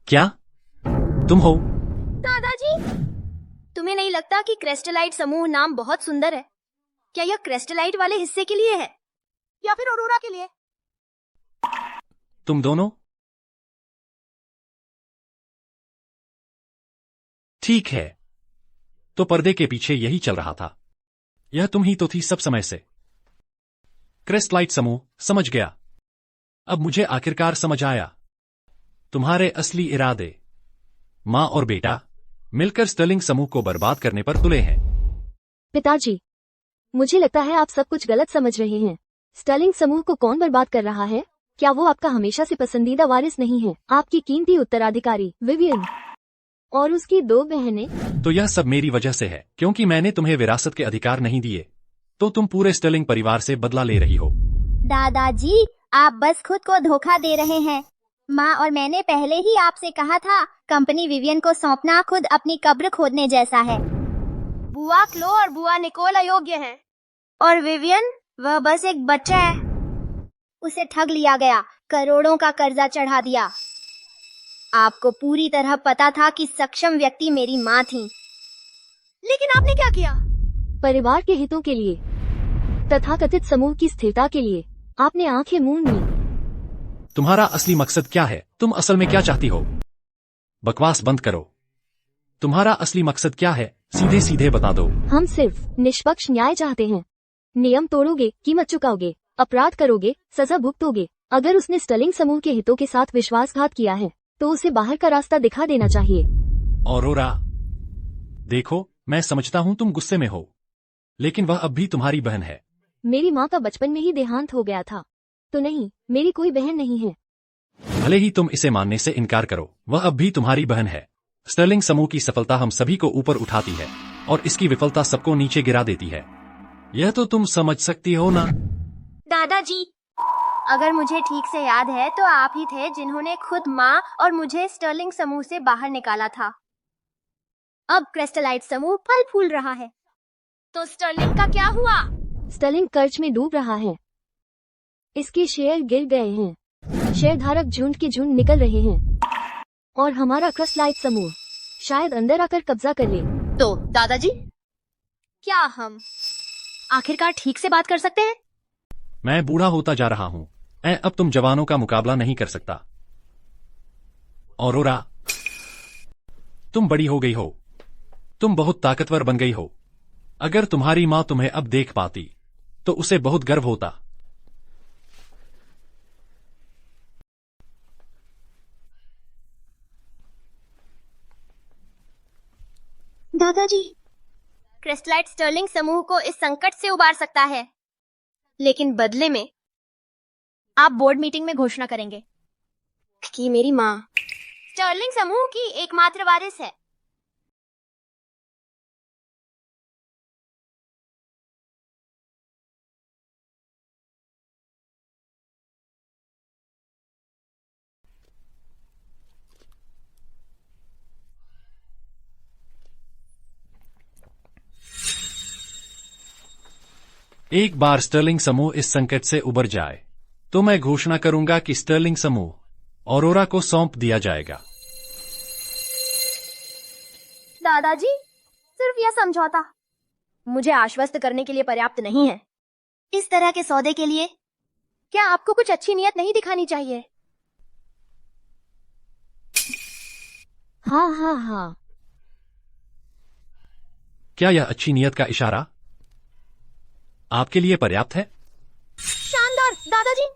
S4: क्या तुम हो?
S2: दादाजी, तुम्हें नहीं लगता कि क्रिस्टलाइट समूह नाम बहुत सुंदर है? क्या यह क्रिस्टलाइट वाले हिस्से के लिए है या फिर अरोरा के लिए?
S4: तुम दोनों? ठीक है, तो पर्दे के पीछे यही चल रहा था। यह तुम ही तो थी सब समय से। क्रेस्टलाइट समूह, समझ गया। अब मुझे आखिरकार समझ आया तुम्हारे असली इरादे। माँ और बेटा मिलकर स्टर्लिंग समूह को बर्बाद करने पर तुले हैं।
S7: पिताजी, मुझे लगता है आप सब कुछ गलत समझ रहे हैं। स्टर्लिंग समूह को कौन बर्बाद कर रहा है? क्या वो आपका हमेशा से पसंदीदा वारिस नहीं है? आपकी कीमती उत्तराधिकारी विवियन और उसकी 2 बहनें।
S4: तो यह सब मेरी वजह से है, क्योंकि मैंने तुम्हें विरासत के अधिकार नहीं दिए, तो तुम पूरे स्टर्लिंग परिवार से बदला ले रही हो।
S2: दादाजी, आप बस खुद को धोखा दे रहे हैं। माँ और मैंने पहले ही आपसे कहा था, कंपनी विवियन को सौंपना खुद अपनी कब्र खोदने जैसा है। बुआ क्लो और बुआ निकोल अयोग्य हैं, और विवियन वह बस एक बच्चा है। उसे ठग लिया गया, करोड़ों का कर्जा चढ़ा दिया। आपको पूरी तरह पता था कि सक्षम व्यक्ति मेरी माँ थी, लेकिन आपने क्या किया?
S7: परिवार के हितों के लिए, तथाकथित समूह की स्थिरता के लिए आपने आंखें मूंद ली।
S4: तुम्हारा असली मकसद क्या है? तुम असल में क्या चाहती हो? बकवास बंद करो। तुम्हारा असली मकसद क्या है? सीधे सीधे बता दो।
S7: हम सिर्फ निष्पक्ष न्याय चाहते हैं। नियम तोड़ोगे, कीमत चुकाओगे, अपराध करोगे, सजा भुगतोगे। अगर उसने स्टर्लिंग समूह के हितों के साथ विश्वासघात किया है, तो उसे बाहर का रास्ता दिखा देना चाहिए।
S4: औरोरा, देखो, मैं समझता हूँ तुम गुस्से में हो, लेकिन वह अब भी तुम्हारी बहन है।
S7: मेरी माँ का बचपन में ही देहांत हो गया था, तो नहीं, मेरी कोई बहन नहीं है।
S4: भले ही तुम इसे मानने से इनकार करो, वह अब भी तुम्हारी बहन है। स्टर्लिंग समूह की सफलता हम सभी को ऊपर उठाती है, और इसकी विफलता सबको नीचे गिरा देती है। यह तो तुम समझ सकती हो ना?
S2: दादाजी, अगर मुझे ठीक से याद है तो आप ही थे जिन्होंने खुद माँ और मुझे स्टर्लिंग समूह से बाहर निकाला था। अब क्रिस्टलाइट समूह फल फूल रहा है, तो स्टर्लिंग का क्या हुआ?
S7: स्टर्लिंग कर्ज में डूब रहा है। इसके शेयर गिर गए हैं, शेयरधारक झुंड के झुंड निकल रहे हैं, और हमारा क्रिस्टलाइट समूह शायद अंदर आकर कब्जा कर ले।
S11: तो दादाजी,
S2: क्या हम
S11: आखिरकार ठीक से बात कर सकते हैं?
S4: मैं बूढ़ा होता जा रहा हूँ, मैं अब तुम जवानों का मुकाबला नहीं कर सकता। औरोरा, तुम बड़ी हो गई हो, तुम बहुत ताकतवर बन गई हो। अगर तुम्हारी माँ तुम्हें अब देख पाती, तो उसे बहुत गर्व होता।
S2: दादाजी, क्रिस्टलाइट स्टर्लिंग समूह को इस संकट से उबार सकता है, लेकिन बदले में
S11: आप बोर्ड मीटिंग में घोषणा करेंगे
S2: कि मेरी माँ स्टर्लिंग समूह की एकमात्र वारिस है।
S4: एक बार स्टर्लिंग समूह इस संकट से उबर जाए, तो मैं घोषणा करूंगा कि स्टर्लिंग समूह औरोरा को सौंप दिया जाएगा।
S2: दादाजी, सिर्फ यह समझौता
S11: मुझे आश्वस्त करने के लिए पर्याप्त नहीं है।
S2: इस तरह के सौदे के लिए
S11: क्या आपको कुछ अच्छी नियत नहीं दिखानी चाहिए?
S7: हाँ हाँ हाँ।
S4: क्या यह अच्छी नियत का इशारा आपके लिए पर्याप्त है?
S2: शानदार दादाजी।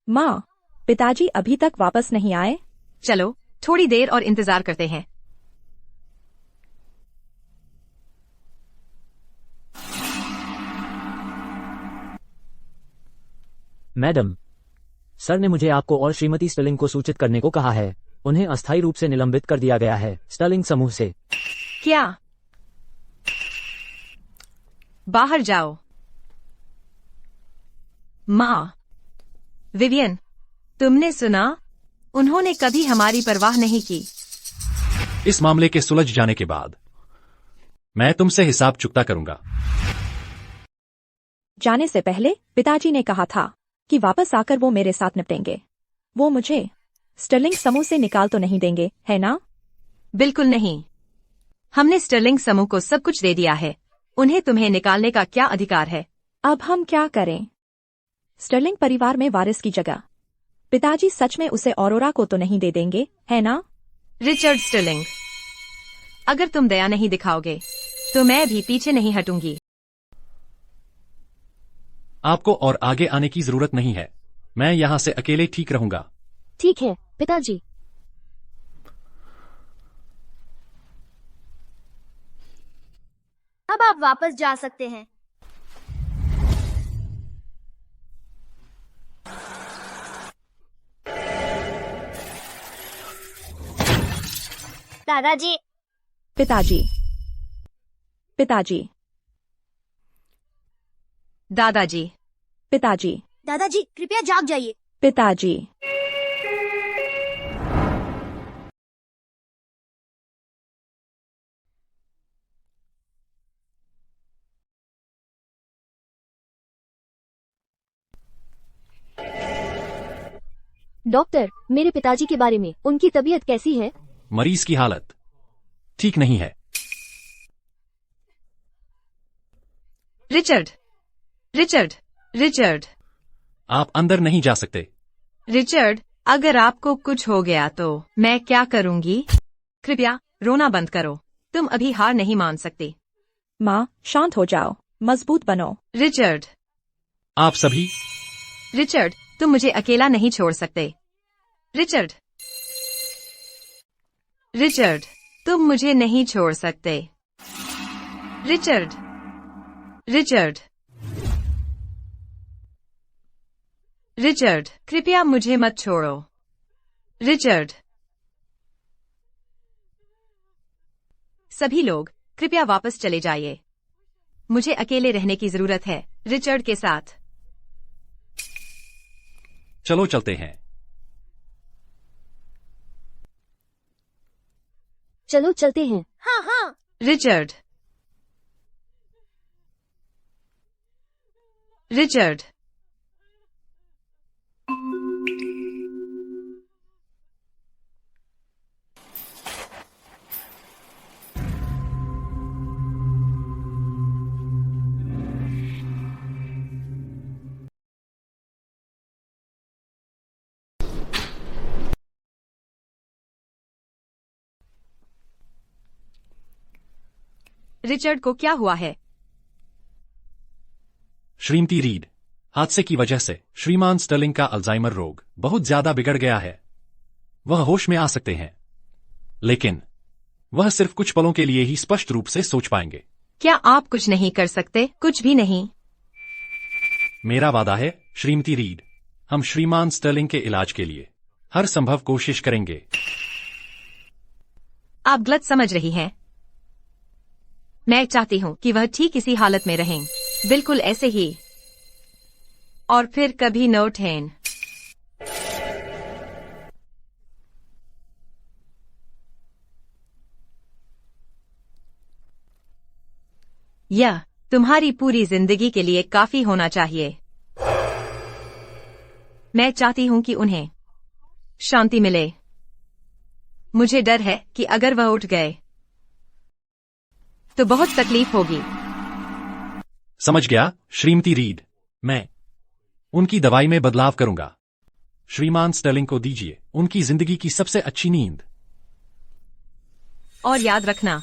S1: माँ, पिताजी अभी तक वापस नहीं आए।
S3: चलो थोड़ी देर और इंतजार करते हैं।
S5: मैडम, सर ने मुझे आपको और श्रीमती स्टर्लिंग को सूचित करने को कहा है। उन्हें अस्थायी रूप से निलंबित कर दिया गया है स्टर्लिंग समूह से।
S3: क्या? बाहर जाओ। माँ, विवियन, तुमने सुना? उन्होंने कभी हमारी परवाह नहीं की।
S4: इस मामले के सुलझ जाने के बाद मैं तुमसे हिसाब चुकता करूंगा।
S1: जाने से पहले पिताजी ने कहा था कि वापस आकर वो मेरे साथ निपटेंगे। वो मुझे स्टर्लिंग समूह से निकाल तो नहीं देंगे, है ना?
S3: बिल्कुल नहीं। हमने स्टर्लिंग समूह को सब कुछ दे दिया है उन्हें तुम्हें निकालने का क्या अधिकार है?
S1: अब हम क्या करें? स्टर्लिंग परिवार में वारिस की जगह पिताजी सच में उसे ऑरोरा को तो नहीं दे देंगे, है ना?
S3: रिचर्ड स्टर्लिंग, अगर तुम दया नहीं दिखाओगे तो मैं भी पीछे नहीं हटूंगी।
S4: आपको और आगे आने की जरूरत नहीं है। मैं यहाँ से अकेले ठीक रहूंगा।
S7: ठीक है पिताजी।
S2: अब आप वापस जा सकते हैं। दादाजी।
S1: पिताजी। पिताजी।
S3: दादाजी।
S1: पिताजी।
S2: दादाजी कृपया जाग जाइए।
S1: पिताजी।
S7: डॉक्टर, मेरे पिताजी के बारे में, उनकी तबीयत कैसी है?
S4: मरीज की हालत ठीक नहीं है।
S3: Richard, Richard, Richard.
S4: आप अंदर नहीं जा सकते।
S3: रिचर्ड, अगर आपको कुछ हो गया तो मैं क्या करूंगी? कृपया रोना बंद करो। तुम अभी हार नहीं मान सकते।
S1: माँ, शांत हो जाओ, मजबूत बनो।
S3: रिचर्ड।
S4: आप सभी।
S3: रिचर्ड, तुम मुझे अकेला नहीं छोड़ सकते। रिचर्ड। रिचर्ड, तुम मुझे नहीं छोड़ सकते। रिचर्ड। रिचर्ड। रिचर्ड, कृपया मुझे मत छोड़ो। रिचर्ड। सभी लोग कृपया वापस चले जाइए। मुझे अकेले रहने की जरूरत है रिचर्ड के साथ।
S4: चलो चलते हैं।
S7: चलो चलते हैं।
S2: हाँ हाँ।
S3: रिचर्ड। रिचर्ड। रिचर्ड को क्या हुआ है?
S4: श्रीमती रीड, हादसे की वजह से श्रीमान स्टर्लिंग का अल्जाइमर रोग बहुत ज्यादा बिगड़ गया है। वह होश में आ सकते हैं, लेकिन वह सिर्फ कुछ पलों के लिए ही स्पष्ट रूप से सोच पाएंगे।
S3: क्या आप कुछ नहीं कर सकते? कुछ भी नहीं।
S4: मेरा वादा है श्रीमती रीड, हम श्रीमान स्टर्लिंग के इलाज के लिए हर संभव कोशिश करेंगे।
S3: आप गलत समझ रही हैं। मैं चाहती हूं कि वह ठीक इसी हालत में रहें, बिल्कुल ऐसे ही, और फिर कभी न उठें। यह तुम्हारी पूरी जिंदगी के लिए काफी होना चाहिए। मैं चाहती हूं कि उन्हें शांति मिले। मुझे डर है कि अगर वह उठ गए तो बहुत तकलीफ होगी।
S4: समझ गया श्रीमती रीड, मैं उनकी दवाई में बदलाव करूंगा। श्रीमान स्टर्लिंग को दीजिए उनकी जिंदगी की सबसे अच्छी नींद।
S3: और याद रखना,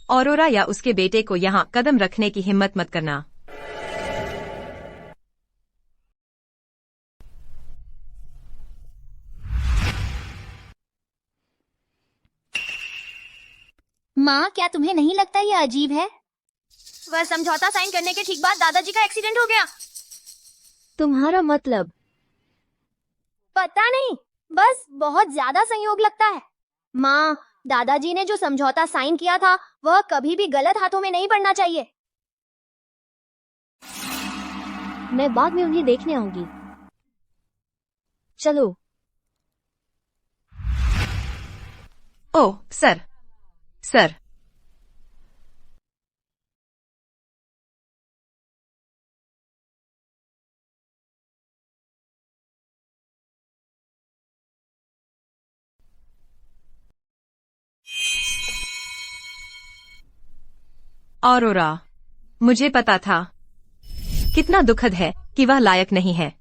S3: ऑरोरा या उसके बेटे को यहां कदम रखने की हिम्मत मत करना।
S2: माँ, क्या तुम्हें नहीं लगता ये अजीब है? वह समझौता साइन करने के ठीक बाद दादाजी का एक्सीडेंट हो गया।
S7: तुम्हारा मतलब?
S2: पता नहीं, बस बहुत ज्यादा संयोग लगता है। माँ, दादाजी ने जो समझौता साइन किया था वह कभी भी गलत हाथों में नहीं पड़ना चाहिए।
S7: मैं बाद में उन्हें देखने आऊंगी। चलो।
S3: Oh sir, sir. ऑरोरा, मुझे पता था। कितना दुखद है कि वह लायक नहीं है।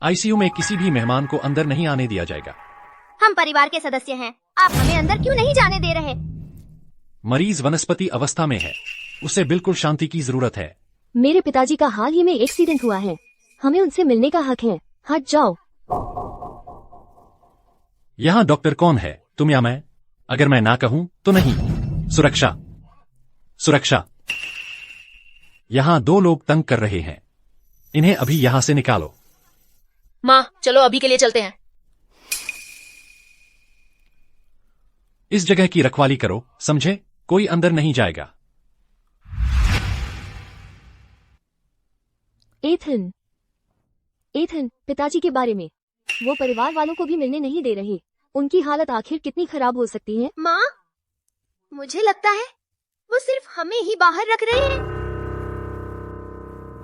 S4: आईसीयू में किसी भी मेहमान को अंदर नहीं आने दिया जाएगा।
S2: हम परिवार के सदस्य हैं, आप हमें अंदर क्यों नहीं जाने दे रहे?
S4: मरीज वनस्पति अवस्था में है, उसे बिल्कुल शांति की जरूरत है।
S7: मेरे पिताजी का हाल ही में एक्सीडेंट हुआ है, हमें उनसे मिलने का हक है। हट जाओ।
S4: यहाँ डॉक्टर कौन है, तुम या मैं? अगर मैं ना कहूँ तो नहीं। सुरक्षा, सुरक्षा। यहाँ 2 लोग तंग कर रहे हैं, इन्हें अभी यहाँ से निकालो।
S11: माँ चलो अभी के लिए चलते हैं।
S4: इस जगह की रखवाली करो, समझे? कोई अंदर नहीं जाएगा।
S7: एथन, एथन, पिताजी के बारे में वो परिवार वालों को भी मिलने नहीं दे रहे। उनकी हालत आखिर कितनी खराब हो सकती है?
S2: माँ, मुझे लगता है वो सिर्फ हमें ही बाहर रख रहे हैं।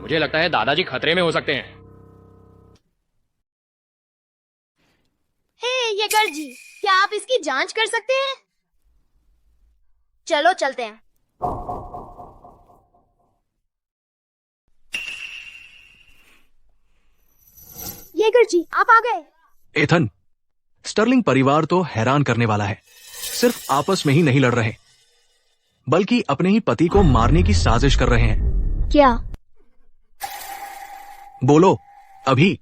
S12: मुझे लगता है दादाजी खतरे में हो सकते हैं।
S2: हे येगर जी, क्या आप इसकी जांच कर सकते हैं? चलो चलते हैं। येगर जी, आप आ गए।
S8: एथन, स्टर्लिंग परिवार तो हैरान करने वाला है। सिर्फ आपस में ही नहीं लड़ रहे, बल्कि अपने ही पति को मारने की साजिश कर रहे हैं।
S7: क्या?
S8: बोलो अभी।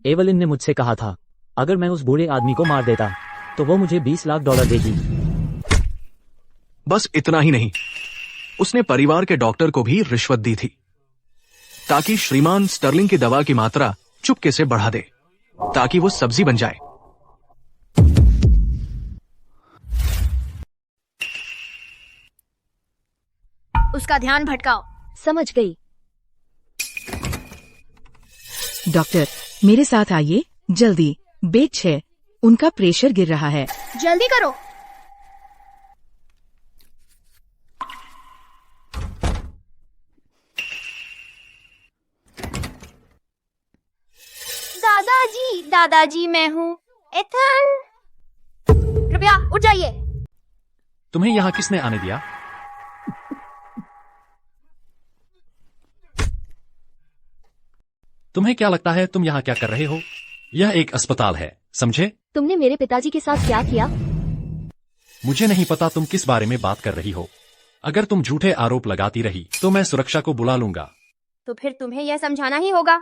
S5: एवलिन ने मुझसे कहा था अगर मैं उस बूढ़े आदमी को मार देता तो वो मुझे $20 लाख देगी।
S8: बस इतना ही नहीं, उसने परिवार के डॉक्टर को भी रिश्वत दी थी ताकि श्रीमान स्टर्लिंग की दवा की मात्रा चुपके से बढ़ा दे, ताकि वो सब्जी बन जाए।
S2: उसका ध्यान भटकाओ।
S7: समझ गई।
S1: डॉक्टर, मेरे साथ आइए जल्दी। बेड 6, उनका प्रेशर गिर रहा है।
S2: जल्दी करो। दादाजी, दादाजी मैं हूँ एथन। कृपया उठ जाइए।
S4: तुम्हें यहाँ किसने आने दिया? तुम्हें क्या लगता है तुम यहाँ क्या कर रहे हो? यह एक अस्पताल है, समझे?
S7: तुमने मेरे पिताजी के साथ क्या किया?
S4: मुझे नहीं पता तुम किस बारे में बात कर रही हो। अगर तुम झूठे आरोप लगाती रही तो मैं सुरक्षा को बुला लूंगा।
S2: तो फिर तुम्हें यह समझाना ही होगा।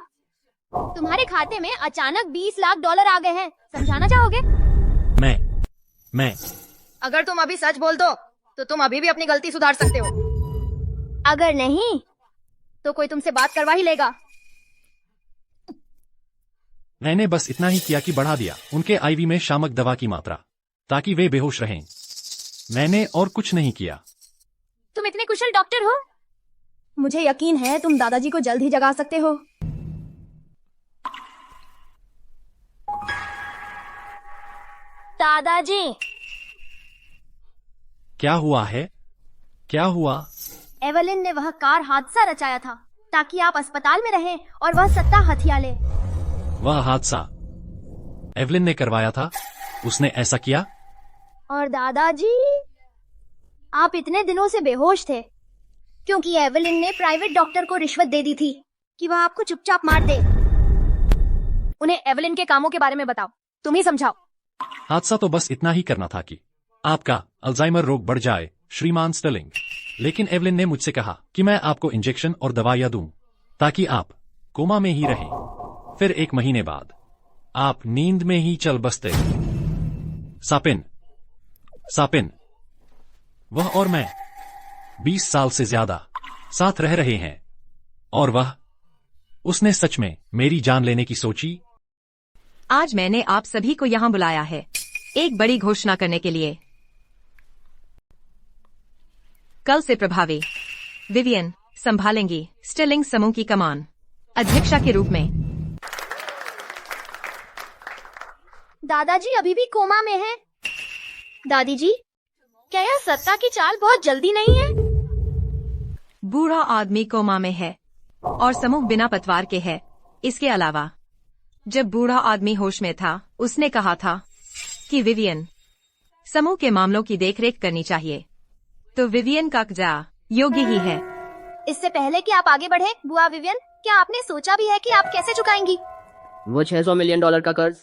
S2: तुम्हारे खाते में अचानक $20 लाख आ गए हैं। समझाना चाहोगे?
S4: मैं
S11: अगर तुम अभी सच बोल दो तो तुम अभी भी अपनी गलती सुधार सकते हो।
S2: अगर नहीं तो कोई तुमसे बात करवा ही लेगा।
S4: मैंने बस इतना ही किया कि बढ़ा दिया उनके आईवी में शामक दवा की मात्रा ताकि वे बेहोश रहें। मैंने और कुछ नहीं किया।
S2: तुम इतने कुशल डॉक्टर हो।
S11: मुझे यकीन है तुम दादाजी को जल्द ही जगा सकते हो।
S2: दादाजी,
S4: क्या हुआ है? क्या हुआ?
S2: एवलिन ने वह कार हादसा रचाया था ताकि आप अस्पताल में रहें और वह सत्ता हथिया ले।
S4: वह हादसा एवलिन ने करवाया था? उसने ऐसा किया?
S2: और दादाजी, आप इतने दिनों से बेहोश थे क्योंकि एवलिन ने प्राइवेट डॉक्टर को रिश्वत दे दी थी कि वह आपको चुपचाप मार दे।
S11: उन्हें एवलिन के कामों के बारे में बताओ, तुम ही समझाओ।
S4: हादसा तो बस इतना ही करना था कि आपका अल्जाइमर रोग बढ़ जाए, श्रीमान स्टर्लिंग। लेकिन एवलिन ने मुझसे कहा कि मैं आपको इंजेक्शन और दवाइयां दूं ताकि आप कोमा में ही रहें। फिर 1 महीने बाद आप नींद में ही चल बसते। सापिन, सापिन, वह और मैं 20 साल से ज्यादा साथ रह रहे हैं और उसने सच में मेरी जान लेने की सोची।
S3: आज मैंने आप सभी को यहाँ बुलाया है एक बड़ी घोषणा करने के लिए। कल से प्रभावी विवियन संभालेंगी स्टर्लिंग समूह की कमान अध्यक्षा के रूप में।
S2: दादाजी अभी भी कोमा में हैं। दादी जी, क्या यह सत्ता की चाल बहुत जल्दी नहीं है?
S3: बूढ़ा आदमी कोमा में है और समूह बिना पतवार के है। इसके अलावा जब बूढ़ा आदमी होश में था उसने कहा था कि विवियन समूह के मामलों की देखरेख करनी चाहिए, तो विवियन का कब्जा योग्य ही है।
S2: इससे पहले कि आप आगे बढ़े बुआ विवियन, क्या आपने सोचा भी है कि आप कैसे चुकाएंगी
S12: वो $600 मिलियन का कर्ज?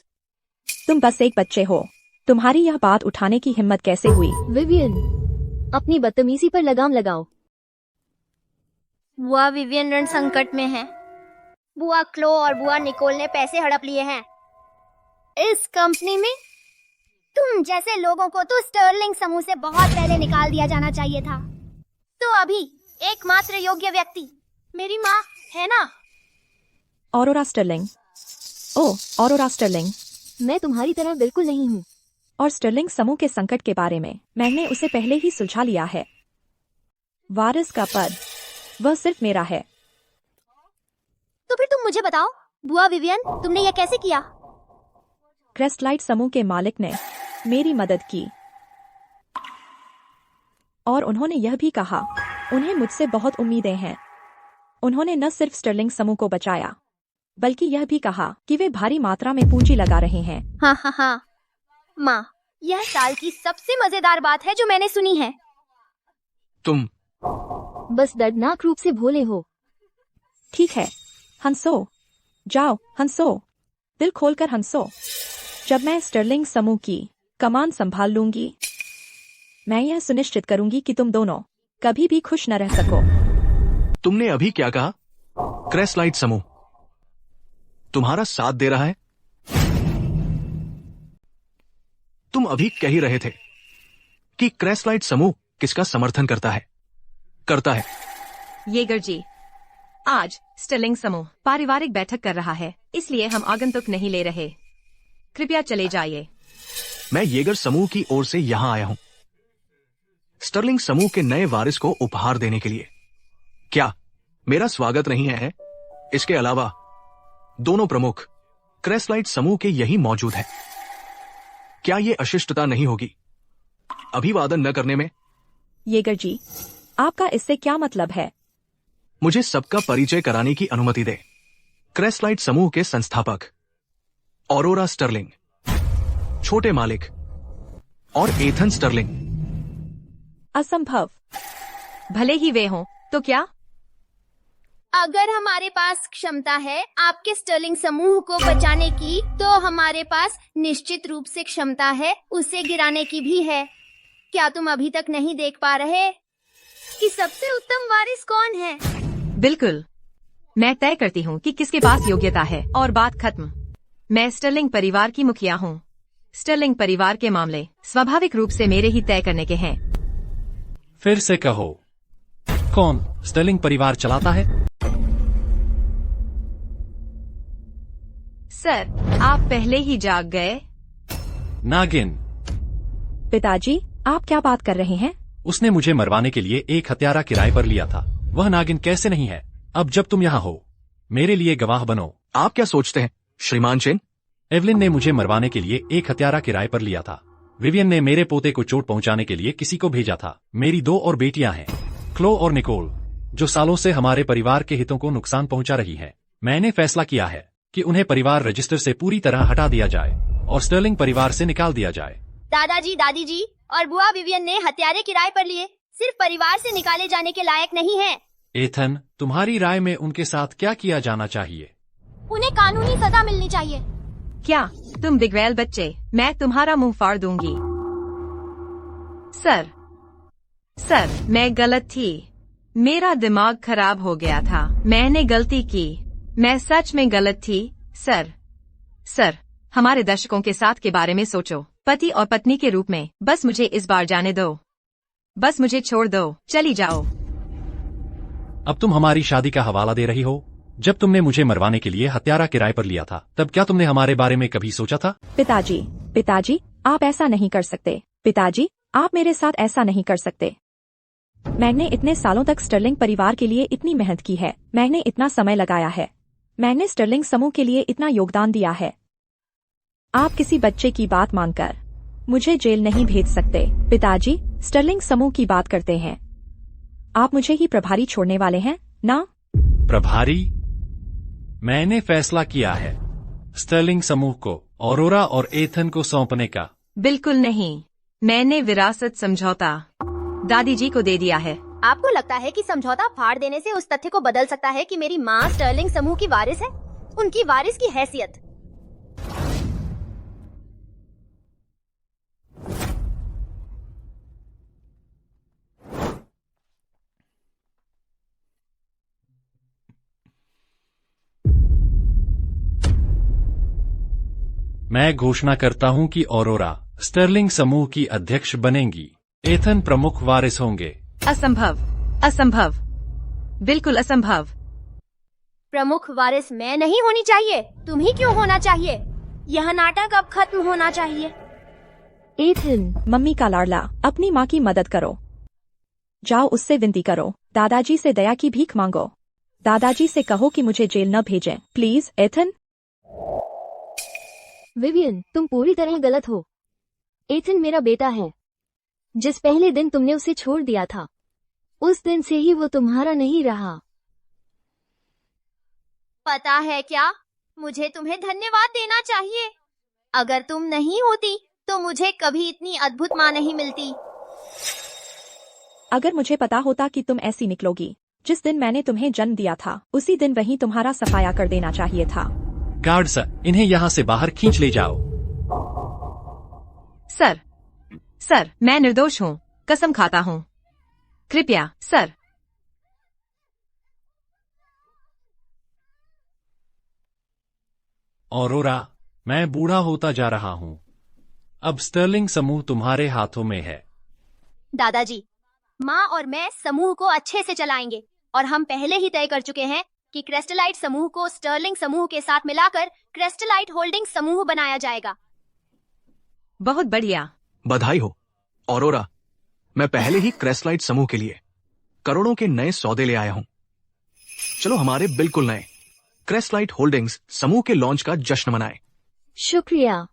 S1: तुम बस एक बच्चे हो, तुम्हारी यह बात उठाने की हिम्मत कैसे हुई?
S7: विवियन, अपनी बदतमीजी पर लगाम लगाओ।
S2: बुआ विवियन ऋण संकट में है। बुआ क्लो और बुआ निकोल ने पैसे हड़प लिए हैं इस कंपनी में। तुम जैसे लोगों को तो स्टर्लिंग समूह से बहुत पहले निकाल दिया जाना चाहिए था। तो अभी एकमात्र योग्य व्यक्ति मेरी माँ है ना?
S1: Aurora Sterling. Oh, Aurora Sterling.
S7: मैं तुम्हारी तरह बिल्कुल नहीं हूँ।
S1: और स्टर्लिंग समूह के संकट के बारे में मैंने उसे पहले ही सुलझा लिया है। वारिस का पद वह सिर्फ मेरा है।
S2: तो फिर तुम मुझे बताओ बुआ विवियन, तुमने यह कैसे किया?
S1: क्रेस्टलाइट समूह के मालिक ने मेरी मदद की और उन्होंने यह भी कहा उन्हें मुझसे बहुत उम्मीदें हैं। उन्होंने न सिर्फ स्टर्लिंग समूह को बचाया बल्कि यह भी कहा कि वे भारी मात्रा में पूंजी लगा रहे हैं।
S2: हाँ हाँ हाँ माँ, यह साल की सबसे मजेदार बात है जो मैंने सुनी है।
S8: तुम
S7: बस दर्दनाक रूप से भोले हो।
S1: ठीक है हंसो, जाओ हंसो, दिल खोलकर हंसो। जब मैं स्टर्लिंग समूह की कमान संभाल लूंगी, मैं यह सुनिश्चित करूंगी कि तुम दोनों कभी भी खुश न रह सको।
S8: तुमने अभी क्या कहा? क्रेस्टलाइट समूह तुम्हारा साथ दे रहा है? तुम अभी कह ही रहे थे कि क्रेस्टलाइट समूह किसका समर्थन करता है।
S3: येगर जी, आज स्टर्लिंग समूह पारिवारिक बैठक कर रहा है, इसलिए हम आगंतुक नहीं ले रहे। कृपया चले जाइए।
S8: मैं येगर समूह की ओर से यहां आया हूं स्टर्लिंग समूह के नए वारिस को उपहार देने के लिए। क्या मेरा स्वागत नहीं है? इसके अलावा दोनों प्रमुख क्रेस्टलाइट समूह के यही मौजूद हैं। क्या ये अशिष्टता नहीं होगी अभिवादन न करने में?
S1: येगर जी, आपका इससे क्या मतलब है?
S8: मुझे सबका परिचय कराने की अनुमति दे। क्रेस्टलाइट समूह के संस्थापक ऑरोरा स्टर्लिंग, छोटे मालिक और एथन स्टर्लिंग।
S1: असंभव।
S3: भले ही वे हों तो क्या?
S2: अगर हमारे पास क्षमता है आपके स्टर्लिंग समूह को बचाने की, तो हमारे पास निश्चित रूप से क्षमता है उसे गिराने की भी है। क्या तुम अभी तक नहीं देख पा रहे कि सबसे उत्तम वारिस कौन है?
S3: बिल्कुल, मैं तय करती हूँ कि किसके पास योग्यता है और बात खत्म। मैं स्टर्लिंग परिवार की मुखिया हूँ। स्टर्लिंग परिवार के मामले स्वाभाविक रूप से मेरे ही तय करने के हैं।
S4: फिर से कहो, कौन स्टर्लिंग परिवार चलाता है?
S3: सर, आप पहले ही जाग गए।
S4: नागिन।
S1: पिताजी, आप क्या बात कर रहे हैं?
S4: उसने मुझे मरवाने के लिए एक हत्यारा किराए पर लिया था। वह नागिन कैसे नहीं है? अब जब तुम यहाँ हो, मेरे लिए गवाह बनो।
S8: आप क्या सोचते हैं श्रीमान चेन?
S4: एवलिन ने मुझे मरवाने के लिए एक हत्यारा किराए पर लिया था। विवियन ने मेरे पोते को चोट पहुंचाने के लिए किसी को भेजा था। मेरी 2 और बेटियां हैं, क्लो और निकोल, जो सालों से हमारे परिवार के हितों को नुकसान पहुंचा रही है। मैंने फैसला किया है कि उन्हें परिवार रजिस्टर से पूरी तरह हटा दिया जाए और स्टर्लिंग परिवार से निकाल दिया जाए।
S2: दादाजी, दादी जी और बुआ विवियन ने हत्यारे किराए पर लिए सिर्फ परिवार से निकाले जाने के लायक नहीं है।
S4: एथन, तुम्हारी राय में उनके साथ क्या किया जाना चाहिए?
S2: उन्हें कानूनी सजा मिलनी चाहिए।
S3: क्या तुम बिगड़ैल बच्चे, मैं तुम्हारा मुंह फाड़ दूंगी। सर, मैं गलत थी। मेरा दिमाग खराब हो गया था। मैंने गलती की। मैं सच में गलत थी। सर, हमारे दर्शकों के साथ के बारे में सोचो। पति और पत्नी के रूप में बस मुझे इस बार जाने दो। बस मुझे छोड़ दो, चली जाओ।
S4: अब तुम हमारी शादी का हवाला दे रही हो? जब तुमने मुझे मरवाने के लिए हत्यारा किराए पर लिया था, तब क्या तुमने हमारे बारे में कभी सोचा था?
S1: पिताजी, आप ऐसा नहीं कर सकते। पिताजी, आप मेरे साथ ऐसा नहीं कर सकते। मैंने इतने सालों तक स्टर्लिंग परिवार के लिए इतनी मेहनत की है। मैंने इतना समय लगाया है। मैंने स्टर्लिंग समूह के लिए इतना योगदान दिया है। आप किसी बच्चे की बात मानकर मुझे जेल नहीं भेज सकते। पिताजी, स्टर्लिंग समूह की बात करते हैं। आप मुझे ही प्रभारी छोड़ने वाले हैं ना?
S4: प्रभारी, मैंने फैसला किया है स्टर्लिंग समूह को ऑरोरा और एथन को सौंपने का।
S3: बिल्कुल नहीं, मैंने विरासत समझौता दादी जी को दे दिया है।
S11: आपको लगता है कि समझौता फाड़ देने से उस तथ्य को बदल सकता है कि मेरी माँ स्टर्लिंग समूह की वारिस है? उनकी वारिस की हैसियत।
S4: मैं घोषणा करता हूं कि ऑरोरा स्टर्लिंग समूह की अध्यक्ष बनेंगी। एथन प्रमुख वारिस होंगे।
S3: असंभव, असंभव, बिल्कुल असंभव।
S11: प्रमुख वारिस मैं नहीं होनी चाहिए, तुम ही क्यों होना चाहिए? यह नाटक अब खत्म होना चाहिए।
S7: एथन,
S1: मम्मी का लाडला, अपनी माँ की मदद करो। जाओ उससे विनती करो, दादाजी से दया की भीख मांगो। दादाजी से कहो कि मुझे जेल न भेजें, प्लीज। एथन,
S7: विवियन, तुम पूरी तरह गलत हो। एथन मेरा बेटा है। जिस पहले दिन तुमने उसे छोड़ दिया था, उस दिन से ही वो तुम्हारा नहीं रहा।
S2: पता है क्या, मुझे तुम्हें धन्यवाद देना चाहिए। अगर तुम नहीं होती तो मुझे कभी इतनी अद्भुत माँ नहीं मिलती।
S1: अगर मुझे पता होता कि तुम ऐसी निकलोगी, जिस दिन मैंने तुम्हें जन्म दिया था, उसी दिन वही तुम्हारा सफाया कर देना चाहिए था।
S4: गार्ड सर, इन्हें यहाँ से बाहर खींच ले जाओ।
S3: सर, सर, मैं निर्दोष हूँ, कसम खाता हूँ। कृपया, सर।
S4: ऑरोरा, मैं बूढ़ा होता जा रहा हूँ। अब स्टर्लिंग समूह तुम्हारे हाथों में है।
S11: दादाजी, माँ और मैं समूह को अच्छे से चलाएंगे और हम पहले ही तय कर चुके हैं कि क्रिस्टलाइट समूह को स्टर्लिंग समूह के साथ मिलाकर क्रिस्टलाइट होल्डिंग समूह बनाया जाएगा।
S3: बहुत बढ़िया।
S8: बधाई हो ऑरोरा, मैं पहले ही क्रेस्टलाइट समूह के लिए करोड़ों के नए सौदे ले आया हूं। चलो हमारे बिल्कुल नए क्रेस्टलाइट होल्डिंग्स समूह के लॉन्च का जश्न मनाएं।
S7: शुक्रिया।